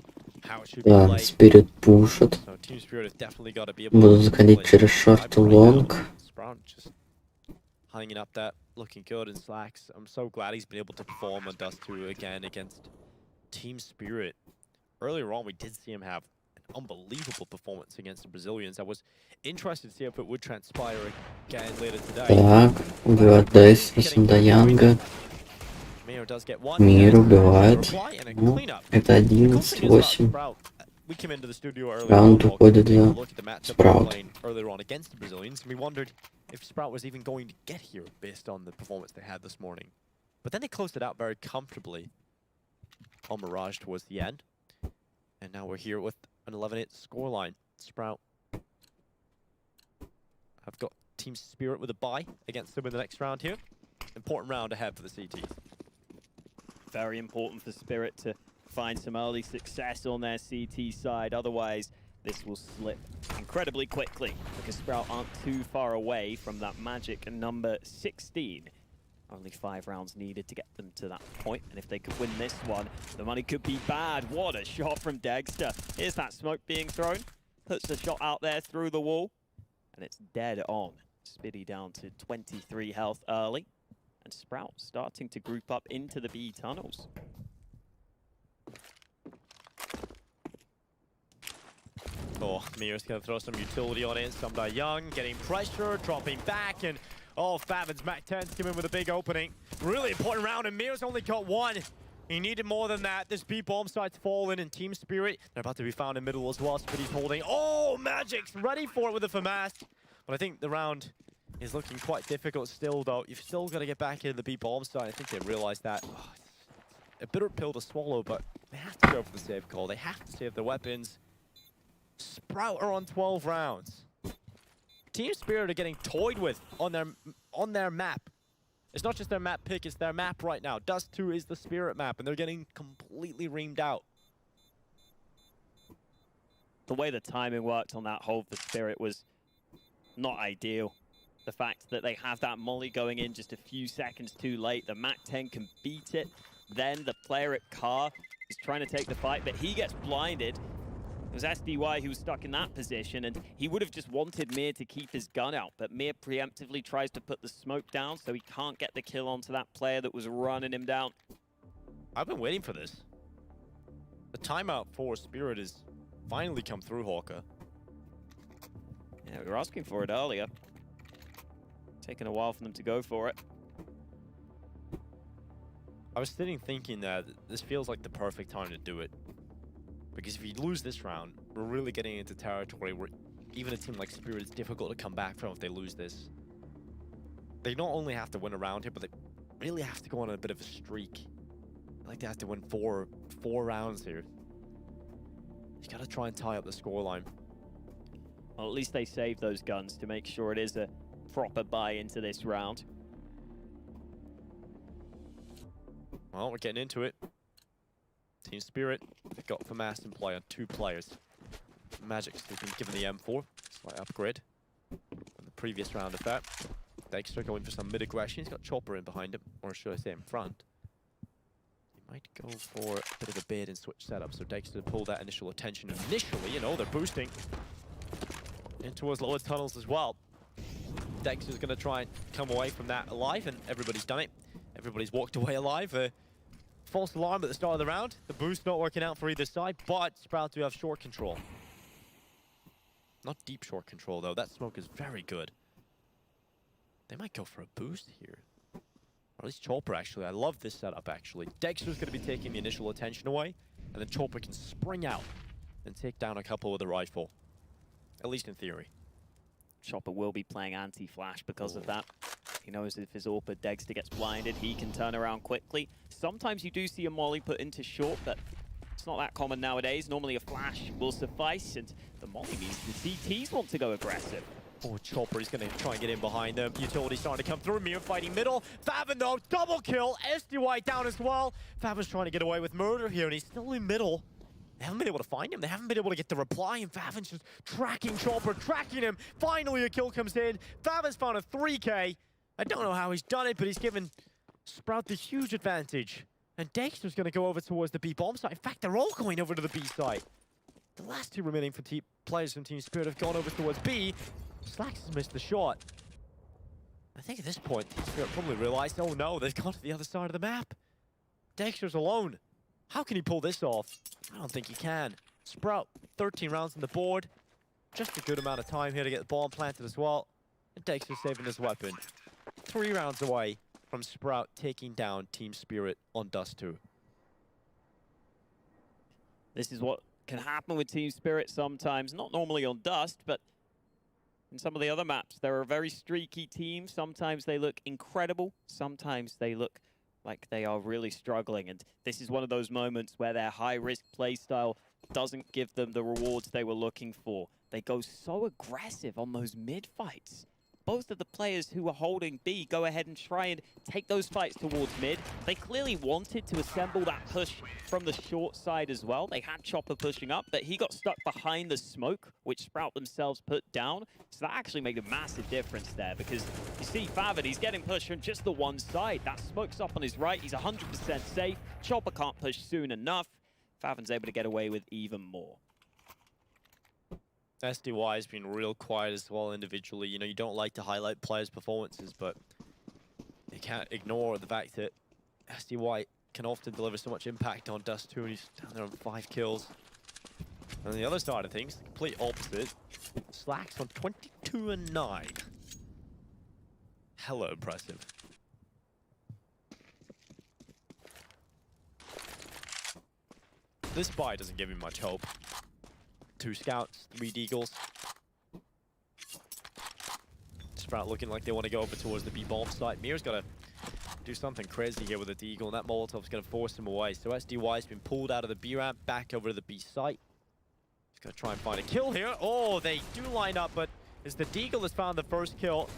how it should be Да, played. Спирит пушит. So Team Spirit has definitely got to be able Буду to заходить play через right шорт и now. лонг. Sprout just hanging up that, looking good in Slacks. I'm so glad he's been able to perform on Dust 2 again against Team Spirit. Earlier on, we did see him have an unbelievable performance against the Brazilians. I was interested to see if it would transpire again later today. Так, убивает Дейстерса, Даянга. Mayor does get one. Мир and убивает. reply and a Ну, cleanup. это The cool thing is about 11-8. Sprout, we came into the studio earlier Раунд on, уходит taking a за look at the matchup Sprout. playing earlier on against the Brazilians, and we wondered if Sprout was even going to get here based on the performance they had this morning. But then they closed it out very comfortably on Mirage towards the end. And now we're here with an 11-8 scoreline. Sprout have got Team Spirit with a bye against them in the next round here. Important round ahead for the CTs. Very important for Spirit to find some early success on their CT side. Otherwise, this will slip incredibly quickly, because Sprout aren't too far away from that magic number 16. Only 5 rounds needed to get them to that point, and if they could win this one, the money could be bad. What a shot from Dexter. Here's that smoke being thrown. Puts a shot out there through the wall, and it's dead on. Spitty down to 23 health early, and Sprout starting to group up into the B tunnels. Oh, Mir's gonna throw some utility on it. Somebody young, getting pressure, dropping back, and oh, Favin's Mac 10's coming with a big opening. Really important round, and Mir's only got one. He needed more than that. This B bomb site's fallen, and Team Spirit, they're about to be found in middle as well. Spirit's holding. Oh, Magic's ready for it with a FAMAS. But I think the round is looking quite difficult still, though. You've still got to get back into the B bomb site. I think they realized that. Oh, it's a bitter pill to swallow, but they have to go for the save call. They have to save their weapons. Sprout are on 12 rounds. Team Spirit are getting toyed with on their map. It's not just their map pick, it's their map right now. Dust 2 is the Spirit map, and they're getting completely reamed out. The way the timing worked on that hold for Spirit was not ideal. The fact that they have that molly going in just a few seconds too late, the Mac 10 can beat it. Then the player at Car is trying to take the fight, but he gets blinded. It was SDY who was stuck in that position, and he would have just wanted Mir to keep his gun out, but Mir preemptively tries to put the smoke down so he can't get the kill onto that player that was running him down. I've been waiting for this. The timeout for Spirit has finally come through, Hawker. Yeah, we were asking for it earlier. Taking a while for them to go for it. I was sitting thinking that this feels like the perfect time to do it. Because if you lose this round, we're really getting into territory where even a team like Spirit is difficult to come back from if they lose this. They not only have to win a round here, but they really have to go on a bit of a streak. Like they have to win four rounds here. You gotta try and tie up the scoreline. Well, at least they saved those guns to make sure it is a proper buy into this round. Well, we're getting into it. Team Spirit, they've got FAMAS in play on 2 players. Magic's been given the M4, slight upgrade from the previous round of that. Dexter going for some mid-aggression. He's got Chopper in behind him, or should I say in front. He might go for a bit of a bait and switch setup, so Dexter pull that initial attention initially. You know, they're boosting in towards lower tunnels as well. Dexter's going to try and come away from that alive, and everybody's done it. Everybody's walked away alive. False alarm at the start of the round. The boost not working out for either side, but Sprout do have short control. Not deep short control, though. That smoke is very good. They might go for a boost here. Or at least Chopper, actually. I love this setup, actually. Dexter's going to be taking the initial attention away, and then Chopper can spring out and take down a couple with a rifle. At least in theory. Chopper will be playing anti-flash because of that. He knows if his AWP Dexter gets blinded, he can turn around quickly. Sometimes you do see a molly put into short, but it's not that common nowadays. Normally a flash will suffice, and the molly means the CTs want to go aggressive. Oh, Chopper, he's going to try and get in behind them. Utility starting to come through. Mir fighting middle. Favin, though, double kill. SDY down as well. Favin's trying to get away with murder here, and he's still in middle. They haven't been able to find him. They haven't been able to get the reply, and Favin's just tracking Chopper, tracking him. Finally, a kill comes in. Favin's found a 3K. I don't know how he's done it, but he's given Sprout the huge advantage. And Dexter's going to go over towards the B bomb site. In fact, they're all going over to the B site. The last 2 remaining for players from Team Spirit have gone over towards B. Slacks has missed the shot. I think at this point, Team Spirit probably realized, oh no, they've gone to the other side of the map. Dexter's alone. How can he pull this off? I don't think he can. Sprout, 13 rounds on the board. Just a good amount of time here to get the bomb planted as well. And Dexter's saving his weapon. 3 rounds away from Sprout taking down Team Spirit on Dust 2. This is what can happen with Team Spirit sometimes. Not normally on Dust, but in some of the other maps. They're a very streaky team. Sometimes they look incredible. Sometimes they look like they are really struggling. And this is one of those moments where their high-risk playstyle doesn't give them the rewards they were looking for. They go so aggressive on those mid-fights. Both of the players who are holding B go ahead and try and take those fights towards mid. They clearly wanted to assemble that push from the short side as well. They had Chopper pushing up, but he got stuck behind the smoke, which Sprout themselves put down. So that actually made a massive difference there, because you see Favin, he's getting pushed from just the one side. That smoke's up on his right. He's 100% safe. Chopper can't push soon enough. Favin's able to get away with even more. SDY has been real quiet as well individually. You know, you don't like to highlight players' performances, but you can't ignore the fact that SDY can often deliver so much impact on Dust 2, and he's down there on 5 kills. On the other side of things, the complete opposite. Slacks on 22-9. Hella impressive. This buy doesn't give me much hope. 2 scouts, 3 deagles. Sprout looking like they want to go over towards the B bomb site. Mir's got to do something crazy here with the deagle, and that Molotov's going to force him away. So SDY's been pulled out of the B ramp, back over to the B site. He's going to try and find a kill here. Oh, they do line up, but as the deagle has found the first kill,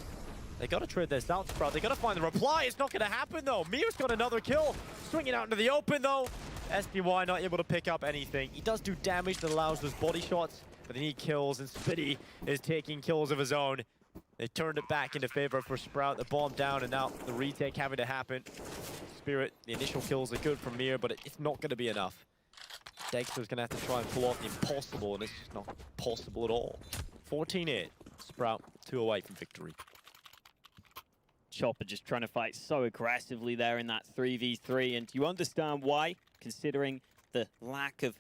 they got to trade this out, Sprout. They got to find the reply. It's not going to happen, though. Mir's got another kill. Swinging out into the open, though. SDY not able to pick up anything. He does do damage that allows those body shots, but they need kills, and Spitty is taking kills of his own. They turned it back into favor for Sprout. The bomb down, and now the retake having to happen. Spirit, the initial kills are good from Mir, but it's not going to be enough. Dexter's going to have to try and pull off the impossible, and it's just not possible at all. 14-8. Sprout 2 away from victory. Chopper just trying to fight so aggressively there in that 3v3, and you understand why, considering the lack of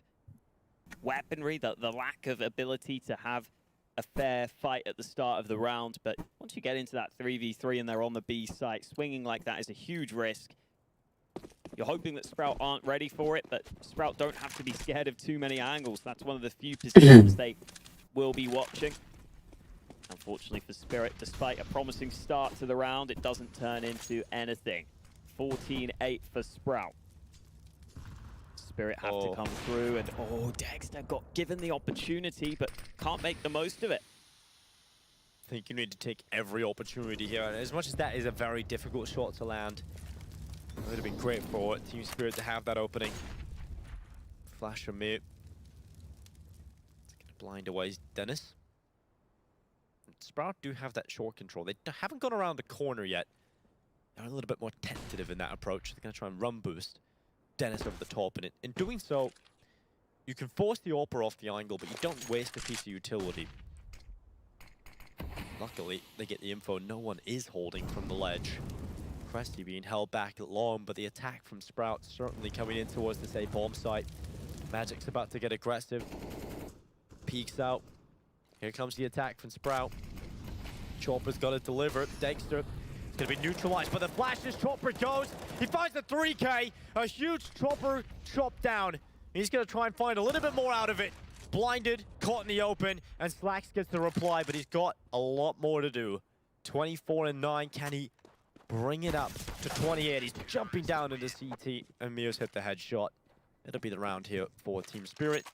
weaponry, the lack of ability to have a fair fight at the start of the round. But once you get into that 3v3 and they're on the B site, swinging like that is a huge risk. You're hoping that Sprout aren't ready for it, but Sprout don't have to be scared of too many angles. That's one of the few positions they will be watching. Unfortunately for Spirit, despite a promising start to the round, it doesn't turn into anything. 14-8 for Sprout. Spirit have to come through, and Dexter got given the opportunity, but can't make the most of it. I think you need to take every opportunity here. And as much as that is a very difficult shot to land, it would have been great for Team Spirit to have that opening. Flash from Mir. It's going to blind away Dennis. Sprout do have that short control. They haven't gone around the corner yet. They're a little bit more tentative in that approach. They're going to try and run boost Dennis over the top, and in doing so, you can force the AWPer off the angle, but you don't waste a piece of utility. Luckily, they get the info no one is holding from the ledge. Cresty being held back long, but the attack from Sprout certainly coming in towards this A bomb site. Magic's about to get aggressive. Peeks out. Here comes the attack from Sprout. Chopper's got to deliver. Dexter going to be neutralized, but the flashes. Chopper goes. He finds the 3K. A huge Chopper chop down. He's going to try and find a little bit more out of it. Blinded, caught in the open, and Slacks gets the reply, but he's got a lot more to do. 24-9. Can he bring it up to 28? He's jumping down into CT, and Mir's hit the headshot. It'll be the round here for Team Spirit.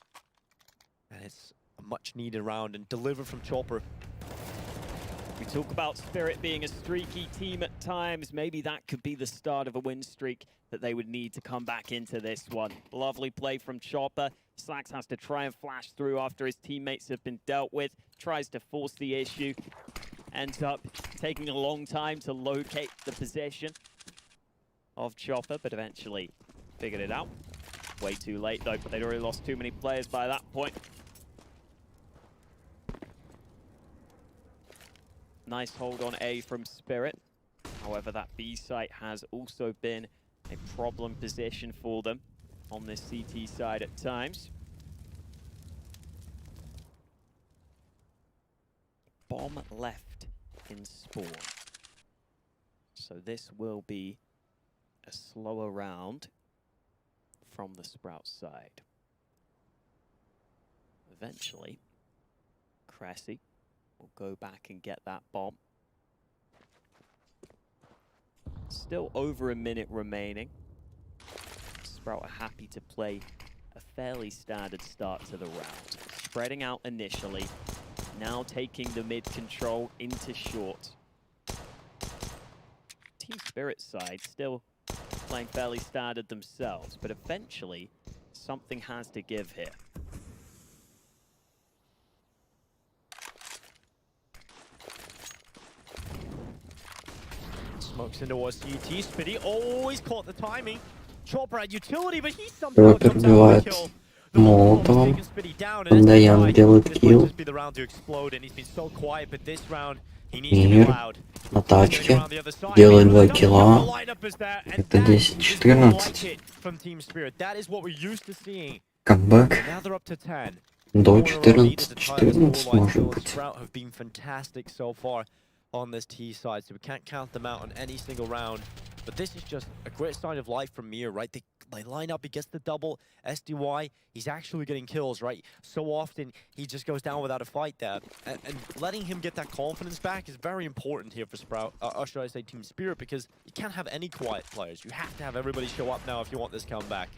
And it's a much-needed round, and deliver from Chopper. We talk about Spirit being a streaky team at times. Maybe that could be the start of a win streak that they would need to come back into this one. Lovely play from Chopper. Slacks has to try and flash through after his teammates have been dealt with. Tries to force the issue. Ends up taking a long time to locate the position of Chopper, but eventually figured it out. Way too late though, but they'd already lost too many players by that point. Nice hold on A from Spirit. However, that B site has also been a problem position for them on this CT side at times. Bomb left in spawn. So this will be a slower round from the Sprout side. Eventually, Cressy will go back and get that bomb. Still over a minute remaining. Sprout are happy to play a fairly standard start to the round. Spreading out initially, now taking the mid control into short. Team Spirit side still playing fairly standard themselves, but eventually something has to give here. Smokes into a CT. Spitty always caught the timing. Chopper had utility, but he somehow comes out with a kill. Молотовым. Даян делает килл. Мир на тачке делает 2 килла. Это 10-14. Камбэк. До corner on lead at the time as 14-14 scoreline может goes. быть. Sprout have been fantastic so far on this T side, so we can't count them out on any single round. But this is just a great sign of life from Mir, right? They line up, he gets the double, SDY, he's actually getting kills, right? So often, he just goes down without a fight there. And letting him get that confidence back is very important here for Sprout, or should I say Team Spirit, because you can't have any quiet players. You have to have everybody show up now if you want this comeback.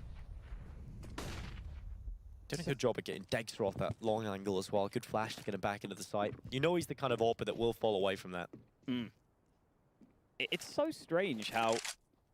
Doing a good job of getting Dexter off that long angle as well. Good flash to get him back into the site. You know he's the kind of AWP that will fall away from that. It's so strange how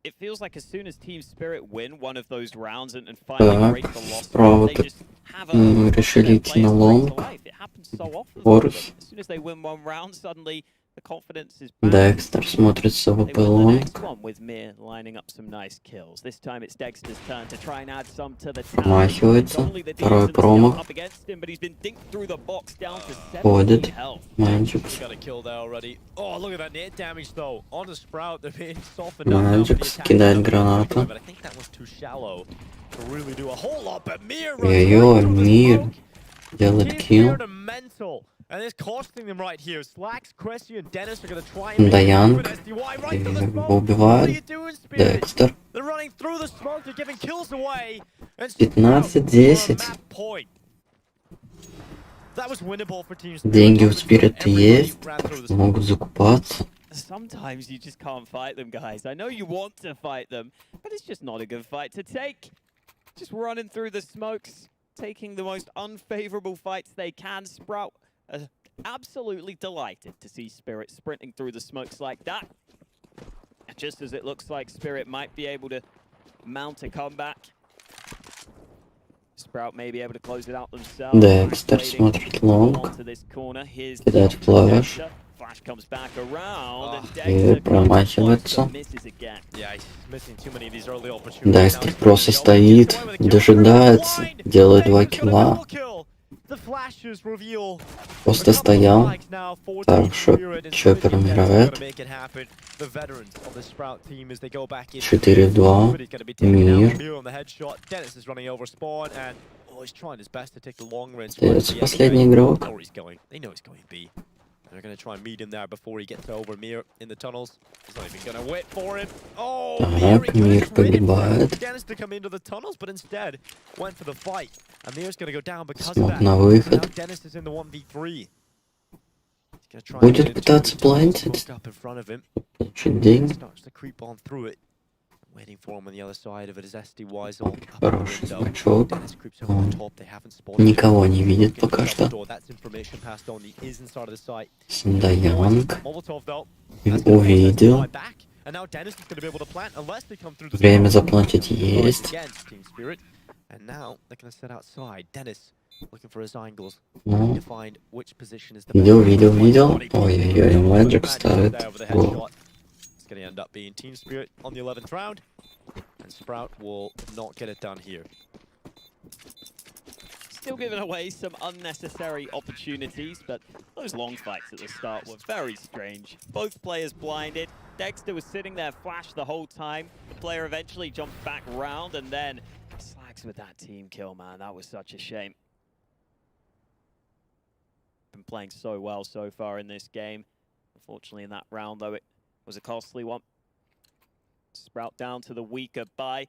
it feels like as soon as Team Spirit win one of those rounds and finally break the loss, they just have a решили идти на лонг. It happens so often. Force. As soon as they win one round, suddenly the confidence is back. Декстер смотрит They СВП win the лонг. next one with Mir lining up some nice kills. This time it's Dexter's turn to try and add some to the tally. Промахивается. Only the Второй decent промах. up against him, but he's been dinked through the box down to 17 Ходит. health. Magic. Got a kill there already. Oh, look at that net damage though. On the Sprout, they're being softened up now Magic for the attack. кидает гранату. But I think that was too shallow to really do a whole lot. But Mir Ой-ой, Мир делает килл. mental. And it's costing them right here. Slacks, Cressy, and Dennis are going to try and Даянг. SDY right through the smoke. Его What are you убивает. doing, Spirit? Декстер. They're running through the smoke. They're giving kills away. And Sprout are 15-10. on map point. That was winnable for Team Деньги у Spirit. Спирита есть. Могут закупаться. Sometimes you just can't fight them, guys. I know you want to fight them, but it's just not a good fight to take. Just running through the smokes, taking the most unfavorable fights they can. Sprout are absolutely delighted to see Spirit sprinting through the smokes like that. Just as it looks like Spirit might be able to mount a comeback. Sprout may be able to close it out themselves. Декстер смотрит лонг. Кидает флэш. Flash comes back around and И Dexter промахивается. misses again. Yeah, he's missing too many of these early opportunities. Декстер просто стоит, дожидается, делает 2 килла. Просто стоял. Так, Чоппер умирает. 4-2. Мир. Остается последний игрок. They're going to try and meet him there before he gets over Mir in the tunnels. He's not even going to wait for him. Oh, Так, Мир погибает. Dennis to come into the tunnels, but instead went for the fight. And Mir's going to go down because of Смог that. на выход. Now Dennis is in the 1v3. He's going to try Будет and get пытаться into плантить. smoke up in front of him. Получить деньги. Starts to creep on through it. Waiting for him on the other side of it is SDY's ult up Хороший the window. смачок. Dennis creeps over the top. They haven't spotted Никого him. не видит пока что. That's information passed on. He is inside of the site. Даянг. Molotov though. Увидел. And now Dennis is going to be able to plant unless they come through the Время smoke. заплатить есть. Again, Team Spirit. And now they're going to set outside. Dennis looking for his angles. Ну, To find which position is the видел. Ой-ой-ой, Magic ставит гол. It's going to end up being Team Spirit on the 11th round. And Sprout will not get it done here. Still giving away some unnecessary opportunities, but those long fights at the start were very strange. Both players blinded. Dexter was sitting there flash the whole time. The player eventually jumped back round, and then Slacks with that team kill, man. That was such a shame. Been playing so well so far in this game. Unfortunately, in that round, though, it was a costly one. Sprout down to the weaker buy.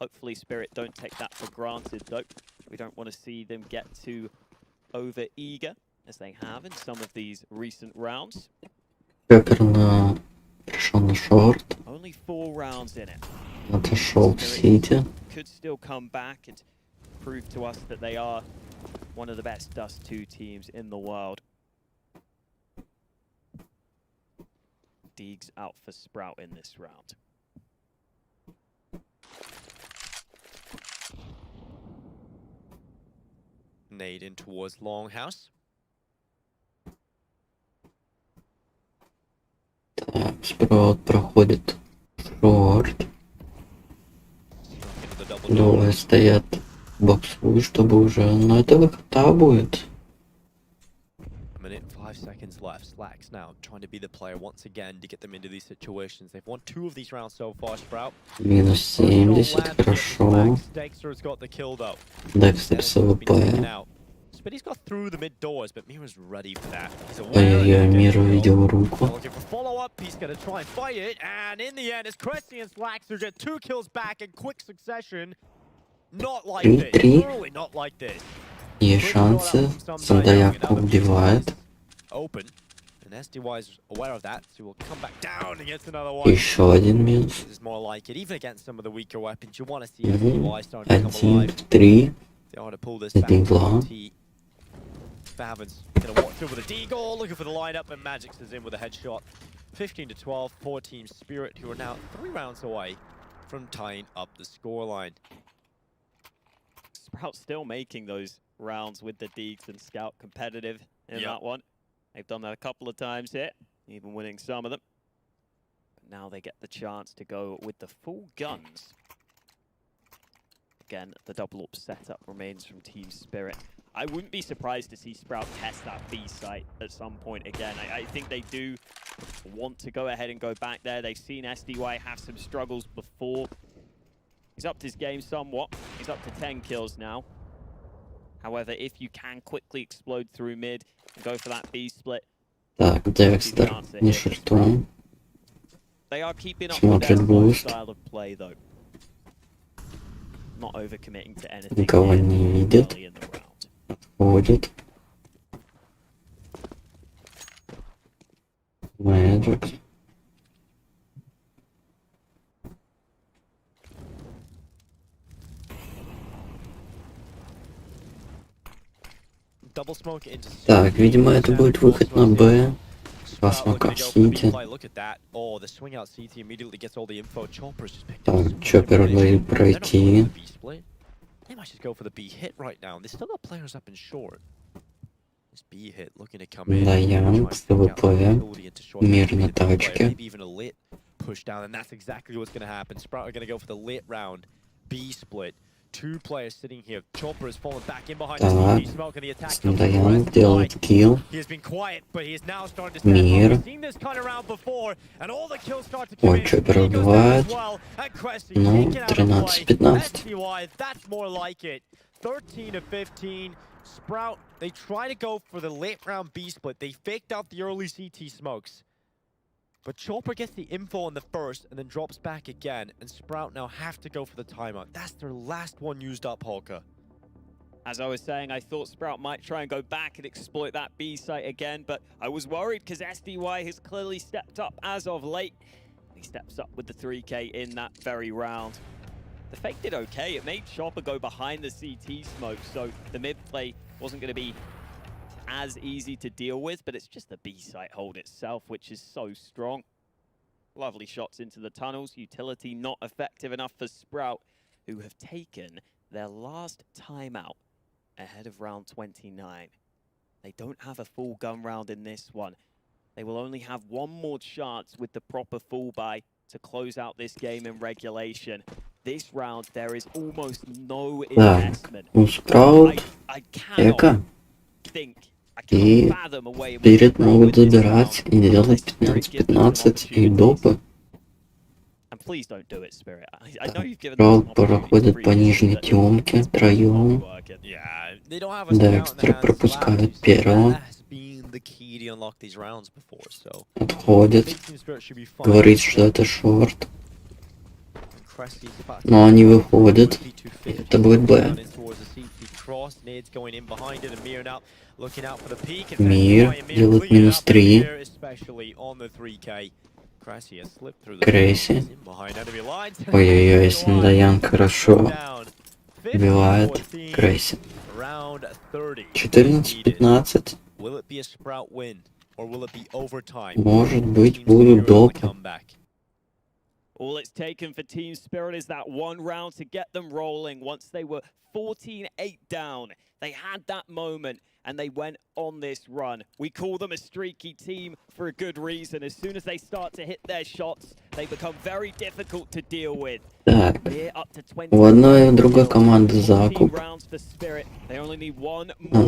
Hopefully Spirit don't take that for granted, though. We don't want to see them get too over-eager, as they have in some of these recent rounds. Чоппер пришел на шорт. Only 4 rounds in it. Отошел в сити. Could still come back and prove to us that they are one of the best Dust 2 teams in the world. Deegs out for Sprout in this round. Nade in towards Longhouse. Так, Спраут проходит шорт. Двое стоят в боксу, чтобы уже... Но это выхода будет. A minute and 5 seconds left. Slacks now trying to be the player once again to get them into these situations. They've won 2 of these rounds so far, Sprout. Минус 70, хорошо. Dexter's got the kill though. Декстер с АВП. Spitty's got through the mid doors, but Mira's ready for that. He's aware Ой-ой-ой, of Мира the видел руку. looking for follow-up. He's gonna try and fight it, and in the end, it's Cressy and Slaxter get 2 kills back in quick succession. Not like this. 3-3. Surely not like this. Есть шансы. Сандаявка убивает. Open. And SDY is aware of that, so he will come back down and gets another one. Еще один минус. This is more like it. Even against some of the weaker weapons, you want to see SDY starting to come 1, alive. 3. They want to pull this back. Favens gonna walk through with a D-goal, looking for the lineup, and Magix is in with a headshot. 15-12 for Team Spirit, who are now 3 rounds away from tying up the scoreline. Sprout still making those rounds with the Deegs and Scout competitive in that one. They've done that a couple of times here, even winning some of them. But now they get the chance to go with the full guns. Again, the double up setup remains from Team Spirit. I wouldn't be surprised to see Sprout test that B site at some point again. I think they do want to go ahead and go back there. They've seen SDY have some struggles before. He's upped his game somewhat. He's up to 10 kills now. However, if you can quickly explode through mid and go for that B split. Так, Декстер не шортом. They are keeping up with their own style of play though. Not overcommitting to anything. Никого не видит. Отходит. Magix. Так, видимо, это будет выход на Б. Два смока в Сити. Так, Чоппер говорит пройти. Даянг с ТВП. Мир на тачке. Two players sitting here. Chopper has fallen back in behind Так, the smoke and the attack. Даянг делает килл. He has been quiet, but he is now starting to stand up. We've seen this kind of round before, and all the kills start to come in. Ой, Чоппер убивает. Ну, 13-15. That's more like it. 13-15. Sprout, they try to go for the late round B split. They faked out the early CT smokes. But Chopper gets the info on the first and then drops back again, and Sprout now have to go for the timeout. That's their last one used up, Holker. As I was saying, I thought Sprout might try and go back and exploit that B site again, but I was worried because SDY has clearly stepped up as of late. He steps up with the 3K in that very round. The fake did okay. It made Chopper go behind the CT smoke, so the mid play wasn't going to be as easy to deal with, but it's just the B site hold itself, which is so strong. Lovely shots into the tunnels. Utility not effective enough for Sprout, who have taken their last timeout ahead of round 29. They don't have a full gun round in this one. They will only have one more chance with the proper full buy to close out this game in regulation. This round, there is almost no investment. У Sprout эко. И Spirit могут забирать и делать 15-15 и допы. Sprout проходит по нижней темке втроем. Декстер пропускает первого. Отходит. Говорит, что это шорт. Но они выходят. Это будет Б. Мир делает минус 3. Крейси. Ой-ой-ой, Сандаянг хорошо убивает Крейси. 14-15. Может быть, будут допы. All it's taken for Team Spirit is that one round to get them rolling. Once they were 14-8 down, they had that moment and they went on this run. We call them a streaky team for a good reason. As soon as they start to hit their shots, they become very difficult to deal with. Так, у одной и у другой команды закуп.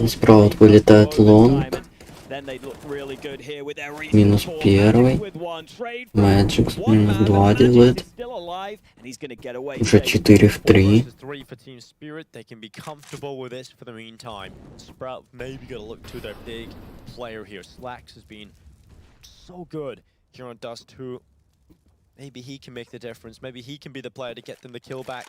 Справа вылетает лонг. then they look really good here with their Минус reasonable первый. with one trade from Magix one минус man, but 2 Magix делает. is still alive, and he's gonna get away Уже safe. 4 в 3. 3 for Team Spirit. They can be comfortable with this for the meantime. Sprout maybe gonna look to their big player here. Slacks has been so good here on Dust 2. Maybe he can make the difference. Maybe he can be the player to get them the kill back.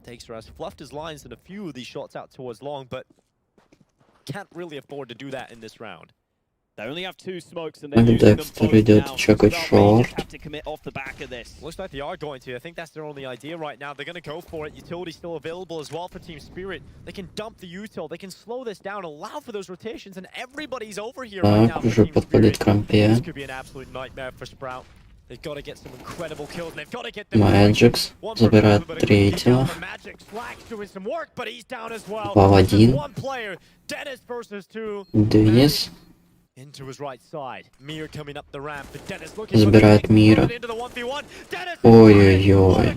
Takes has fluffed his lines in a few of these shots out towards long, but can't really afford to do that in this round. They only have 2 smokes and they're Так, using them Декстер both идет now. чекать Sprout may just шорт. have to commit off the back of this. Looks like they are going to. I think that's their only idea right now. They're going to go for it. Utility's still available as well for Team Spirit. They can dump the util. They can slow this down, allow for those rotations, and everybody's over here right now Так, for уже Team подпалит Spirit. крампе. This could be an absolute nightmare for Sprout. They've got to get some incredible kills, and they've got to get them Magix забирает третьего. Magic Slacks doing some work, but he's down as well. 2 в 1. One player, Dennis versus 2. Денис Into his right side. Mir coming up the ramp, but Dennis looking забирает Мира. into the 1v1. Dennis Ой-ой-ой.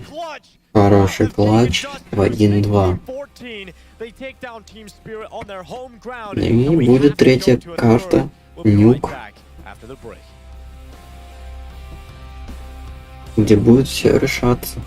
Хороший клатч в 1-2. They take down Team Spirit on their home ground. И будет третья карта. Нюк. Где будет все решаться.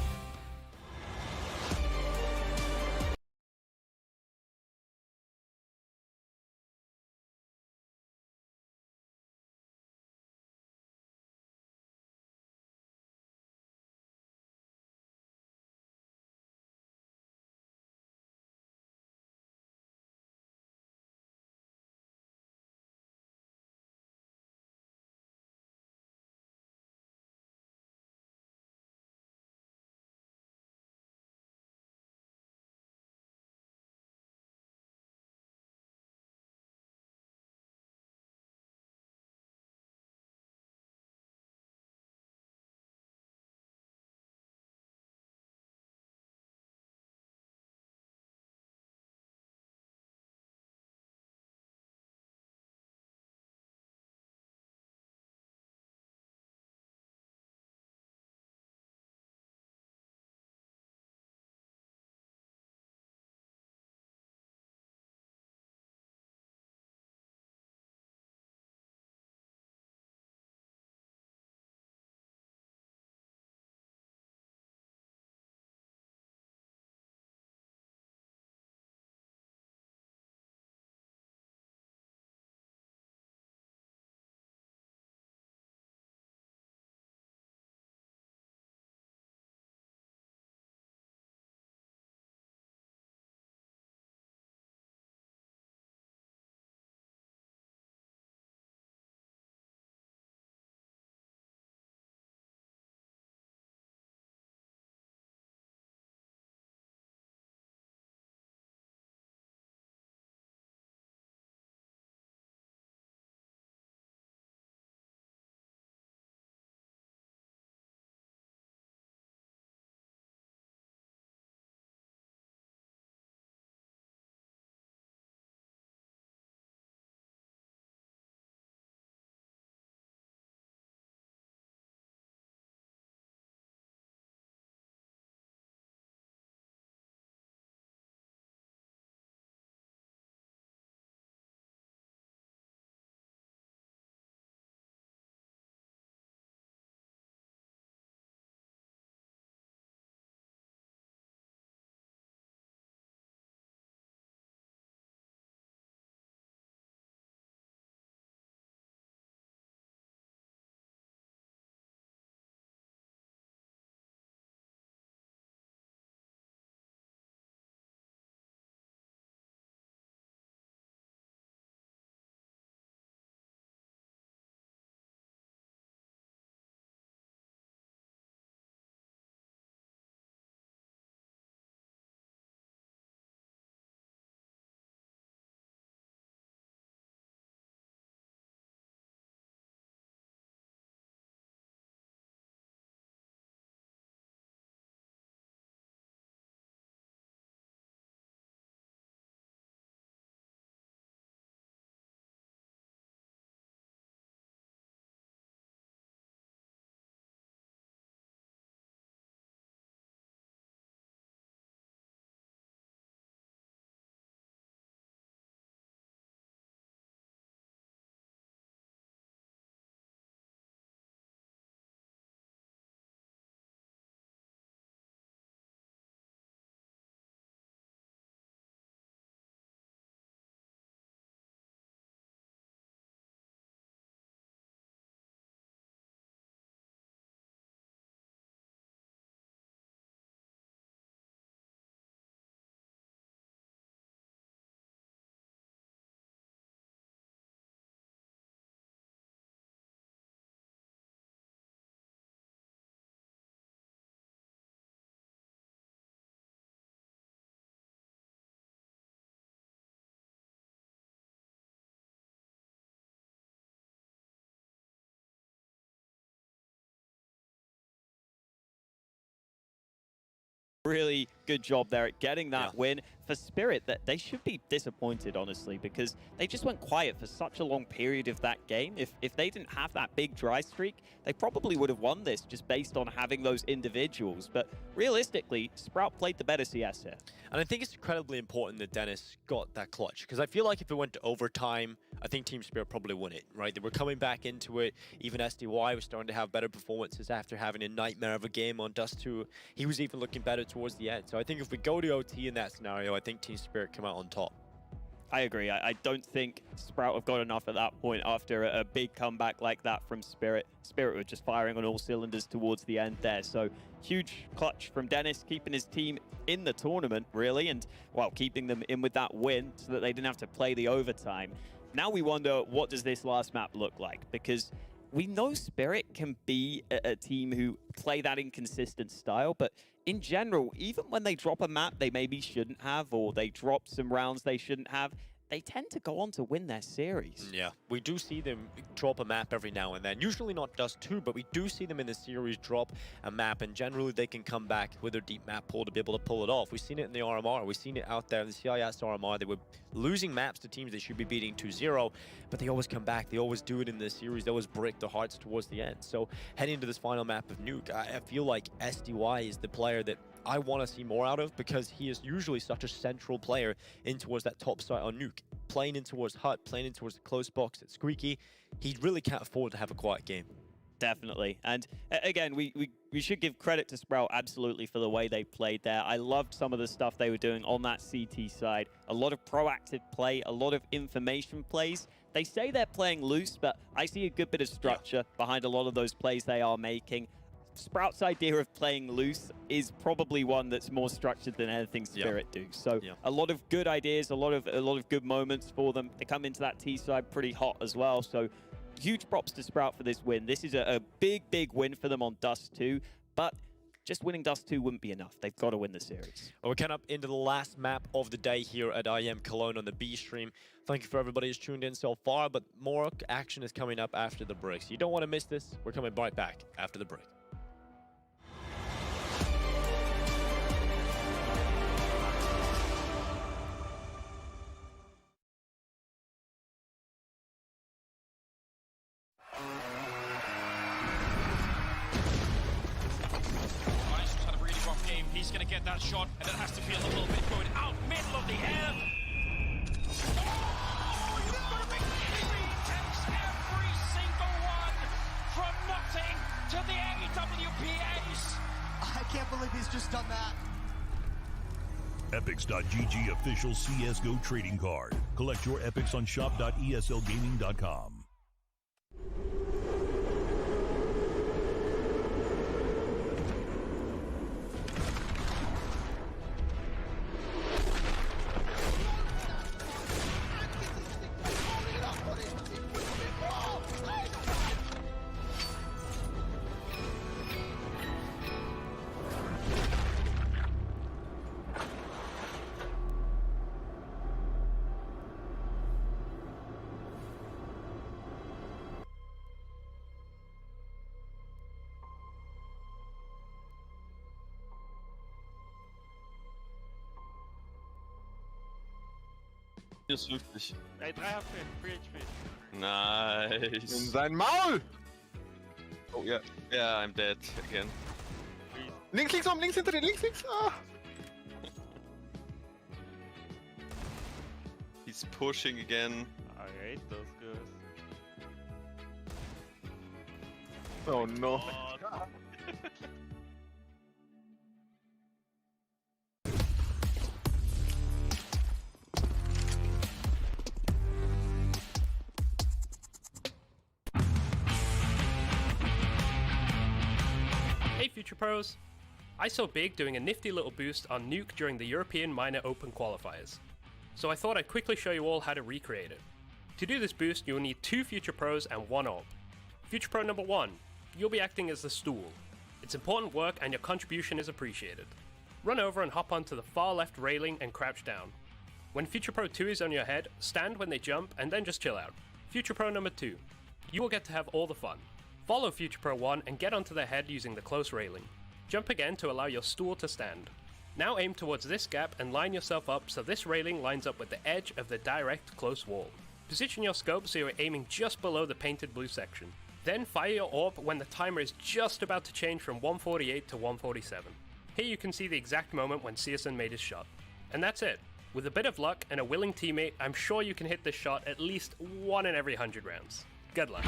Really good job there at getting that win. For Spirit, that they should be disappointed, honestly, because they just went quiet for such a long period of that game. If they didn't have that big dry streak, they probably would have won this just based on having those individuals. But realistically, Sprout played the better CS here. And I think it's incredibly important that Dennis got that clutch, because I feel like if it went to overtime, I think Team Spirit probably win it, right? They were coming back into it. Even SDY was starting to have better performances after having a nightmare of a game on Dust 2. He was even looking better towards the end. So I think if we go to OT in that scenario, I think Team Spirit come out on top. I agree. I don't think Sprout have got enough at that point after a big comeback like that from Spirit. Spirit were just firing on all cylinders towards the end there. So huge clutch from Dennis, keeping his team in the tournament, really, and, well, keeping them in with that win so that they didn't have to play the overtime. Now we wonder, what does this last map look like? Because we know Spirit can be a team who play that inconsistent style, but in general, even when they drop a map they maybe shouldn't have, or they drop some rounds they shouldn't have, they tend to go on to win their series. Yeah, we do see them drop a map every now and then. Usually not Dust 2, but we do see them in the series drop a map, and generally they can come back with their deep map pool to be able to pull it off. We've seen it in the RMR. We've seen it out there in the CIS RMR. They were losing maps to teams they should be beating 2-0, but they always come back. They always do it in the series. They always break their hearts towards the end. So heading into this final map of Nuke, I feel like SDY is the player that I want to see more out of, because he is usually such a central player in towards that top site on Nuke. Playing in towards Hut, playing in towards the close box at Squeaky, he really can't afford to have a quiet game. Definitely. And again, we should give credit to Sprout absolutely for the way they played there. I loved some of the stuff they were doing on that CT side. A lot of proactive play, a lot of information plays. They say they're playing loose, but I see a good bit of structure behind a lot of those plays they are making. Sprout's idea of playing loose is probably one that's more structured than anything Spirit do. So a lot of good ideas, a lot of good moments for them. They come into that T side pretty hot as well. So huge props to Sprout for this win. This is a big win for them on Dust 2, but just winning Dust 2 wouldn't be enough. They've got to win the series. Well, we're coming up into the last map of the day here at IEM Cologne on the B stream. Thank you for everybody who's tuned in so far, but more action is coming up after the break. So you don't want to miss this. We're coming right back after the break. He's going to get that shot, and it has to feel a little bit going out middle of the air. Oh, you've got a big he takes every single one from nothing to the AWPs. I can't believe he's just done that. Epics.gg official CSGO trading card. Collect your Epics on shop.eslgaming.com. Hier ist wirklich. Ey, 3 HP, 3 HP. Nice. In sein Maul! Oh yeah. Yeah, I'm dead again. Links, links, links hinter dir, links, links! Ah. He's pushing again. I hate those guys. Oh no. Oh, Hey Future Pros! I saw Big doing a nifty little boost on Nuke during the European Minor Open qualifiers, so I thought I'd quickly show you all how to recreate it. To do this boost, you'll need 2 Future Pros and 1 AWP. Future Pro number 1, you'll be acting as the stool. It's important work and your contribution is appreciated. Run over and hop onto the far left railing and crouch down. When Future Pro 2 is on your head, stand when they jump and then just chill out. Future Pro number 2, you will get to have all the fun. Follow Future Pro 1 and get onto their head using the close railing. Jump again to allow your stool to stand. Now aim towards this gap and line yourself up so this railing lines up with the edge of the direct close wall. Position your scope so you're aiming just below the painted blue section. Then fire your AWP when the timer is just about to change from 148 to 147. Here you can see the exact moment when Searson made his shot. And that's it. With a bit of luck and a willing teammate, I'm sure you can hit this shot at least 1 in every 100 rounds. Good luck.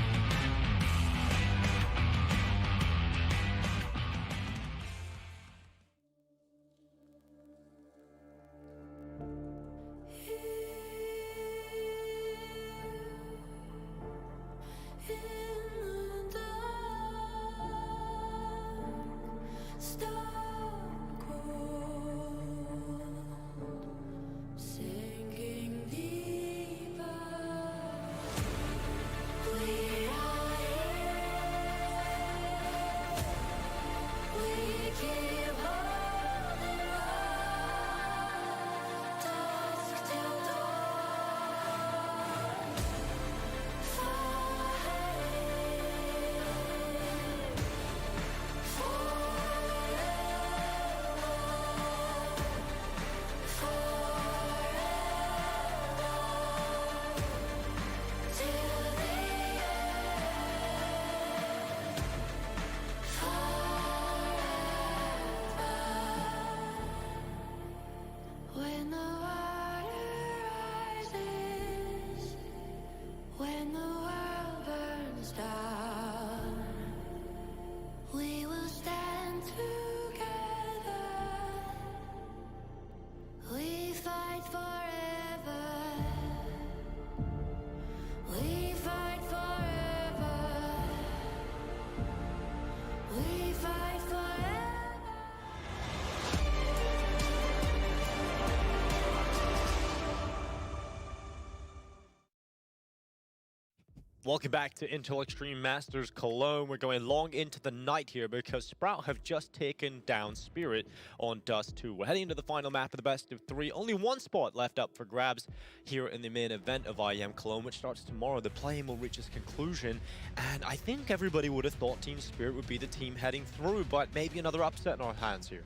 Welcome back to Intel Extreme Masters Cologne. We're going long into the night here because Sprout have just taken down Spirit on Dust 2. We're heading into the final map of the best of 3. Only one spot left up for grabs here in the main event of IEM Cologne, which starts tomorrow. The play-in will reach its conclusion, and I think everybody would have thought Team Spirit would be the team heading through, but maybe another upset in our hands here.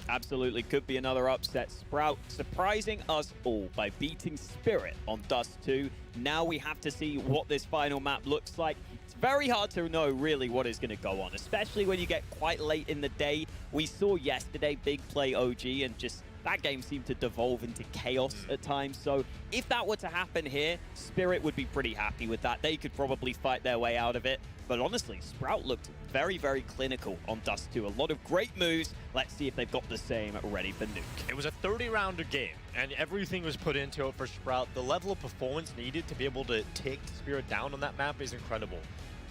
Absolutely could be another upset. Sprout surprising us all by beating Spirit on Dust 2. Now we have to see what this final map looks like. It's very hard to know really what is going to go on, especially when you get quite late in the day. We saw yesterday Big Play OG, and just that game seemed to devolve into chaos at times. So if that were to happen here, Spirit would be pretty happy with that. They could probably fight their way out of it. But honestly, Sprout looked very, very clinical on Dust 2. A lot of great moves. Let's see if they've got the same ready for Nuke. It was a 30-rounder game, and everything was put into it for Sprout. The level of performance needed to be able to take Spirit down on that map is incredible.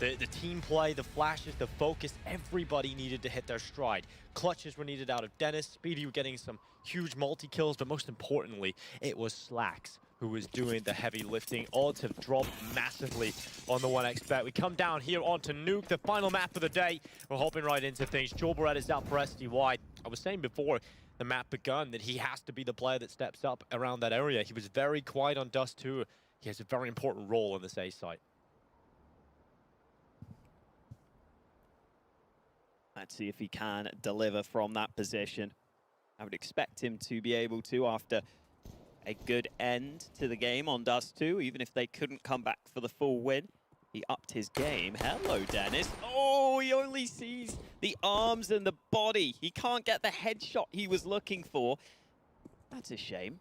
The team play, the flashes, the focus, everybody needed to hit their stride. Clutches were needed out of Dennis. Speedy were getting some huge multi-kills, but most importantly, it was Slacks who was doing the heavy lifting. Odds have dropped massively on the 1x bet. We come down here onto Nuke, the final map of the day. We're hopping right into things. Joel Barrett is out for SDY. I was saying before the map begun that he has to be the player that steps up around that area. He was very quiet on Dust 2. He has a very important role in this A site. Let's see if he can deliver from that position. I would expect him to be able to after a good end to the game on Dust 2, even if they couldn't come back for the full win. He upped his game. Hello, Dennis. Oh, he only sees the arms and the body. He can't get the headshot he was looking for. That's a shame.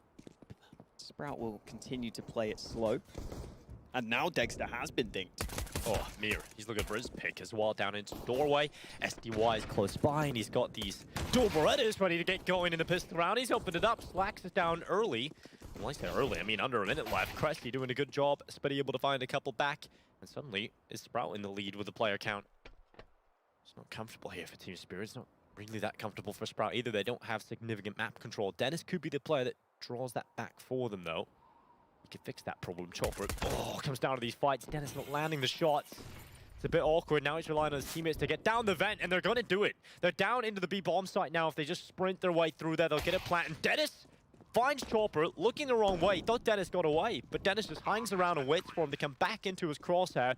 Sprout will continue to play it slow. And now Dexter has been dinked. Oh, Mir, he's looking for his pick as well down into the doorway. SDY is close by, and he's got these dual Berettas ready to get going in the pistol round. He's opened it up. Slacks is down early. When I say early, I mean under a minute left. Cresty doing a good job. Spitty able to find a couple back. And suddenly, is Sprout in the lead with the player count. It's not comfortable here for Team Spirit. It's not really that comfortable for Sprout either. They don't have significant map control. Dennis could be the player that draws that back for them, though. Could fix that problem. Chopper, oh, comes down to these fights. Dennis not landing the shots. It's a bit awkward. Now he's relying on his teammates to get down the vent, and they're going to do it. They're down into the B bomb site now. If they just sprint their way through there, they'll get it planted. Dennis finds Chopper, looking the wrong way. He thought Dennis got away, but Dennis just hangs around and waits for him to come back into his crosshair.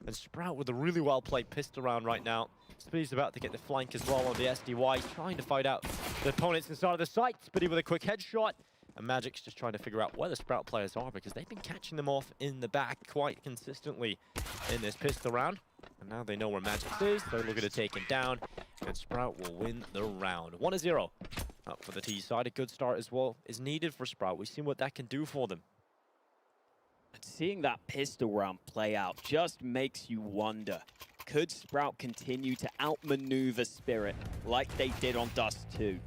And Sprout with a really well-played pistol round right now. Spitty's about to get the flank as well on the SDY, trying to fight out the opponents inside of the site. Spitty with a quick headshot. And Magic's just trying to figure out where the Sprout players are because they've been catching them off in the back quite consistently in this pistol round. And now they know where Magic is. They're looking to take him down. And Sprout will win the round. 1-0 up for the T side. A good start as well is needed for Sprout. We've seen what that can do for them. And seeing that pistol round play out just makes you wonder, could Sprout continue to outmaneuver Spirit like they did on Dust 2?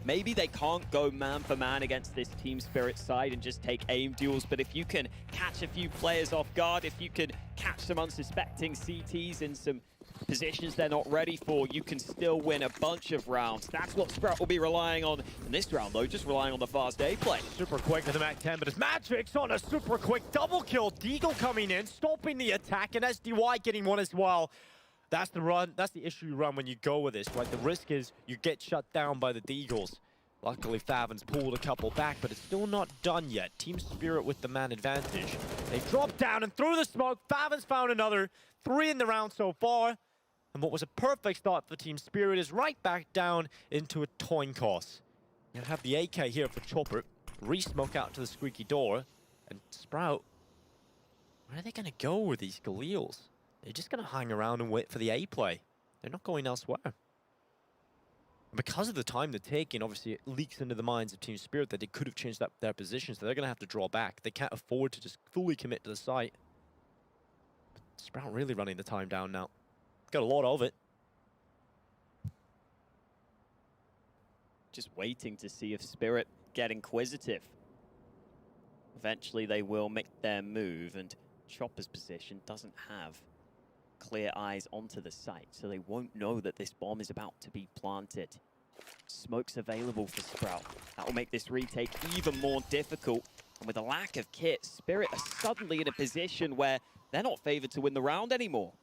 Maybe they can't go man for man against this Team Spirit side and just take aim duels, but if you can catch a few players off guard, if you can catch some unsuspecting CTs in some positions they're not ready for, you can still win a bunch of rounds. That's what Sprout will be relying on in this round, though, just relying on the fast A play. Super quick to the MAC-10, but it's Magic's on a super quick double kill. Deagle coming in, stopping the attack, and SDY getting one as well. That's the run. That's the issue you run when you go with this, right? The risk is you get shut down by the Deagles. Luckily, Favin's pulled a couple back, but it's still not done yet. Team Spirit with the man advantage. They drop down and through the smoke. Favin's found another. 3 in the round so far. And what was a perfect start for Team Spirit is right back down into a coin toss. You have the AK here for Chopper. Re-smoke out to the squeaky door. And Sprout, where are they going to go with these Galils? They're just going to hang around and wait for the A play. They're not going elsewhere. Because of the time they're taking, obviously it leaks into the minds of Team Spirit that they could have changed their positions, so they're going to have to draw back. They can't afford to just fully commit to the site. But Sprout really running the time down now. Got a lot of it. Just waiting to see if Spirit get inquisitive. Eventually they will make their move, and Chopper's position doesn't have clear eyes onto the site, so they won't know that this bomb is about to be planted. Smoke's available for Sprout. That will make this retake even more difficult. And with a lack of kit, Spirit are suddenly in a position where they're not favored to win the round anymore.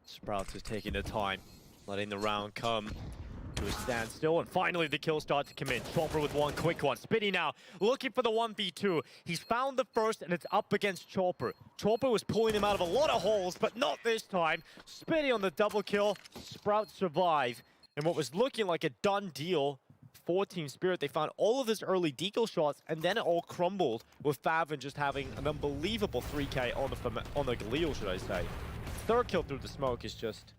Sprout is taking the time, letting the round come to a standstill, and finally the kill starts to come in. Chopper with one quick one. Spitty now looking for the 1v2. He's found the first, and it's up against Chopper. Chopper was pulling him out of a lot of holes, but not this time. Spitty on the double kill. Sprout survive. And what was looking like a done deal for Team Spirit, they found all of his early deagle shots, and then it all crumbled with Favin just having an unbelievable 3K on the Galil, should I say. Third kill through the smoke is just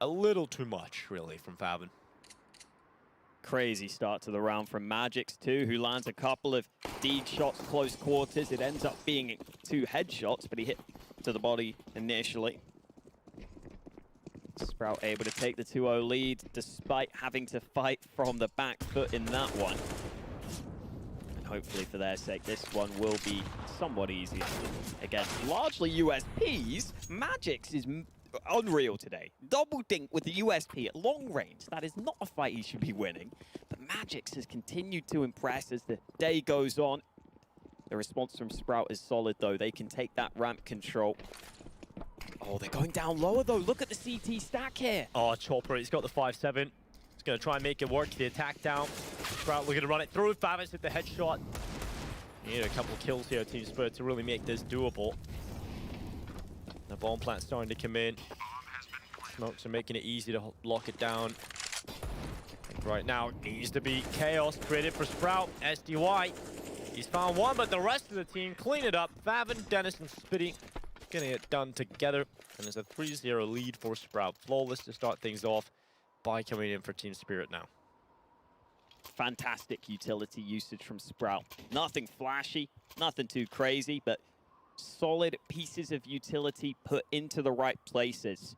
a little too much, really, from Favin. Crazy start to the round from Magix too, who lands a couple of deed shots close quarters. It ends up being 2 headshots, but he hit to the body initially. Sprout able to take the 2-0 lead despite having to fight from the back foot in that one. And hopefully for their sake, this one will be somewhat easier. Again, largely USPs. Magix is unreal today. Double dink with the USP at long range. That is not a fight he should be winning. But Magix has continued to impress as the day goes on. The response from Sprout is solid, though. They can take that ramp control. Oh, they're going down lower, though. Look at the CT stack here. Oh, Chopper, he's got the 5-7. He's going to try and make it work. The attack down. Sprout looking to run it through. Favis with the headshot. You need a couple kills here, Team Spirit, to really make this doable. The bomb plant's starting to come in. Smokes are making it easy to lock it down. And right now, it needs to be chaos created for Sprout. SDY, he's found one, but the rest of the team clean it up. Favin, Dennis, and Spitty getting it done together. And there's a 3-0 lead for Sprout. Flawless to start things off by coming in for Team Spirit now. Fantastic utility usage from Sprout. Nothing flashy, nothing too crazy, but solid pieces of utility put into the right places.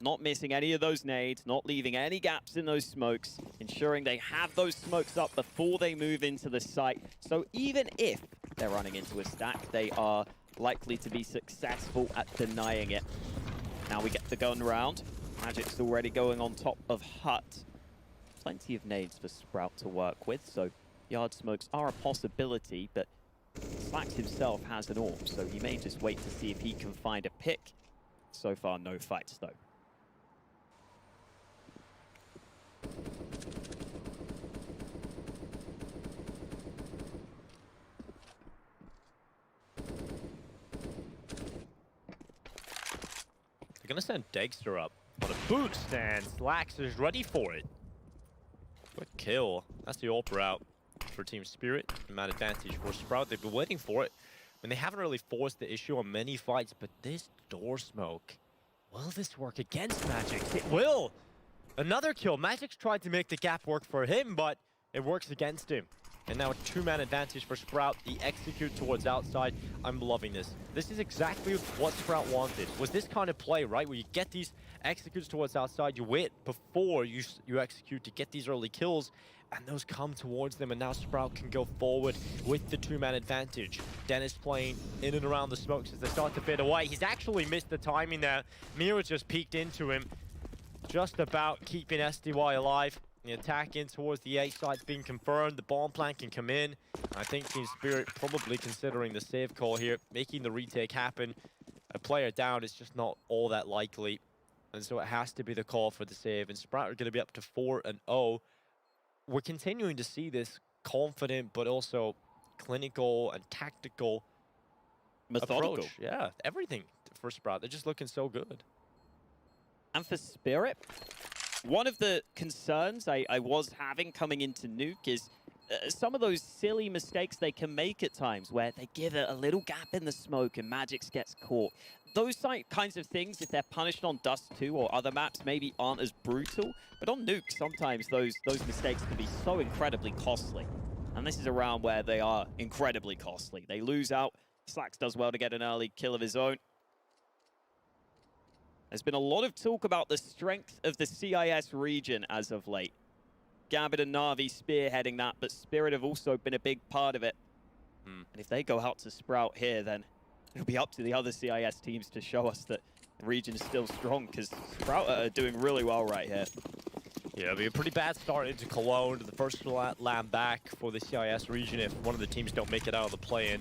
Not missing any of those nades, not leaving any gaps in those smokes, ensuring they have those smokes up before they move into the site. So even if they're running into a stack, they are likely to be successful at denying it. Now we get the gun round. Magic's already going on top of Hut. Plenty of nades for Sprout to work with, so yard smokes are a possibility, but Slacks himself has an AWP, so he may just wait to see if he can find a pick. So far, no fights, though. They're going to send Dexter up on a boost, and Slacks is ready for it. Good kill. That's the AWP route for Team Spirit. Man advantage for Sprout. They've been waiting for it. I mean, they haven't really forced the issue on many fights, but this door smoke, will this work against Magix? It will! Another kill. Magix tried to make the gap work for him, but it works against him. And now a 2-man advantage for Sprout. The execute towards outside. I'm loving this. This is exactly what Sprout wanted. Was this kind of play, right? Where you get these executes towards outside, you wait before you execute to get these early kills, and those come towards them, and now Sprout can go forward with the 2-man advantage. Dennis playing in and around the smokes as they start to fade away. He's actually missed the timing there. Mira just peeked into him, just about keeping SDY alive. The attack in towards the A side's being confirmed. The bomb plan can come in. I think Team Spirit probably considering the save call here, making the retake happen. A player down is just not all that likely. And so it has to be the call for the save. And Sprout are going to be up to 4-0. We're continuing to see this confident, but also clinical and tactical methodical approach. Yeah, everything for Sprout. They're just looking so good. And for Spirit, one of the concerns I was having coming into Nuke is some of those silly mistakes they can make at times where they give it a little gap in the smoke and Magix gets caught. Those kinds of things, if they're punished on Dust 2 or other maps, maybe aren't as brutal. But on Nuke, sometimes those mistakes can be so incredibly costly. And this is a round where they are incredibly costly. They lose out. Slacks does well to get an early kill of his own. There's been a lot of talk about the strength of the CIS region as of late. Gambit and Na'Vi spearheading that, but Spirit have also been a big part of it. And if they go out to Sprout here, then it'll be up to the other CIS teams to show us that the region is still strong, because Sprout are doing really well right here. Yeah, it'll be a pretty bad start into Cologne, the first land back for the CIS region if one of the teams don't make it out of the play-in.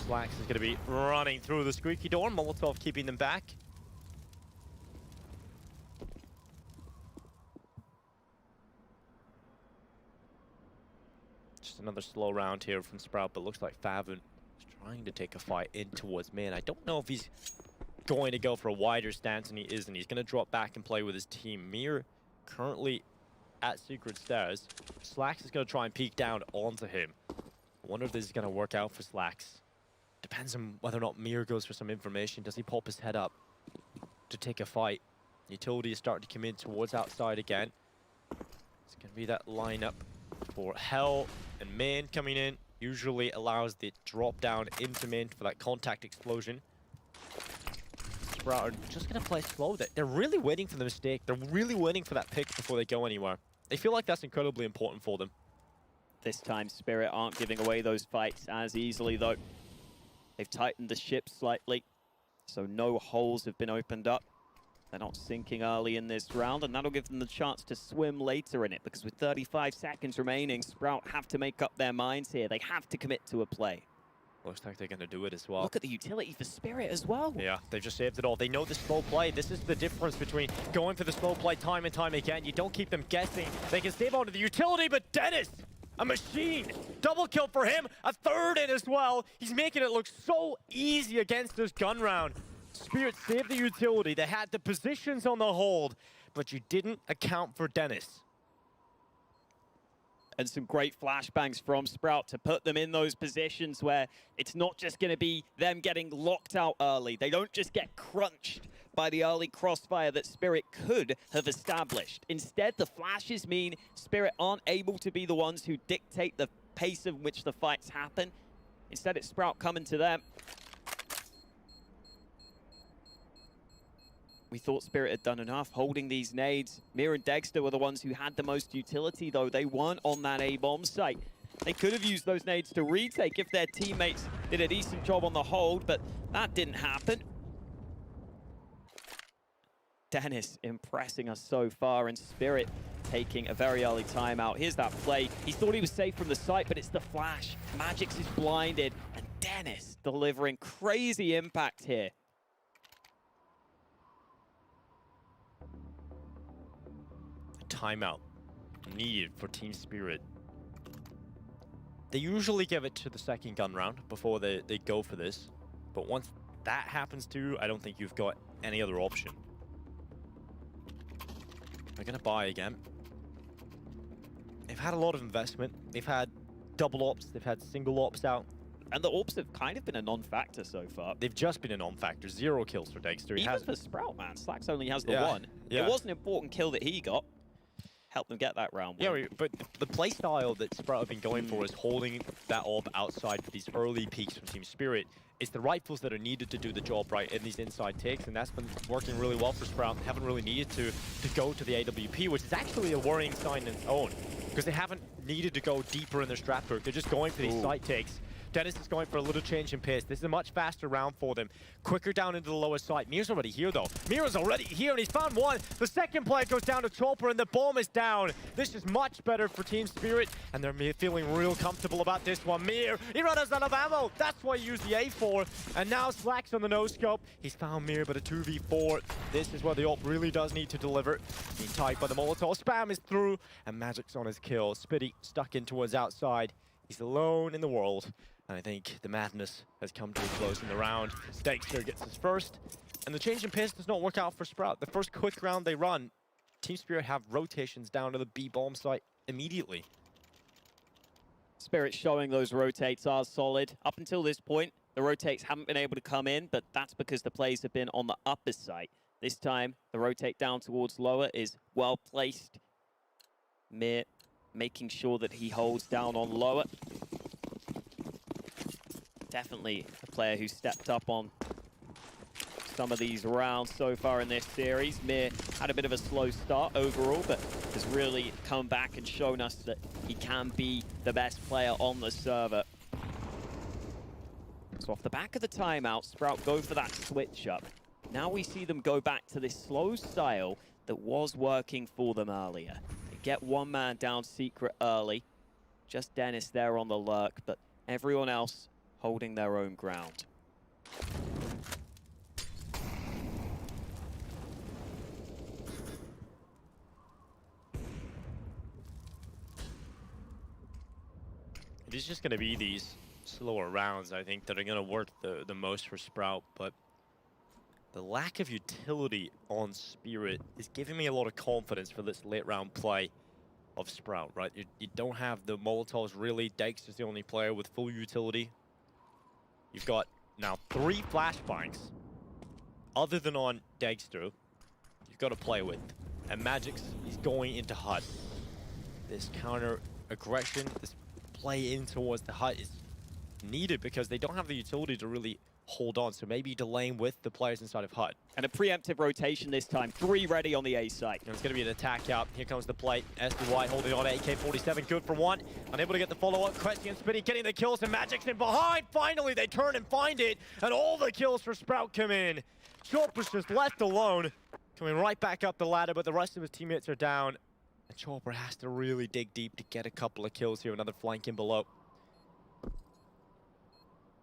Slacks is going to be running through the squeaky door, Molotov keeping them back. Just another slow round here from Sprout, but looks like Favon is trying to take a fight in towards man. I don't know if he's going to go for a wider stance, and he isn't. He's going to drop back and play with his team. Mir currently at Secret Stairs. Slacks is going to try and peek down onto him. I wonder if this is going to work out for Slacks. Depends on whether or not Mir goes for some information. Does he pop his head up to take a fight? Utility is starting to come in towards outside again. It's going to be that lineup for Hell and Main coming in. Usually allows the drop down into Main for that contact explosion. Sprout are just going to play slow. They're really waiting for the mistake. They're really waiting for that pick before they go anywhere. They feel like that's incredibly important for them. This time, Spirit aren't giving away those fights as easily, though. They've tightened the ship slightly, so no holes have been opened up. They're not sinking early in this round, and that'll give them the chance to swim later in it, because with 35 seconds remaining, Sprout have to make up their minds here. They have to commit to a play. Looks like they're going to do it as well. Look at the utility for Spirit as well. Yeah, they've just saved it all. They know the slow play. This is the difference between going for the slow play time and time again. You don't keep them guessing. They can save onto the utility, but Dennis, a machine. Double kill for him. A third in as well. He's making it look so easy against this gun round. Spirit saved the utility. They had the positions on the hold, but you didn't account for Dennis. And some great flashbangs from Sprout to put them in those positions where it's not just going to be them getting locked out early. They don't just get crunched by the early crossfire that Spirit could have established. Instead, the flashes mean Spirit aren't able to be the ones who dictate the pace of which the fights happen. Instead, it's Sprout coming to them. We thought Spirit had done enough holding these nades. Mir and Dexter were the ones who had the most utility, though. They weren't on that A-bomb site. They could have used those nades to retake if their teammates did a decent job on the hold, but that didn't happen. Dennis impressing us so far, and Spirit taking a very early timeout. Here's that play. He thought he was safe from the site, but it's the flash. Magix is blinded, and Dennis delivering crazy impact here. Timeout needed for Team Spirit. They usually give it to the second gun round before they go for this, but once that happens too, I don't think you've got any other option. They're gonna buy again. They've had a lot of investment. They've had double ops, they've had single ops out. And the ops have kind of been a non-factor so far. They've just been a non-factor. 0 kills for Dexter. Even for Sprout, man. Slacks only has the one. Yeah. It was an important kill that he got. Helped them get that round win. Yeah, but the play style that Sprout have been going for is holding that orb outside for these early peaks from Team Spirit. It's the rifles that are needed to do the job right in these inside takes, and that's been working really well for Sprout. They haven't really needed to go to the AWP, which is actually a worrying sign in its own, because they haven't needed to go deeper in their strat work. They're just going for these side takes. Dennis is going for a little change in pace. This is a much faster round for them. Quicker down into the lower side. Mir's already here, though. Mir's already here, and he's found one. The second player goes down to Chopper, and the bomb is down. This is much better for Team Spirit, and they're feeling real comfortable about this one. Mir, he runs out of ammo. That's why he used the A4. And now Slacks on the no-scope. He's found Mir, but a 2v4. This is where the op really does need to deliver. Being tied by the Molotov. Spam is through, and Magic's on his kill. Spitty stuck in towards outside. He's alone in the world. And I think the madness has come to a close in the round. Dexter gets his first, and the change in pace does not work out for Sprout. The first quick round they run, Team Spirit have rotations down to the B bomb site immediately. Spirit showing those rotates are solid. Up until this point, the rotates haven't been able to come in, but that's because the plays have been on the upper site. This time, the rotate down towards lower is well placed. Mir making sure that he holds down on lower. Definitely a player who stepped up on some of these rounds so far in this series. Mir had a bit of a slow start overall, but has really come back and shown us that he can be the best player on the server. So off the back of the timeout, Sprout go for that switch up. Now we see them go back to this slow style that was working for them earlier. They get one man down secret early. Just Dennis there on the lurk, but everyone else holding their own ground. It is just going to be these slower rounds, I think, that are going to work the most for Sprout, but the lack of utility on Spirit is giving me a lot of confidence for this late round play of Sprout, right? You don't have the Molotovs really. Dex is the only player with full utility. You've got now 3 flashbangs, other than on Dexter, you've got to play with. And Magic's, he's going into hut. This counter aggression, this play in towards the hut is needed because they don't have the utility to really hold on. So maybe delaying with the players inside of hut. And a preemptive rotation this time. 3 ready on the A site. And it's going to be an attack out. Here comes the play. SDY holding on to AK-47. Good for 1. Unable to get the follow-up. Question Spinny getting the kills, and Magic's in behind. Finally, they turn and find it. And all the kills for Sprout come in. Chopper's just left alone. Coming right back up the ladder, but the rest of his teammates are down. And Chopper has to really dig deep to get a couple of kills here. Another flank in below.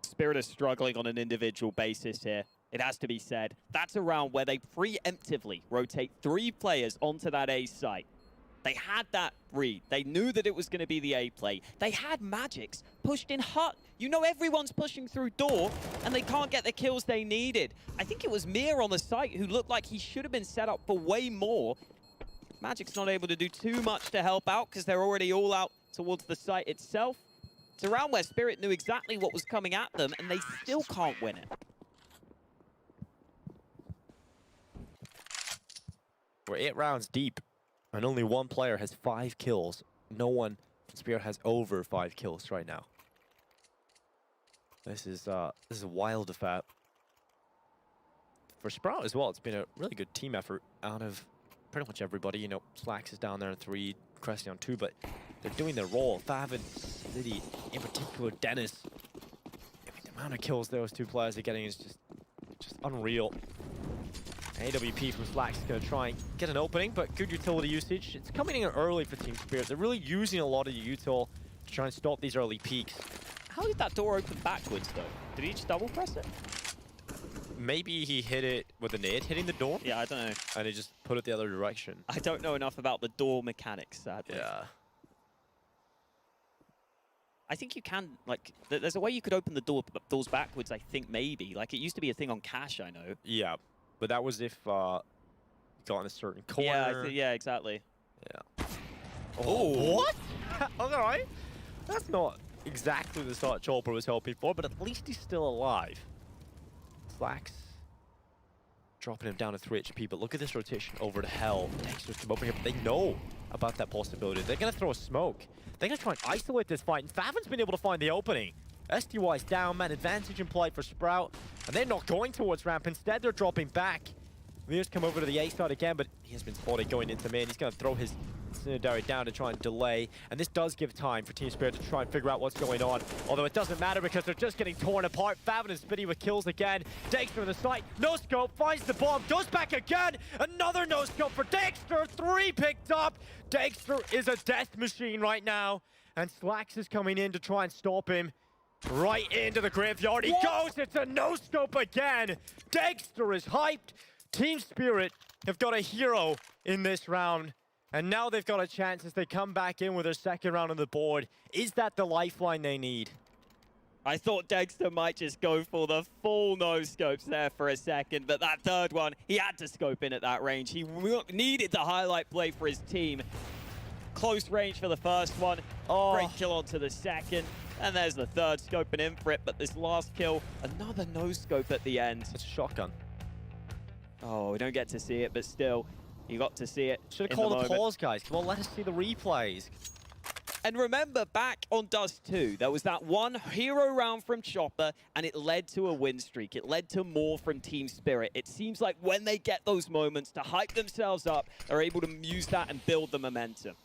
Spirit is struggling on an individual basis here. It has to be said. That's a round where they preemptively rotate 3 players onto that A site. They had that read. They knew that it was going to be the A play. They had Magics pushed in hut. You know everyone's pushing through door, and they can't get the kills they needed. I think it was Mir on the site who looked like he should have been set up for way more. Magic's not able to do too much to help out because they're already all out towards the site itself. It's a round where Spirit knew exactly what was coming at them, and they still can't win it. We're 8 rounds deep, and only 1 player has 5 kills. No one from Spirit has over 5 kills right now. This is a wild effect. For Sprout as well, it's been a really good team effort out of pretty much everybody. You know, Slacks is down there in 3, Cresty on 2, but they're doing their role. Fav and City, in particular, Dennis. I mean, the amount of kills those 2 players are getting is just unreal. AWP from Slacks is going to try and get an opening, but good utility usage. It's coming in early for Team Spirit. They're really using a lot of the util to try and stop these early peaks. How did that door open backwards, though? Did he just double press it? Maybe he hit it with a nade hitting the door? Yeah, I don't know. And he just put it the other direction. I don't know enough about the door mechanics, sadly. Yeah. I think you can, like, there's a way you could open the doors backwards, I think, maybe. Like, it used to be a thing on Cash, I know. Yeah, but that was if you got in a certain corner. Yeah, yeah, exactly. Yeah. Oh, what? All right. That's not exactly the start Chopper was hoping for, but at least he's still alive. Slacks dropping him down to 3 HP, but look at this rotation over to Hell. Dexter's come over here, but they know about that possibility. They're going to throw a smoke. They're going to try and isolate this fight, and Favin's been able to find the opening. SDY's down, man, advantage implied for Sprout, and they're not going towards ramp. Instead, they're dropping back. Lear's come over to the A side again, but he has been spotted going into main. He's going to throw his Incendiary down to try and delay, and this does give time for Team Spirit to try and figure out what's going on, although it doesn't matter because they're just getting torn apart. Favin and Spitty with kills again. Dexter in the site, no scope, finds the bomb, goes back again, another no scope for Dexter, 3 picked up. Dexter is a death machine right now, and Slacks is coming in to try and stop him. Right into the graveyard he goes, it's a no scope again. Dexter is hyped. Team Spirit have got a hero in this round. And now they've got a chance as they come back in with their second round on the board. Is that the lifeline they need? I thought Dexter might just go for the full no-scopes there for a second, but that third one, he had to scope in at that range. He needed the highlight play for his team. Close range for the first one. Great kill onto the second. And there's the third scoping in for it, but this last kill, another no-scope at the end. It's a shotgun. Oh, we don't get to see it, but still. You got to see it. Should have called a pause, guys. Come on, let us see the replays. And remember, back on Dust 2, there was that one hero round from Chopper, and it led to a win streak. It led to more from Team Spirit. It seems like when they get those moments to hype themselves up, they're able to use that and build the momentum.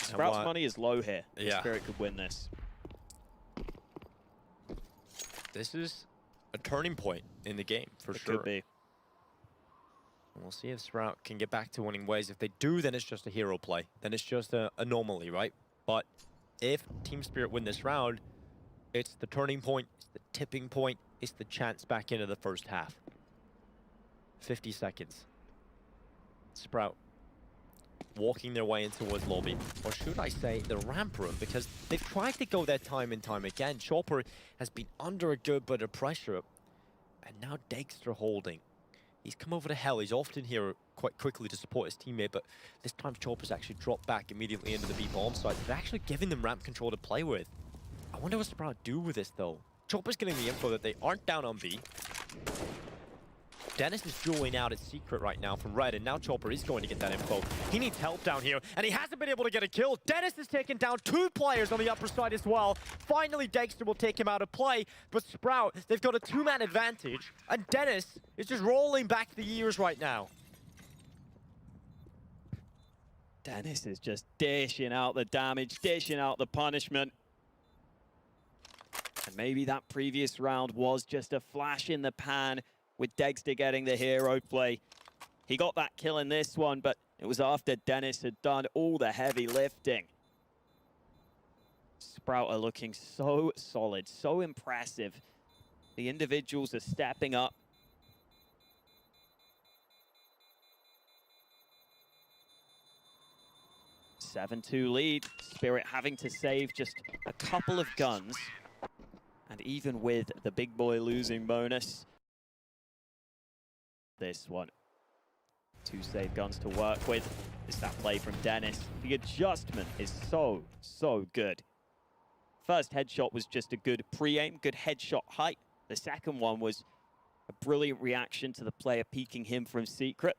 Sprout's money is low here. Yeah. Spirit could win this. This is a turning point in the game, for sure. It could be. And we'll see if Sprout can get back to winning ways. If they do, then it's just a hero play. Then it's just an anomaly, right? But if Team Spirit win this round, it's the turning point, it's the tipping point, it's the chance back into the first half. 50 seconds. Sprout walking their way in towards lobby, or should I say the ramp room, because they've tried to go there time and time again. Chopper has been under a good bit of pressure, and now Dexter holding. He's come over to Hell. He's often here quite quickly to support his teammate, but this time Chopper's actually dropped back immediately into the B bomb site. They're actually giving them ramp control to play with. I wonder what Sprout do with this though. Chopper's getting the info that they aren't down on B. Dennis is dueling out at Secret right now from Red, and now Chopper is going to get that info. He needs help down here, and he hasn't been able to get a kill. Dennis has taken down 2 players on the upper side as well. Finally, Dexter will take him out of play, but Sprout, they've got a 2-man advantage, and Dennis is just rolling back the years right now. Dennis is just dishing out the damage, dishing out the punishment. And maybe that previous round was just a flash in the pan, with Dexter getting the hero play. He got that kill in this one, but it was after Dennis had done all the heavy lifting. Sprout are looking so solid, so impressive. The individuals are stepping up. A 7-2 lead. Spirit having to save just a couple of guns. And even with the big boy losing bonus, this one. 2 save guns to work with. It's that play from Dennis. The adjustment is so good. First headshot was just a good pre-aim, good headshot height. The second one was a brilliant reaction to the player peeking him from Secret.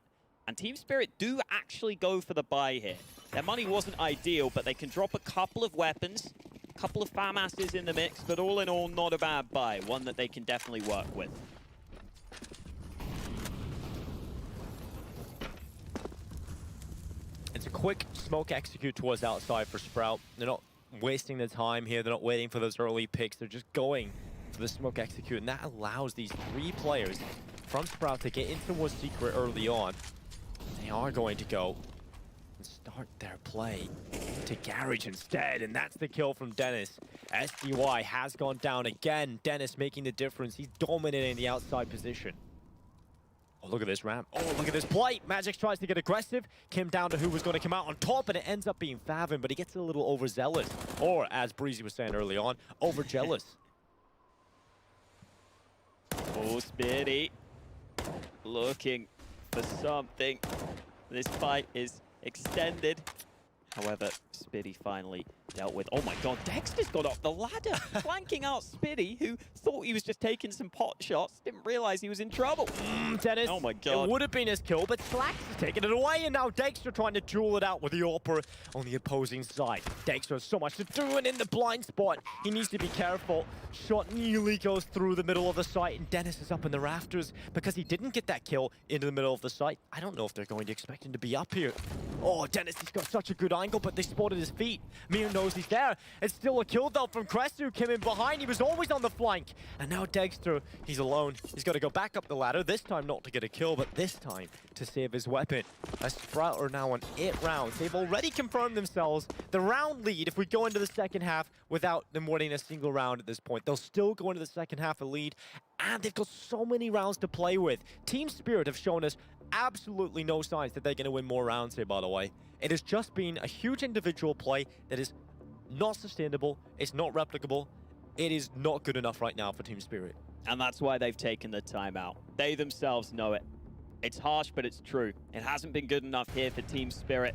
And Team Spirit do actually go for the buy here. Their money wasn't ideal, but they can drop a couple of weapons, a couple of FAMASs in the mix, but all in all, not a bad buy. One that they can definitely work with. It's a quick smoke execute towards outside for Sprout. They're not wasting their time here. They're not waiting for those early picks. They're just going for the smoke execute, and that allows these 3 players from Sprout to get in towards Secret early on. They are going to go and start their play to Garage instead, and that's the kill from Dennis. SDY has gone down again. Dennis making the difference. He's dominating the outside position. Oh, look at this ramp. Oh, look at this play. Magic tries to get aggressive. Came down to who was going to come out on top, and it ends up being Favin, but he gets a little overzealous. Or, as Breezy was saying early on, overjealous. Oh, Spitty. Looking for something. This fight is extended. However, Spitty finally dealt with. Oh my god, Dexter's got up the ladder, flanking out Spitty, who thought he was just taking some pot shots, didn't realize he was in trouble. Dennis, oh my god. It would have been his kill, but Slacks is taking it away, and now Dexter trying to duel it out with the AWP on the opposing side. Dexter has so much to do, and in the blind spot, he needs to be careful. Shot nearly goes through the middle of the site, and Dennis is up in the rafters because he didn't get that kill into the middle of the site. I don't know if they're going to expect him to be up here. Oh, Dennis, he's got such a good angle, but they spotted his feet. Mir knows he's there. It's still a kill, though, from Crest, who came in behind. He was always on the flank. And now Dexter, he's alone. He's got to go back up the ladder, this time not to get a kill, but this time to save his weapon. As Sprout are now on 8 rounds. They've already confirmed themselves the round lead if we go into the second half without them winning a single round at this point. They'll still go into the second half a lead, and they've got so many rounds to play with. Team Spirit have shown us absolutely no signs that they're going to win more rounds here, by the way. It has just been a huge individual play that is not sustainable, it's not replicable, it is not good enough right now for Team Spirit. And that's why they've taken the timeout. They themselves know it. It's harsh, but it's true. It hasn't been good enough here for Team Spirit.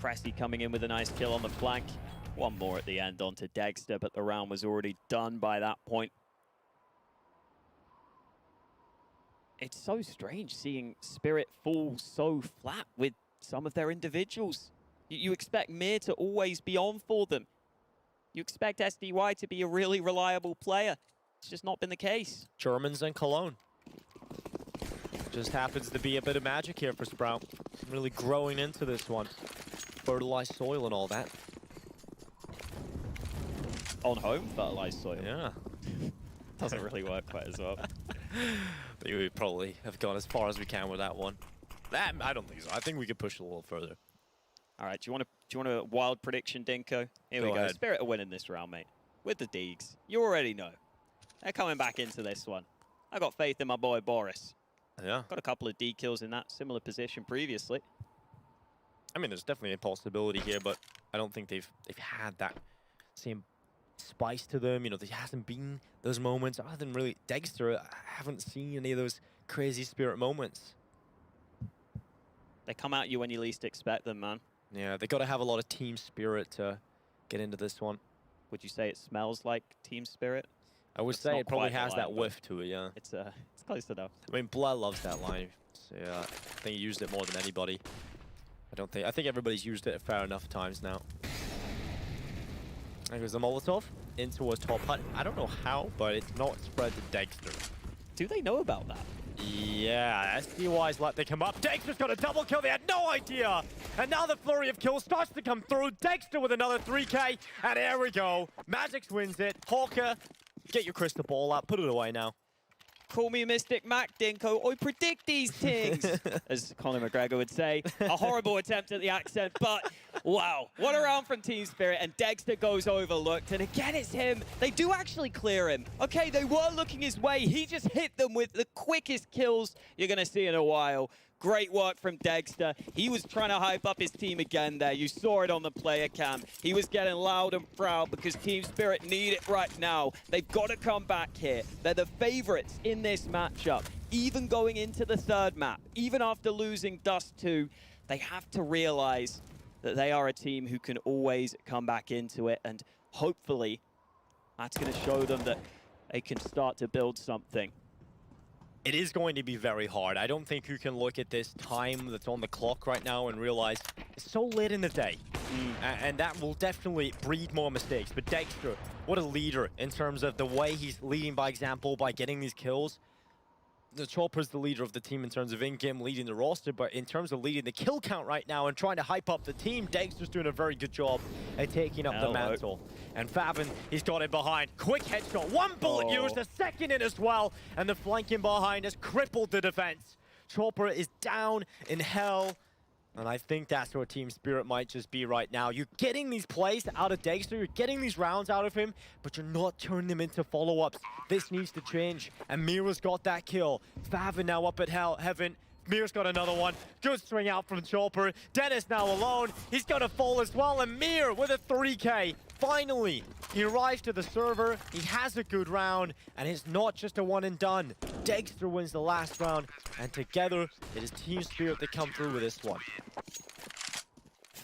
Cressy coming in with a nice kill on the flank. One more at the end onto Dexter, but the round was already done by that point. It's so strange seeing Spirit fall so flat with some of their individuals. You expect Mir to always be on for them. You expect SDY to be a really reliable player. It's just not been the case. Germans and Cologne. Just happens to be a bit of magic here for Sprout. Really growing into this one. Fertilized soil and all that. On home fertilized soil. Yeah. Doesn't really work quite as well. We would probably have gone as far as we can with that one. I don't think so. I think we could push a little further. All right, do you want a wild prediction, Dinko? Here we go. Ahead. Spirit are winning this round, mate. With the Deegs. You already know. They're coming back into this one. I got faith in my boy Boris. Yeah. Got a couple of D kills in that similar position previously. I mean, there's definitely a possibility here, but I don't think they've had that same spice to them. You know, there hasn't been those moments. Other than really Dexter, I haven't seen any of those crazy Spirit moments. They come at you when you least expect them, man. Yeah, they got to have a lot of team spirit to get into this one. Would you say it smells like team spirit? I would say it probably has that whiff to it, yeah. It's close enough. I mean, Blair loves that line. So, yeah, I think he used it more than anybody. I think everybody's used it a fair enough times now. There goes the Molotov into a top hut. I don't know how, but it's not spread to Dexter. Do they know about that? Yeah, SDY's let they come up. Dexter's got a double kill. They had no idea. And now the flurry of kills starts to come through. Dexter with another 3K. And there we go. Magix wins it. Hawker, get your crystal ball out. Put it away now. Call me Mystic Mac, Dinko. I predict these things, as Conor McGregor would say. A horrible attempt at the accent, but wow. What a round from Team Spirit, and Dexter goes overlooked. And again, it's him. They do actually clear him. Okay, they were looking his way. He just hit them with the quickest kills you're going to see in a while. Great work from Dexter. He was trying to hype up his team again there. You saw it on the player cam. He was getting loud and proud because Team Spirit need it right now. They've got to come back here. They're the favorites in this matchup. Even going into the third map, even after losing Dust 2, they have to realize that they are a team who can always come back into it. And hopefully, that's going to show them that they can start to build something. It is going to be very hard. I don't think you can look at this time that's on the clock right now and realize it's so late in the day. And that will definitely breed more mistakes. But Dexter, what a leader in terms of the way he's leading by example by getting these kills. The Chopper's the leader of the team in terms of in-game leading the roster, but in terms of leading the kill count right now and trying to hype up the team, Dexter's doing a very good job at taking up the mantle. And Favin, he's got it behind. Quick headshot, one bullet used, a second in as well, and the flanking behind has crippled the defense. Chopper is down in hell. And I think that's where Team Spirit might just be right now. You're getting these plays out of Dexter, you're getting these rounds out of him, but you're not turning them into follow-ups. This needs to change, and Mira's got that kill. Favin now up at Heaven. Mir's got another one. Good swing out from Chopper. Dennis now alone. He's gonna fall as well, and Mir with a 3K. Finally, he arrives to the server. He has a good round, and it's not just a one and done. Dexter wins the last round, and together, it is Team Spirit that come through with this one.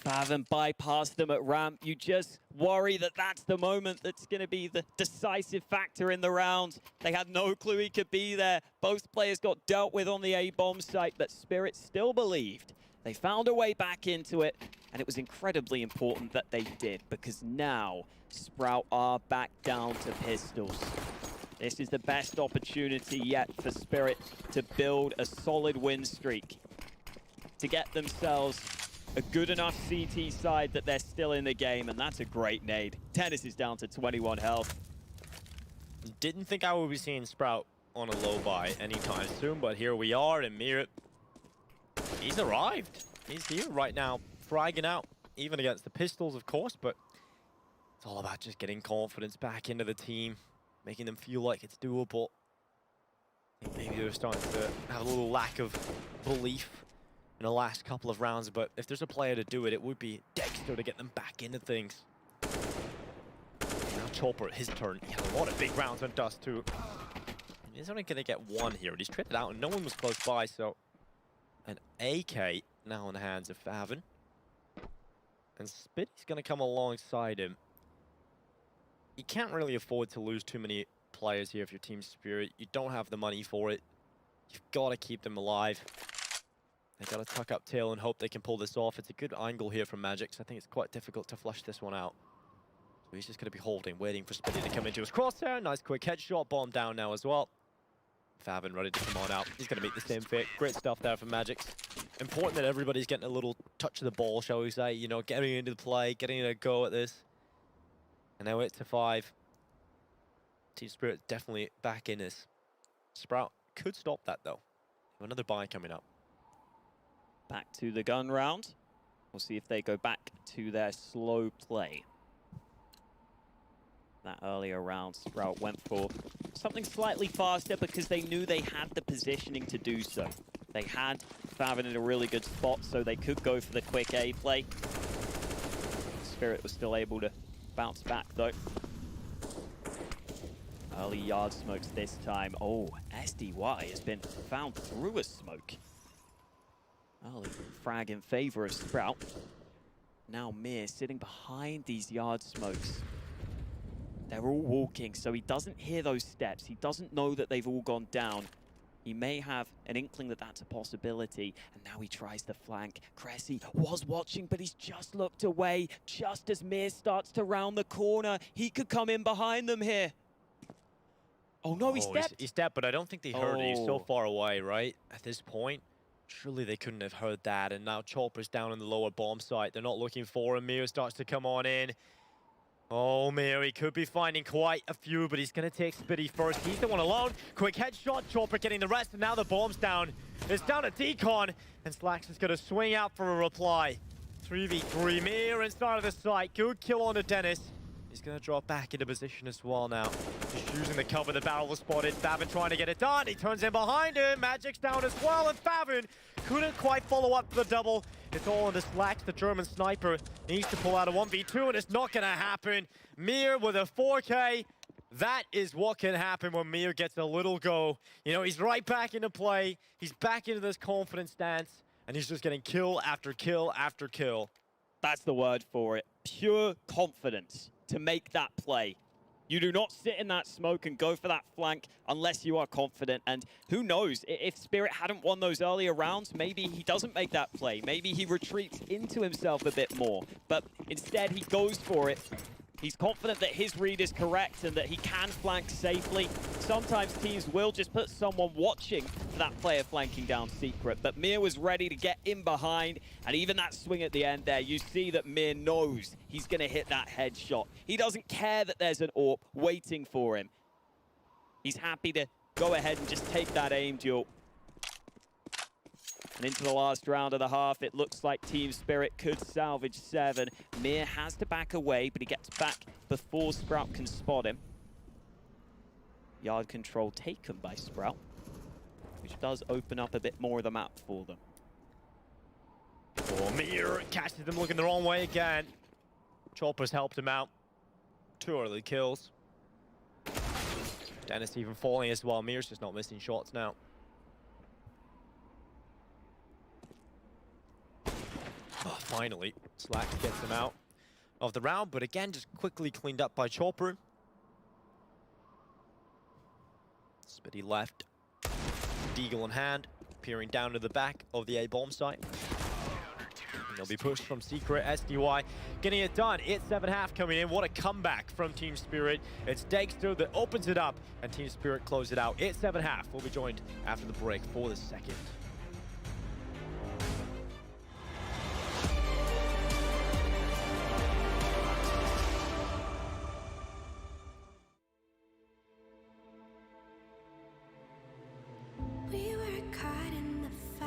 Favin bypassed them at ramp. You just worry that that's the moment that's going to be the decisive factor in the round. They had no clue he could be there. Both players got dealt with on the A-bomb site, but Spirit still believed. They found a way back into it, and it was incredibly important that they did, because now Sprout are back down to pistols. This is the best opportunity yet for Spirit to build a solid win streak, to get themselves a good enough CT side that they're still in the game, and that's a great nade. Tennis is down to 21 health. Didn't think I would be seeing Sprout on a low buy anytime soon, but here we are, and Mir, he's arrived. He's here right now, fragging out, even against the pistols, of course, but it's all about just getting confidence back into the team, making them feel like it's doable. I think maybe they're starting to have a little lack of belief in the last couple of rounds, but if there's a player to do it, it would be Dexter to get them back into things. Now Chopper, his turn. He had a lot of big rounds on Dust too. He's only going to get one here, and he's traded out, and no one was close by, so an AK now in the hands of Favin. And Spitty's going to come alongside him. You can't really afford to lose too many players here if you're Team Spirit. You don't have the money for it. You've got to keep them alive. They got to tuck up tail and hope they can pull this off. It's a good angle here from Magic, so I think it's quite difficult to flush this one out. So he's just going to be holding, waiting for Spitty to come into his crosshair. Nice quick headshot, bomb down now as well. Favin ready to come on out. He's going to meet the same fate. Great stuff there from Magic. Important that everybody's getting a little touch of the ball, shall we say. You know, getting into the play, getting a go at this. And now 8-5. Team Spirit definitely back in this. Sprout could stop that, though. Another buy coming up. Back to the gun round. We'll see if they go back to their slow play. That earlier round, Sprout went for something slightly faster because they knew they had the positioning to do so. They had Favin in a really good spot, so they could go for the quick A play. Spirit was still able to bounce back, though. Early yard smokes this time. Oh, SDY has been found through a smoke. Early frag in favor of Sprout. Now Mir sitting behind these yard smokes. They're all walking, so he doesn't hear those steps. He doesn't know that they've all gone down. He may have an inkling that that's a possibility, and now he tries to flank. Cressy was watching, but he's just looked away. Just as Mir starts to round the corner, he could come in behind them here. Oh no, he stepped. He stepped, but I don't think they heard it. He's so far away, right? At this point. Surely they couldn't have heard that, and now Chopper's down in the lower bomb site. They're not looking for him. Mir starts to come on in. Oh, Mir, he could be finding quite a few, but he's going to take Spitty first. He's the one alone. Quick headshot, Chopper getting the rest, and now the bomb's down. It's down to Decon, and Slacks is going to swing out for a reply. 3v3, Mir inside of the site. Good kill on to Dennis. He's going to drop back into position as well now. He's using the cover, the barrel was spotted. Favin trying to get it done. He turns in behind him. Magic's down as well, and Favin couldn't quite follow up for the double. It's all into Slacks, the German sniper. He needs to pull out a 1v2, and it's not going to happen. Mir with a 4K. That is what can happen when Mir gets a little go. You know, he's right back into play. He's back into this confident stance, and he's just getting kill after kill after kill. That's the word for it. Pure confidence to make that play. You do not sit in that smoke and go for that flank unless you are confident. And who knows, if Spirit hadn't won those earlier rounds, maybe he doesn't make that play. Maybe he retreats into himself a bit more. But instead, he goes for it. He's confident that his read is correct and that he can flank safely. Sometimes teams will just put someone watching for that player flanking down secret. But Mir was ready to get in behind, and even that swing at the end there, you see that Mir knows he's going to hit that headshot. He doesn't care that there's an AWP waiting for him. He's happy to go ahead and just take that aim duel. And into the last round of the half, it looks like Team Spirit could salvage 7. Mir has to back away, but he gets back before Sprout can spot him. Yard control taken by Sprout, which does open up a bit more of the map for them. Oh, Mir catches them looking the wrong way again. Chopper's helped him out. 2 early kills. Dennis even falling as well. Mir's just not missing shots now. Oh, finally, Slack gets him out of the round, but again, just quickly cleaned up by Chopper. Spitty left, Deagle in hand, peering down to the back of the A-bomb site. And they'll be pushed from Secret. SDY getting it done. It's 7.5 coming in. What a comeback from Team Spirit. It's Dexter that opens it up, and Team Spirit close it out. It's 7.5. We'll be joined after the break for the second. We were caught in the fire.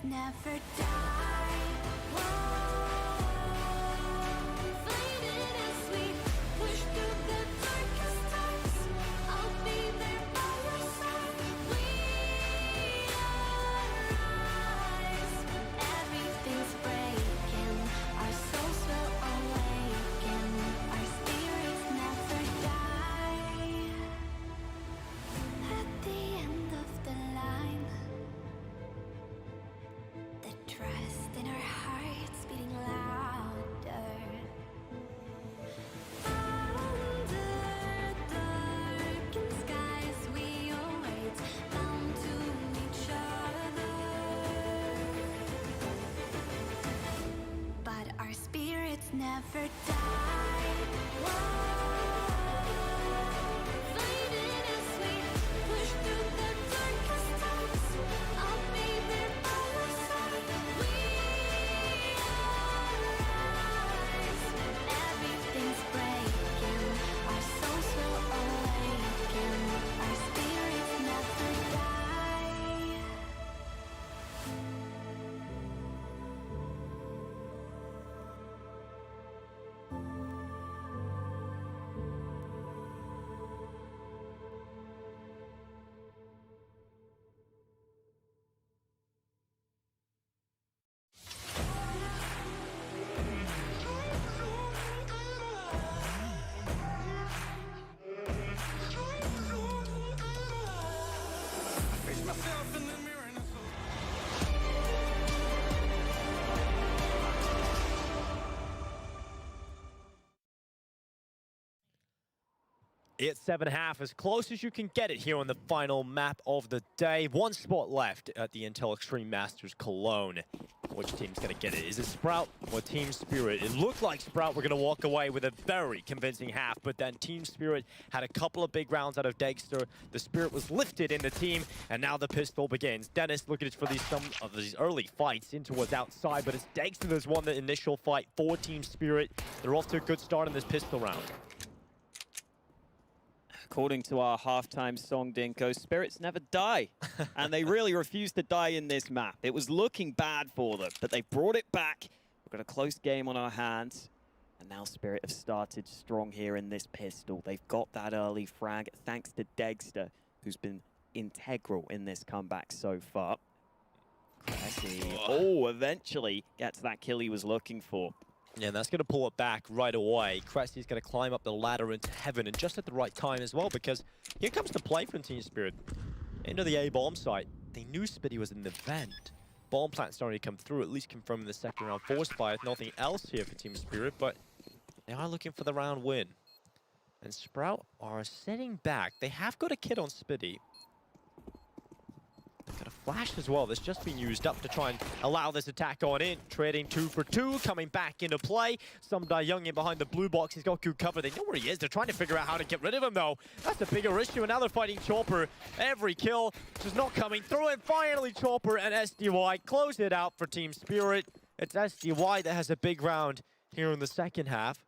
Never die. Whoa. Faded as we push through the darkest times. I'll be there by your side. We arise. Everything's breaking. Our souls will awaken. Our spirits never die. At the end of the line, the trust in our hearts beating louder. Under darkened skies we await, bound to each other. But our spirits never die. Whoa. Faded as we push through the darkest times. I'll be there by your side. We arise. Everything's breaking. Our souls will awaken. Our spirits never die. It's 7.5, as close as you can get it here on the final map of the day. 1 spot left at the Intel Extreme Masters Cologne. Which team's going to get it? Is it Sprout or Team Spirit? It looked like Sprout were going to walk away with a very convincing half, but then Team Spirit had a couple of big rounds out of Dexter. The Spirit was lifted in the team, and now the pistol begins. Dennis looking for some of these early fights in towards outside, but it's Dexter that's won the initial fight for Team Spirit. They're off to a good start in this pistol round. According to our halftime song, Dinko, spirits never die. And they really refused to die in this map. It was looking bad for them, but they brought it back. We've got a close game on our hands. And now Spirit have started strong here in this pistol. They've got that early frag thanks to Dexter, who's been integral in this comeback so far. Cressy, eventually gets that kill he was looking for. Yeah, and that's going to pull it back right away. Cressy's going to climb up the ladder into heaven, and just at the right time as well, because here comes the play from Team Spirit. Into the A-bomb site. They knew Spitty was in the vent. Bomb plant starting to come through, at least confirming the second round force buy. Nothing else here for Team Spirit, but they are looking for the round win. And Sprout are sitting back. They have got a kid on Spitty. They've got a flash as well that's just been used up to try and allow this attack on in. Trading 2 for 2, coming back into play. Some Young in behind the blue box. He's got good cover. They know where he is. They're trying to figure out how to get rid of him, though. That's a bigger issue. And now they're fighting Chopper. Every kill just not coming through. And finally, Chopper and SDY close it out for Team Spirit. It's SDY that has a big round here in the second half.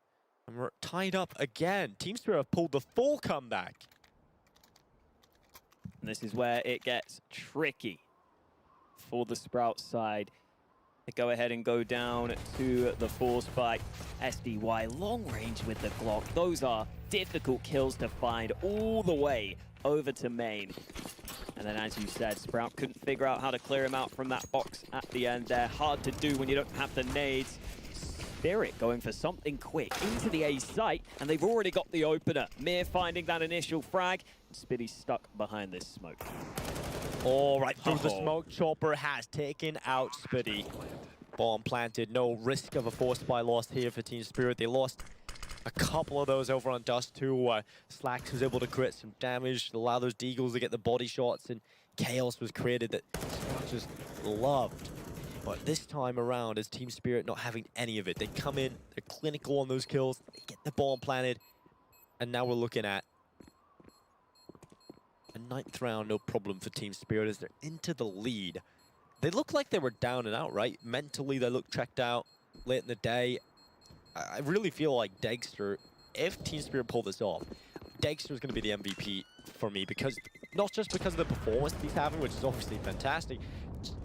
And we're tied up again. Team Spirit have pulled the full comeback. And this is where it gets tricky for the Sprout side. They go ahead and go down to the force fight. SDY long range with the Glock. Those are difficult kills to find all the way over to main. And then, as you said, Sprout couldn't figure out how to clear him out from that box at the end there. Hard to do when you don't have the nades. Spirit going for something quick into the A site, and they've already got the opener. Mir finding that initial frag. Spitty's stuck behind this smoke. All right, through the smoke, Chopper has taken out Spitty. Bomb planted, no risk of a force buy loss here for Team Spirit. They lost a couple of those over on Dust too. Slacks was able to crit some damage, allow those Deagles to get the body shots, and chaos was created that Sprout just loved. But this time around, is Team Spirit not having any of it. They come in, they're clinical on those kills, they get the bomb planted, and now we're looking at a 9th round, no problem for Team Spirit as they're into the lead. They look like they were down and out, right? Mentally, they look checked out late in the day. I really feel like Dexter, if Team Spirit pull this off, Dexter is going to be the MVP for me, because not just because of the performance he's having, which is obviously fantastic,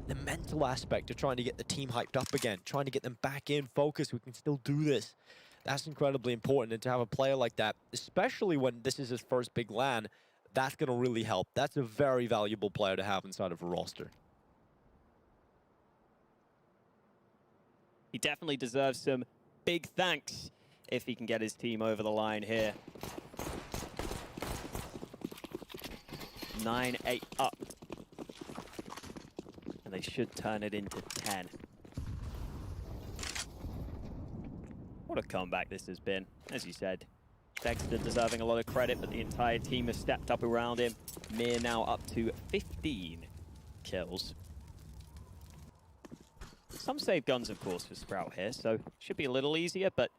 the mental aspect of trying to get the team hyped up again, trying to get them back in focus. We can still do this. That's incredibly important, and to have a player like that, especially when this is his first big LAN, that's going to really help. That's a very valuable player to have inside of a roster. He definitely deserves some big thanks if he can get his team over the line here. 9-8 up. And they should turn it into 10. What a comeback this has been. As you said, Dexter deserving a lot of credit, but the entire team has stepped up around him. Mir now up to 15 kills. Some save guns, of course, for Sprout here, so should be a little easier, but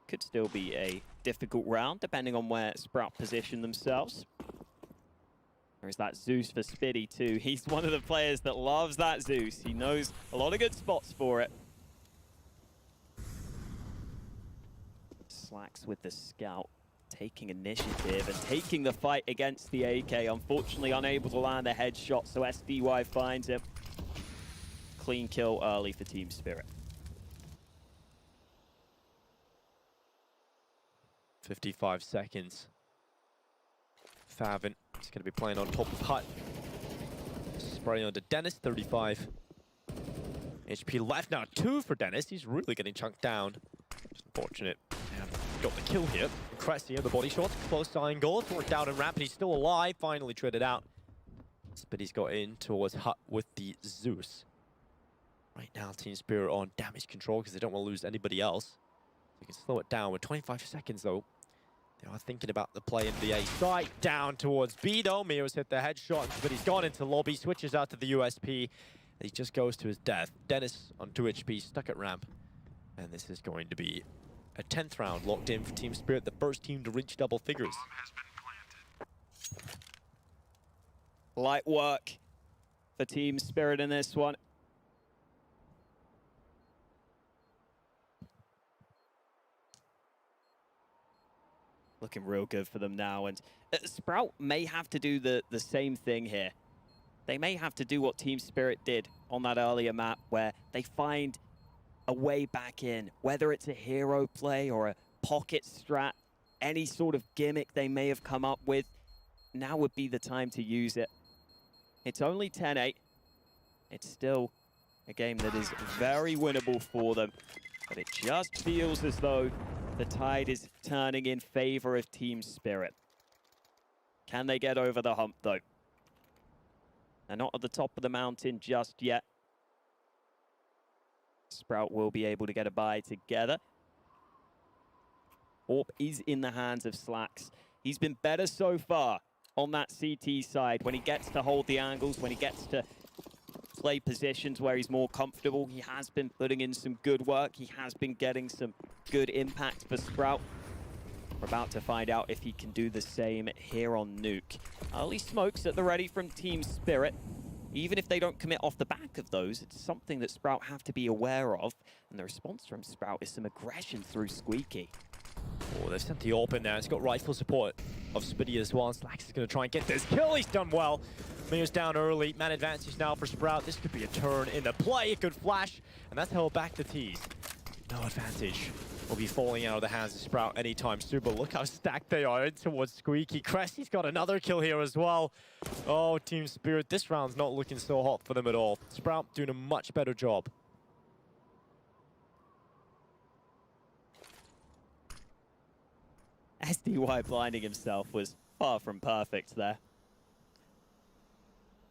could still be a difficult round, depending on where Sprout position themselves. There's that Zeus for Spitty, too. He's one of the players that loves that Zeus. He knows a lot of good spots for it. Slacks with the scout, taking initiative and taking the fight against the AK. Unfortunately, unable to land a headshot, so SDY finds him. Clean kill early for Team Spirit. 55 seconds. Favin is going to be playing on top of Hut. Spraying onto Dennis, 35 HP left. Now 2 for Dennis. He's really getting chunked down. Just unfortunate. Got the kill here. Cressy in the body shots. Close iron goal. Worked out and ramp, and he's still alive. Finally traded out. Spitty's got in towards Hut with the Zeus. Right now, Team Spirit on damage control because they don't want to lose anybody else. You can slow it down with 25 seconds, though. They are thinking about the play in the A site. Down towards B, though. Miro's hit the headshot, but he's gone into lobby. Switches out to the USP. And he just goes to his death. Dennis on 2 HP, stuck at ramp. And this is going to be a 10th round locked in for Team Spirit, the first team to reach double figures. Light work for Team Spirit in this one. Looking real good for them now, and Sprout may have to do the same thing here. They may have to do what Team Spirit did on that earlier map, where they find a way back in, whether it's a hero play or a pocket strat, any sort of gimmick they may have come up with. Now would be the time to use it. It's only 10-8. It's still a game that is very winnable for them, but it just feels as though the tide is turning in favor of Team Spirit. Can they get over the hump, though? They're not at the top of the mountain just yet. Sprout will be able to get a buy together. AWP is in the hands of Slacks. He's been better so far on that CT side when he gets to hold the angles, when he gets to play positions where he's more comfortable. He has been putting in some good work. He has been getting some good impact for Sprout. We're about to find out if he can do the same here on Nuke. Early smokes at the ready from Team Spirit. Even if they don't commit off the back of those, it's something that Sprout have to be aware of. And the response from Sprout is some aggression through Squeaky. Oh, they've sent the AWP in there. It's got rifle support of Spitty as well. Slacks is going to try and get this kill. He's done well. Mir's down early. Man advantage now for Sprout. This could be a turn in the play. A good flash. And that's held back the T's. No advantage will be falling out of the hands of Sprout anytime soon. But look how stacked they are in towards Squeaky. Cressy's got another kill here as well. Oh, Team Spirit. This round's not looking so hot for them at all. Sprout doing a much better job. SDY blinding himself was far from perfect there.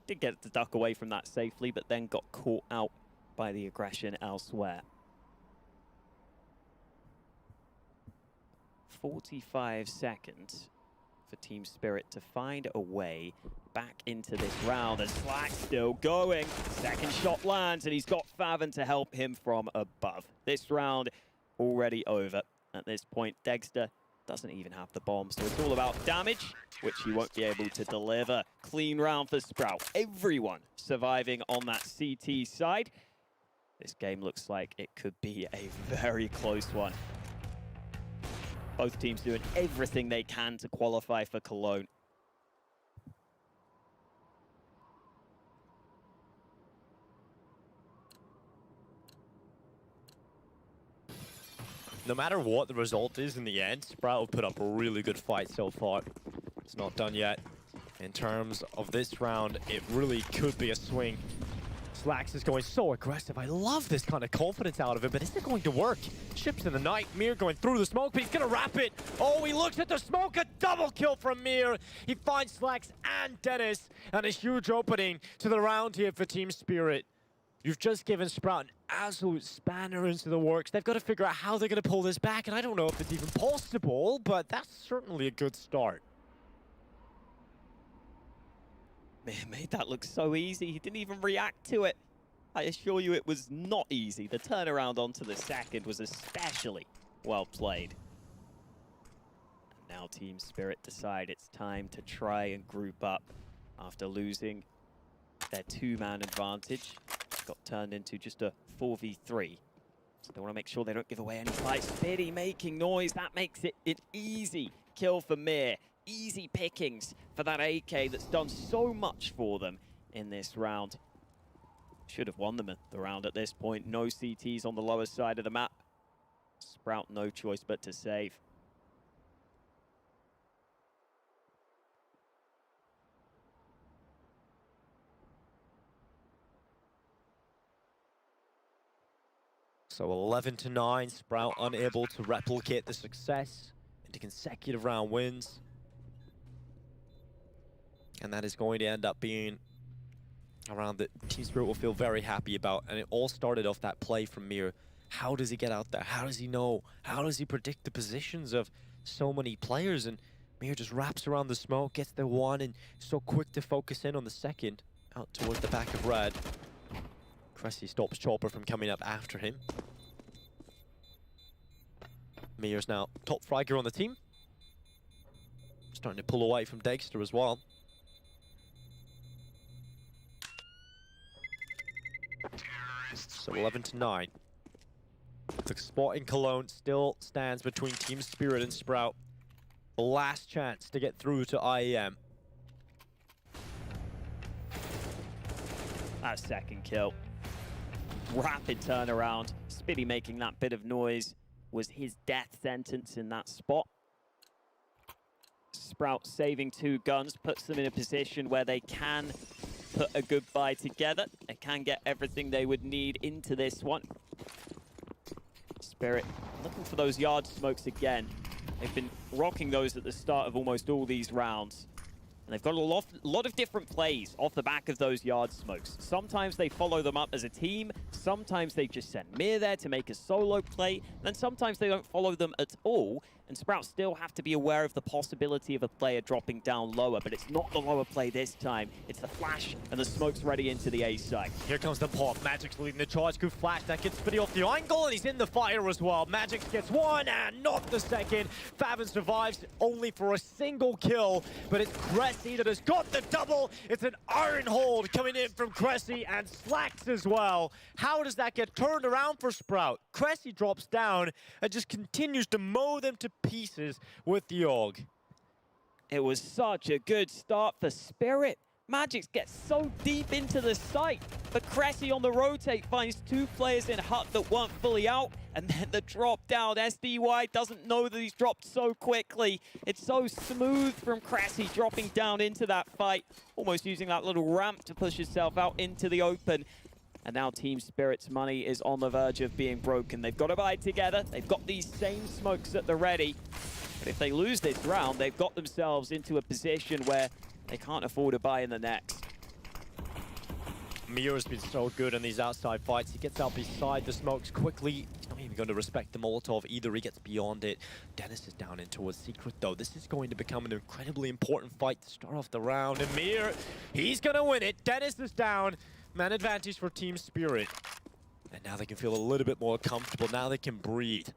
Did get to duck away from that safely, but then got caught out by the aggression elsewhere. 45 seconds for Team Spirit to find a way back into this round, and Slack still going. Second shot lands, and he's got Faven to help him from above. This round already over. At this point, Dexter doesn't even have the bomb, so it's all about damage, which he won't be able to deliver. Clean round for Sprout. Everyone surviving on that CT side. This game looks like it could be a very close one. Both teams doing everything they can to qualify for Cologne. No matter what the result is in the end, Sprout will put up a really good fight so far. It's not done yet. In terms of this round, it really could be a swing. Slacks is going so aggressive. I love this kind of confidence out of him, but is it going to work? Ships in the night. Mir going through the smoke, but he's going to wrap it. Oh, he looks at the smoke. A double kill from Mir. He finds Slacks and Dennis, and a huge opening to the round here for Team Spirit. You've just given Sprout an absolute spanner into the works. They've got to figure out how they're going to pull this back, and I don't know if it's even possible, but that's certainly a good start. Man, made that look so easy. He didn't even react to it. I assure you it was not easy. The turnaround onto the second was especially well played. And now Team Spirit decide it's time to try and group up after losing their two-man advantage. Got turned into just a 4v3. So they want to make sure they don't give away any fights. Spitty making noise. That makes it an easy kill for Mir. Easy pickings for that AK that's done so much for them in this round. Should have won them the round at this point. No CTs on the lower side of the map. Sprout no choice but to save. So 11-9, Sprout unable to replicate the success into consecutive round wins. And that is going to end up being a round that Team Spirit will feel very happy about. And it all started off that play from Mir. How does he get out there? How does he know? How does he predict the positions of so many players? And Mir just wraps around the smoke, gets the one, and so quick to focus in on the second. Out towards the back of red. Cressy stops Chopper from coming up after him. Mir's now top fragger on the team. Starting to pull away from Dexter as well. So 11-9. The spot in Cologne still stands between Team Spirit and Sprout. The last chance to get through to IEM. That second kill. Rapid turnaround. Spitty making that bit of noise was his death sentence in that spot. Sprout saving two guns puts them in a position where they can put a good buy together. They can get everything they would need into this one. Spirit looking for those yard smokes again. They've been rocking those at the start of almost all these rounds. And they've got a lot of different plays off the back of those yard smokes. Sometimes they follow them up as a team. Sometimes they just send Mir there to make a solo play, then sometimes they don't follow them at all, and Sprout still have to be aware of the possibility of a player dropping down lower, but it's not the lower play this time. It's the flash, and the smoke's ready into the A side. Here comes the pop. Magic's leading the charge. Good flash. That gets Spitty off the angle, and he's in the fire as well. Magix gets one and not the second. Favin survives only for a single kill, but it's Cressy that has got the double. It's an iron hold coming in from Cressy and Slacks as well. How does that get turned around for Sprout? Cressy drops down and just continues to mow them to pieces with the AUG. It was such a good start for Spirit. Magix gets so deep into the site, but Cressy on the rotate finds two players in Hut that weren't fully out, and then the drop down. SDY doesn't know that he's dropped so quickly. It's so smooth from Cressy dropping down into that fight, almost using that little ramp to push himself out into the open. And now Team Spirit's money is on the verge of being broken. They've got to buy together. They've got these same smokes at the ready. But if they lose this round, they've got themselves into a position where they can't afford to buy in the next. Mir has been so good in these outside fights. He gets out beside the smokes quickly. He's not even going to respect the Molotov either. He gets beyond it. Dennis is down in towards Secret, though. This is going to become an incredibly important fight to start off the round. And Mir, he's going to win it. Dennis is down. Man advantage for Team Spirit. And now they can feel a little bit more comfortable. Now they can breathe.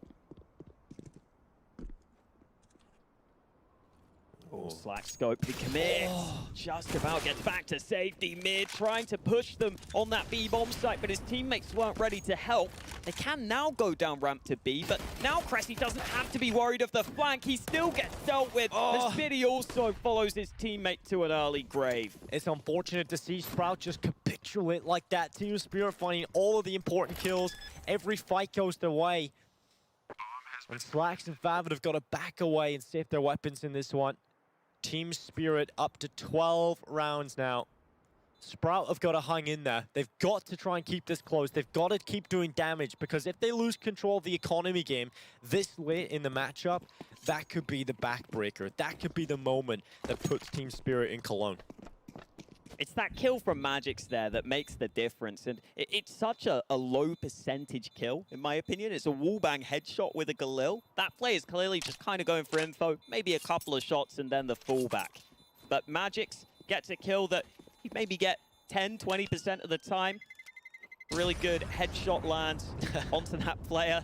Oh, Slack scope, he commits. Just about gets back to safety. Mid trying to push them on that B bomb site, but his teammates weren't ready to help. They can now go down ramp to B, but now Cressy doesn't have to be worried of the flank. He still gets dealt with. And Spitty also follows his teammate to an early grave. It's unfortunate to see Sprout just capitulate like that. Team Spirit finding all of the important kills. Every fight goes their way. And Slacks and Favin have got to back away and save their weapons in this one. Team Spirit up to 12 rounds now. Sprout have got to hang in there. They've got to try and keep this close. They've got to keep doing damage, because if they lose control of the economy game this late in the matchup, that could be the backbreaker. That could be the moment that puts Team Spirit in Cologne. It's that kill from Magix there that makes the difference, and it's such a low percentage kill, in my opinion. It's a wallbang headshot with a Galil. That play is clearly just kind of going for info, maybe a couple of shots and then the fallback. But Magix gets a kill that you maybe get 10, 20% of the time. Really good headshot lands onto that player.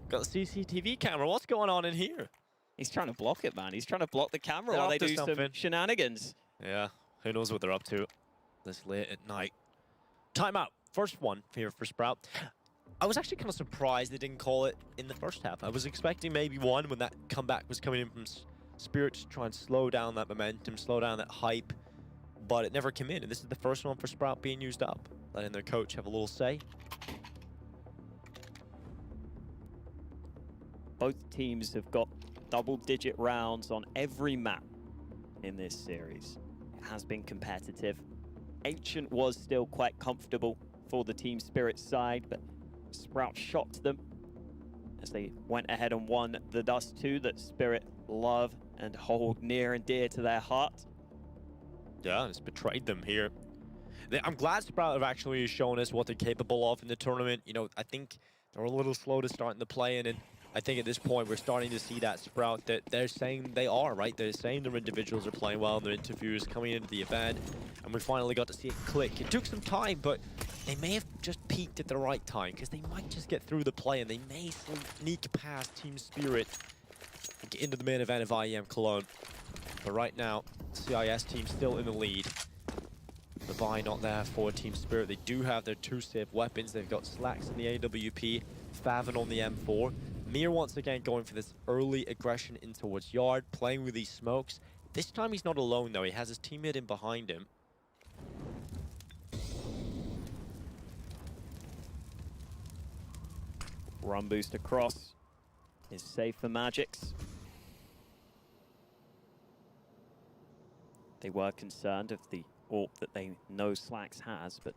Got the CCTV camera. What's going on in here? He's trying to block it, man. He's trying to block the camera while they do some shenanigans. Yeah. Who knows what they're up to this late at night. Timeout. First one here for Sprout. I was actually kind of surprised they didn't call it in the first half. I was expecting maybe one when that comeback was coming in from Spirit to try and slow down that momentum, slow down that hype. But it never came in. And this is the first one for Sprout being used up. Letting their coach have a little say. Both teams have got double-digit rounds on every map in this series. Has been competitive. Ancient was still quite comfortable for the Team Spirit side, but Sprout shocked them as they went ahead and won the Dust 2 that Spirit love and hold near and dear to their heart. Yeah, it's betrayed them here. I'm glad Sprout have actually shown us what they're capable of in the tournament. You know, I think they're a little slow to start in the play-in, and I think at this point we're starting to see that Sprout that they're saying they are, right? They're saying their individuals are playing well in their interviews coming into the event, and we finally got to see it click. It took some time, but they may have just peaked at the right time, because they might just get through the play and they may sneak past Team Spirit and get into the main event of IEM Cologne. But right now, CIS team still in the lead. The buy not there for Team Spirit. They do have their two safe weapons. They've got Slacks in the AWP, Favin on the M4. Mir once again going for this early aggression in towards Yard, playing with these smokes. This time he's not alone though, he has his teammate in behind him. Run boost across is safe for Magix. They were concerned of the AWP that they know Slacks has, but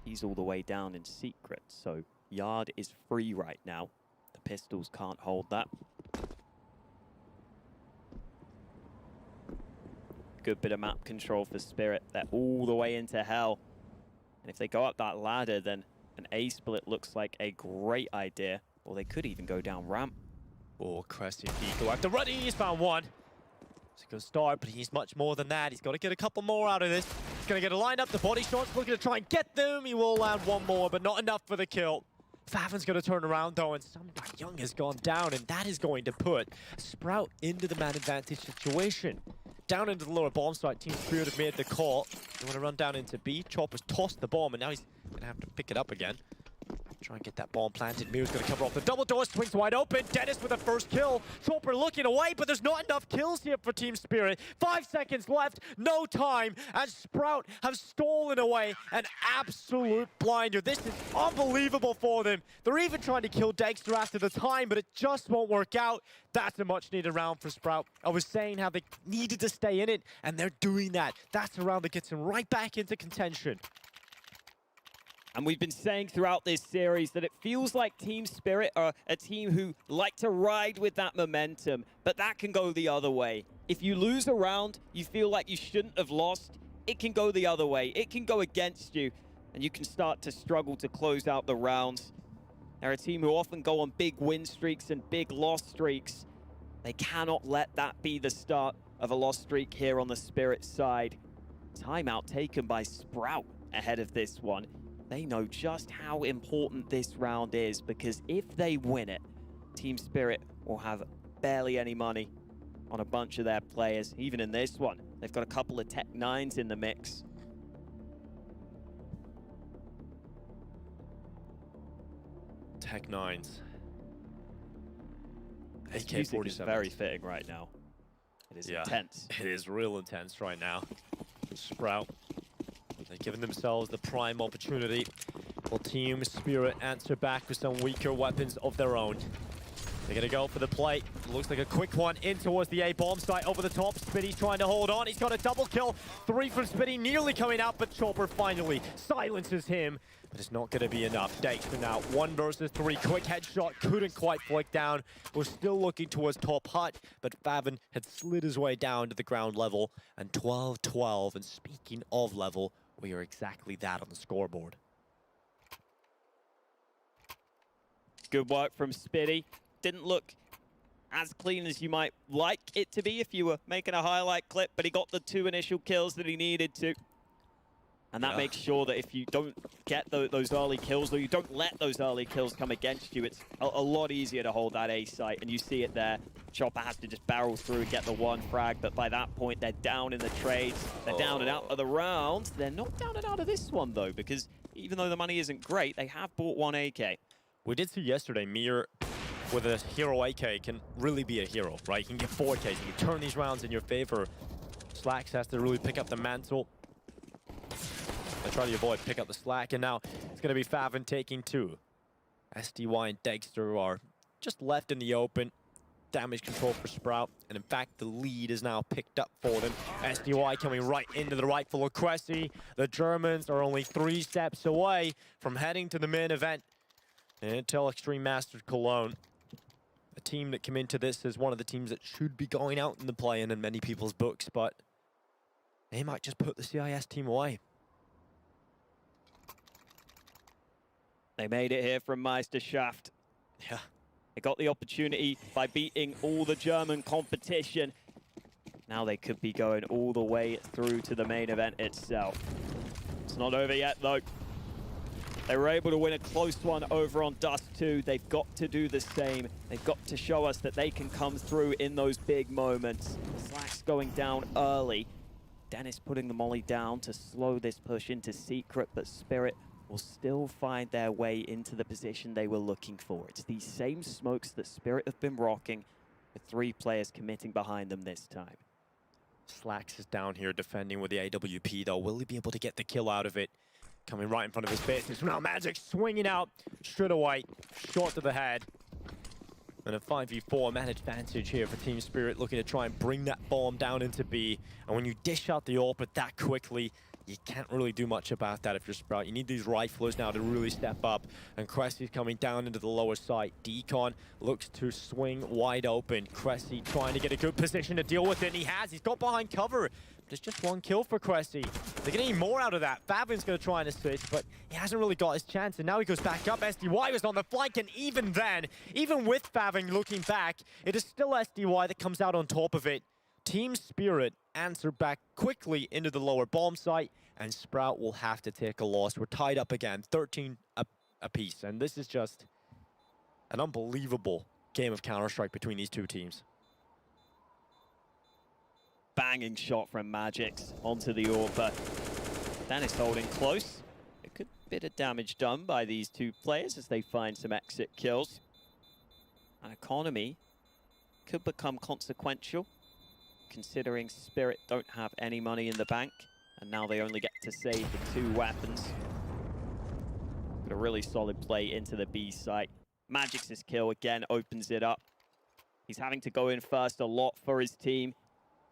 he's all the way down in secret, so Yard is free right now. The pistols can't hold that. Good bit of map control for Spirit. They're all the way into hell. And if they go up that ladder, then An A split looks like a great idea. Or they could even go down ramp. Oh, Cressy and Deco after running. He's found one. It's a good start, but he's much more than that. He's got to get a couple more out of this. He's going to get a line up. The body shots looking to try and get them. He will land one more, but not enough for the kill. Favin's going to turn around, though, and somebody young has gone down, and that is going to put Sprout into the man advantage situation. Down into the lower bomb site, Team Spirit have made the call. They want to run down into B. Chopper's tossed the bomb, and now he's going to have to pick it up again. Try and get that bomb planted. Mir's going to cover off the double door. Swings wide open. Dennis with the first kill. Chopper looking away, but there's not enough kills here for Team Spirit. 5 seconds left. No time. And Sprout have stolen away an absolute blinder. This is unbelievable for them. They're even trying to kill Dexter after the time, but it just won't work out. That's a much needed round for Sprout. I was saying how they needed to stay in it, and they're doing that. That's a round that gets them right back into contention. And we've been saying throughout this series that it feels like Team Spirit are a team who like to ride with that momentum, but that can go the other way. If you lose a round, you feel like you shouldn't have lost, it can go the other way. It can go against you, and you can start to struggle to close out the rounds. They're a team who often go on big win streaks and big loss streaks. They cannot let that be the start of a loss streak here on the Spirit side. Timeout taken by Sprout ahead of this one. They know just how important this round is, because if they win it, Team Spirit will have barely any money on a bunch of their players. Even in this one, they've got a couple of Tech 9s in the mix. Tech 9s. This music is very fitting right now. It is intense. It is real intense right now. Sprout. They're giving themselves the prime opportunity. Will Team Spirit answer back with some weaker weapons of their own? They're going to go for the play. Looks like a quick one in towards the A bomb site over the top. Spitty's trying to hold on. He's got a double kill. 3 from Spitty, nearly coming out, but Chopper finally silences him. But it's not going to be enough. Dexter now 1 versus 3. Quick headshot, couldn't quite flick down. We're still looking towards top hut, but Favin had slid his way down to the ground level. And 12-12, and speaking of level, we are exactly that on the scoreboard. Good work from Spitty. Didn't look as clean as you might like it to be if you were making a highlight clip, but he got the 2 initial kills that he needed to. And that makes sure that if you don't get those early kills, or you don't let those early kills come against you, it's a lot easier to hold that A site. And you see it there. Chopper has to just barrel through and get the 1 frag, but by that point, they're down in the trades. They're down and out of the round. They're not down and out of this one, though, because even though the money isn't great, they have bought 1 AK. We did see yesterday, Mir with a hero AK can really be a hero, right? He can get 4Ks, he can turn these rounds in your favor. Slacks has to really pick up the mantle. I try to avoid pick up the slack, and now it's going to be Favin taking 2. SDY and Dexter are just left in the open. Damage control for Sprout, and in fact, the lead is now picked up for them. SDY coming right into the rifle of Cressy. The Germans are only 3 steps away from heading to the main event. And Intel Extreme Masters Cologne, a team that came into this as one of the teams that should be going out in the play-in in many people's books, but they might just put the CIS team away. They made it here from Meisterschaft. Yeah. They got the opportunity by beating all the German competition. Now they could be going all the way through to the main event itself. It's not over yet, though. They were able to win a close one over on Dust 2. They've got to do the same. They've got to show us that they can come through in those big moments. Slack's going down early. Dennis putting the molly down to slow this push into Secret, but Spirit will still find their way into the position they were looking for. It's these same smokes that Spirit have been rocking, with 3 players committing behind them this time. Slacks is down here defending with the AWP, though. Will he be able to get the kill out of it? Coming right in front of his face. It's now Magic swinging out straight away, short to the head. And a 5v4 man advantage here for Team Spirit, looking to try and bring that bomb down into B. And when you dish out the AWP that quickly, you can't really do much about that if you're Sprout. You need these riflers now to really step up. And Cressy's coming down into the lower side. Decon looks to swing wide open. Cressy trying to get a good position to deal with it, and he has. He's got behind cover. There's just one kill for Cressy. They're getting more out of that. Favin's going to try and assist, but he hasn't really got his chance. And now he goes back up. SDY was on the flank, and even then, even with Favin looking back, it is still SDY that comes out on top of it. Team Spirit answer back quickly into the lower bomb site, and Sprout will have to take a loss. We're tied up again, 13 apiece, and this is just an unbelievable game of Counter-Strike between these two teams. Banging shot from Magix onto the AWP. Dennis holding close. A good bit of damage done by these two players as they find some exit kills. An economy could become consequential, considering Spirit don't have any money in the bank, and now they only get to save the 2 weapons. Got a really solid play into the B site. Magix's kill again opens it up. He's having to go in first a lot for his team,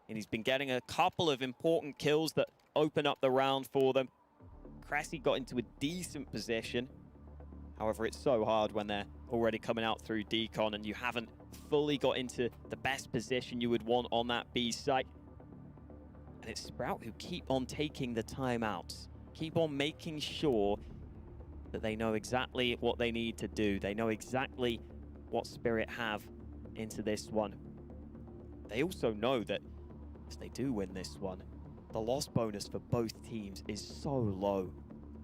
and he's been getting a couple of important kills that open up the round for them. Cressy got into a decent position. However, it's so hard when they're already coming out through Decon and you haven't fully got into the best position you would want on that B site. And it's Sprout who keep on taking the timeouts, keep on making sure that they know exactly what they need to do. They know exactly what Spirit have into this one. They also know that if they do win this one, the loss bonus for both teams is so low.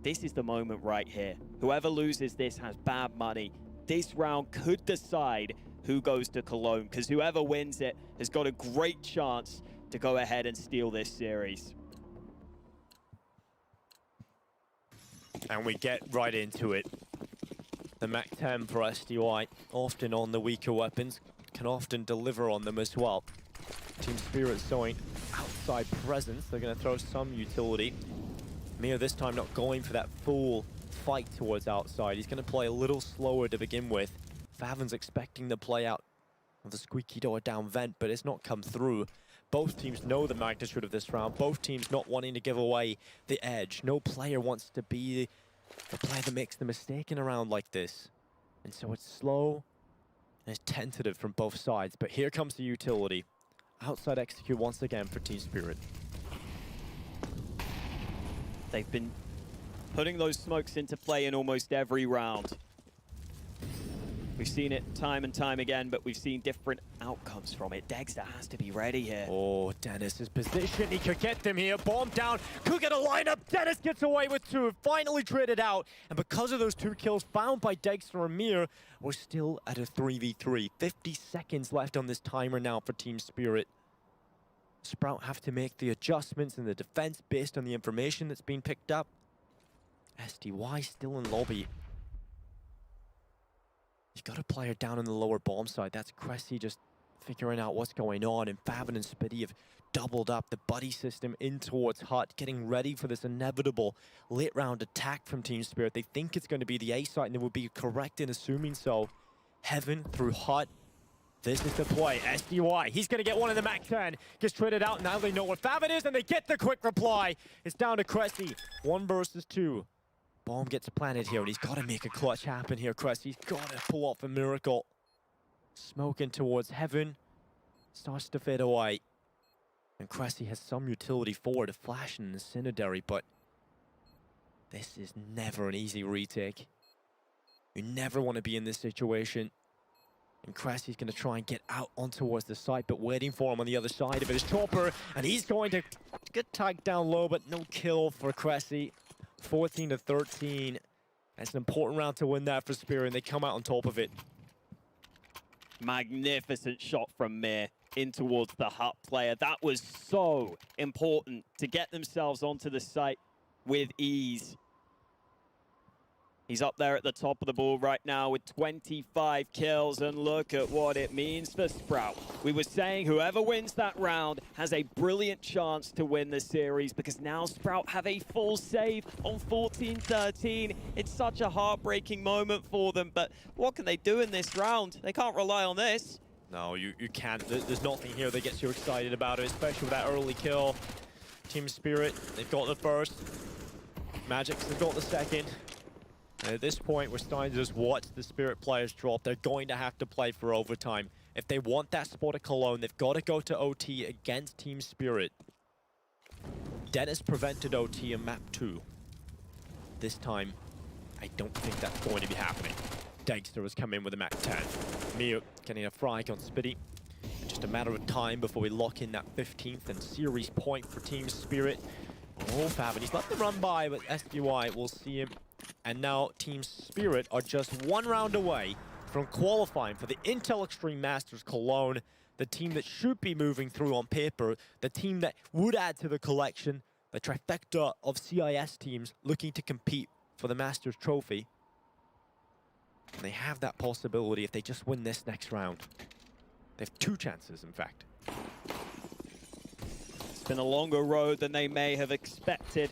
This is the moment right here. Whoever loses this has bad money. This round could decide who goes to Cologne, because whoever wins it has got a great chance to go ahead and steal this series. And we get right into it. The MAC-10 for SDY, often on the weaker weapons, can often deliver on them as well. Team Spirit showing outside presence. They're going to throw some utility. Mia this time not going for that full fight towards outside. He's going to play a little slower to begin with. Favin's expecting the play out of the squeaky door down vent, but it's not come through. Both teams know the magnitude of this round. Both teams not wanting to give away the edge. No player wants to be the player that makes the mistake in a round like this. And so it's slow and it's tentative from both sides. But here comes the utility. Outside execute once again for Team Spirit. They've been putting those smokes into play in almost every round. We've seen it time and time again, but we've seen different outcomes from it. Dexter has to be ready here. Oh, Dennis's position. He could get them here. Bomb down. Could get a lineup. Dennis gets away with 2. Finally traded out. And because of those 2 kills found by Dexter and Mir, we're still at a 3v3. 50 seconds left on this timer now for Team Spirit. Sprout have to make the adjustments in the defense based on the information that's been picked up. SDY still in lobby. He's got a player down in the lower bomb side. That's Cressy just figuring out what's going on. And Favin and Spitty have doubled up the buddy system in towards Hut, getting ready for this inevitable late round attack from Team Spirit. They think it's going to be the A site, and they would be correct in assuming so. Heaven through Hut. This is the play. SDY, he's going to get one in the MAC-10. Gets traded out. Now they know what Favin is, and they get the quick reply. It's down to Cressy. 1 versus 2. Bomb gets planted here, and he's got to make a clutch happen here, Cressy. He's got to pull off a miracle. Smoking towards Heaven. Starts to fade away. And Cressy has some utility forward, a flash and an incendiary, but this is never an easy retake. You never want to be in this situation. And Cressy's going to try and get out on towards the site, but waiting for him on the other side of it is Chopper, and he's going to get tagged down low, but no kill for Cressy. 14-13. It's an important round to win that for Spirit, and they come out on top of it. Magnificent shot from Mir in towards the Hut player. That was so important to get themselves onto the site with ease. He's up there at the top of the board right now with 25 kills, and look at what it means for Sprout. We were saying whoever wins that round has a brilliant chance to win the series, because now Sprout have a full save on 14-13. It's such a heartbreaking moment for them, but what can they do in this round? They can't rely on this. No, you can't. There's nothing here that gets you excited about it, especially with that early kill. Team Spirit, they've got the first. Magic's have got the second. And at this point, we're starting to just watch the Spirit players drop. They're going to have to play for overtime. If they want that spot at Cologne, they've got to go to OT against Team Spirit. Dennis prevented OT in map 2. This time, I don't think that's going to be happening. Dagster has come in with a map 10. Mio getting a frag on Spitty. Just a matter of time before we lock in that 15th and series point for Team Spirit. Oh, Fab, and he's let the run by, but SDY will see him. And now Team Spirit are just one round away from qualifying for the Intel Extreme Masters Cologne, the team that should be moving through on paper, the team that would add to the collection, the trifecta of CIS teams looking to compete for the Masters Trophy. And they have that possibility if they just win this next round. They have 2 chances, in fact. It's been a longer road than they may have expected.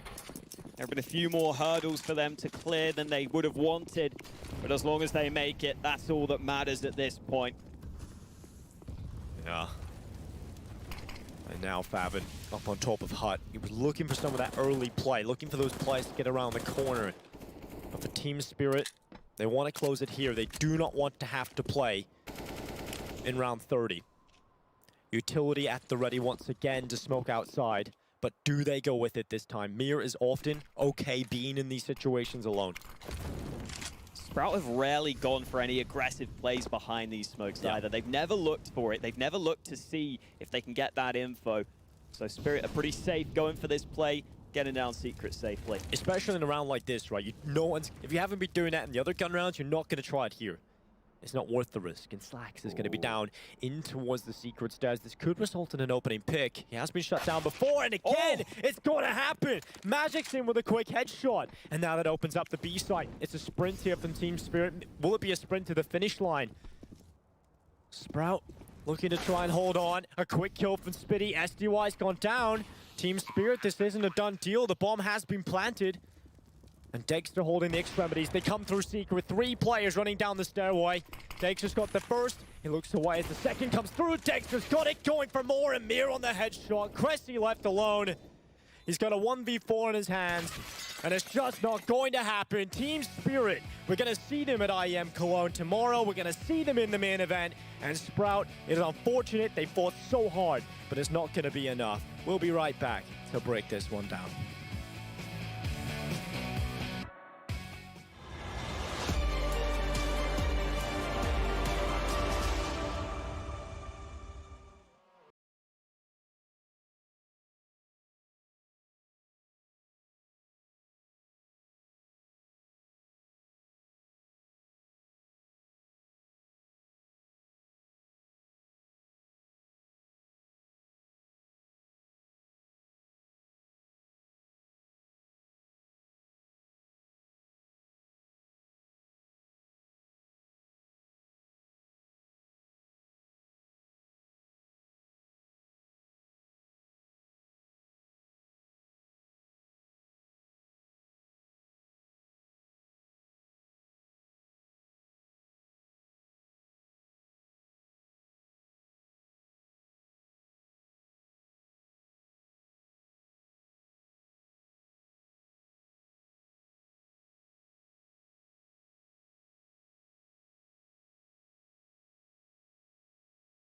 There have been a few more hurdles for them to clear than they would have wanted. But as long as they make it, that's all that matters at this point. Yeah. And now Favin up on top of Hut. He was looking for some of that early play, looking for those plays to get around the corner. But for Team Spirit, they want to close it here. They do not want to have to play in round 30. Utility at the ready once again to smoke outside. But do they go with it this time? Mir is often okay being in these situations alone. Sprout have rarely gone for any aggressive plays behind these smokes either. They've never looked for it. They've never looked to see if they can get that info. So Spirit are pretty safe going for this play, getting down Secret safely. Especially in a round like this, right? If you haven't been doing that in the other gun rounds, you're not going to try it here. It's not worth the risk. And Slacks is going to be down in towards the Secret stairs. This could result in an opening pick. He has been shut down before, and again, it's going to happen. Magic's in with a quick headshot. And now that opens up the B site. It's a sprint here from Team Spirit. Will it be a sprint to the finish line? Sprout looking to try and hold on. A quick kill from Spitty. SDY's gone down. Team Spirit, this isn't a done deal. The bomb has been planted. And Dagster holding the extremities. They come through Secret. 3 players running down the stairway. Dagster's got the first. He looks away as the second comes through. Dagster's got it going for more. And Mir on the headshot. Cressy left alone. He's got a 1v4 in his hands. And it's just not going to happen. Team Spirit, we're going to see them at IEM Cologne tomorrow. We're going to see them in the main event. And Sprout, it is unfortunate. They fought so hard, but it's not going to be enough. We'll be right back to break this one down.